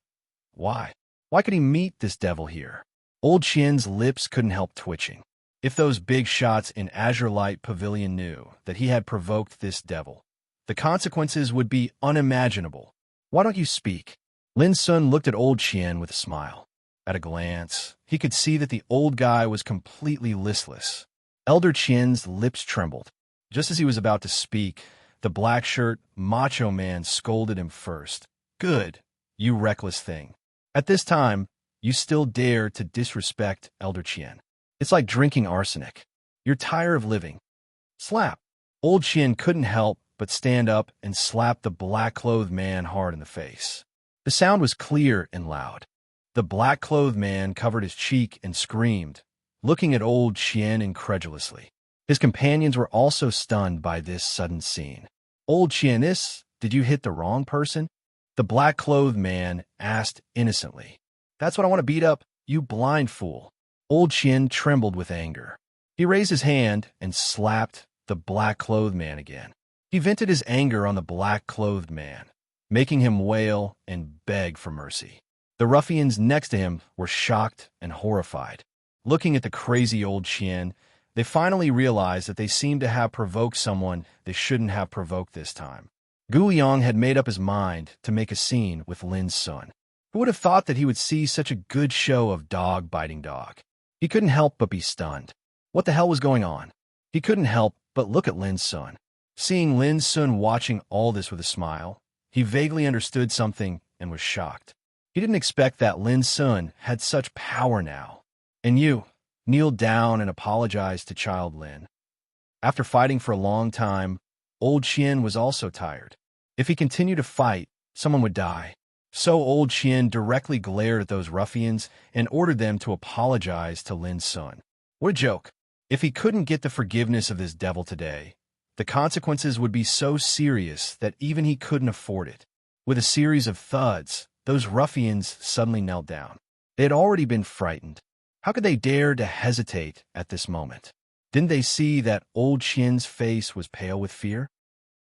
A: Why? Why could he meet this devil here? Old Qian's lips couldn't help twitching. If those big shots in Azure Light Pavilion knew that he had provoked this devil, the consequences would be unimaginable. Why don't you speak? Lin Sun looked at old Qian with a smile. At a glance, he could see that the old guy was completely listless. Elder Qian's lips trembled. Just as he was about to speak, the black-shirt macho man scolded him first. Good, you reckless thing. At this time, you still dare to disrespect Elder Qian. It's like drinking arsenic. You're tired of living. Slap. Old Qian couldn't help but stand up and slap the black-clothed man hard in the face. The sound was clear and loud. The black-clothed man covered his cheek and screamed, looking at old Qian incredulously. His companions were also stunned by this sudden scene. Old Qian, did you hit the wrong person? The black-clothed man asked innocently. That's what I want to beat up, you blind fool. Old Qian trembled with anger. He raised his hand and slapped the black-clothed man again. He vented his anger on the black-clothed man, making him wail and beg for mercy. The ruffians next to him were shocked and horrified. Looking at the crazy old Qian, they finally realized that they seemed to have provoked someone they shouldn't have provoked this time. Gu Yong had made up his mind to make a scene with Lin Sun. Who would have thought that he would see such a good show of dog biting dog? He couldn't help but be stunned. What the hell was going on? He couldn't help but look at Lin Sun. Seeing Lin Sun watching all this with a smile, he vaguely understood something and was shocked. He didn't expect that Lin Sun had such power now. And you kneeled down and apologized to Child Lin. After fighting for a long time, old Qian was also tired. If he continued to fight, someone would die. So old Qian directly glared at those ruffians and ordered them to apologize to Lin Sun. What a joke. If he couldn't get the forgiveness of this devil today, the consequences would be so serious that even he couldn't afford it. With a series of thuds, those ruffians suddenly knelt down. They had already been frightened. How could they dare to hesitate at this moment? Didn't they see that old Qian's face was pale with fear?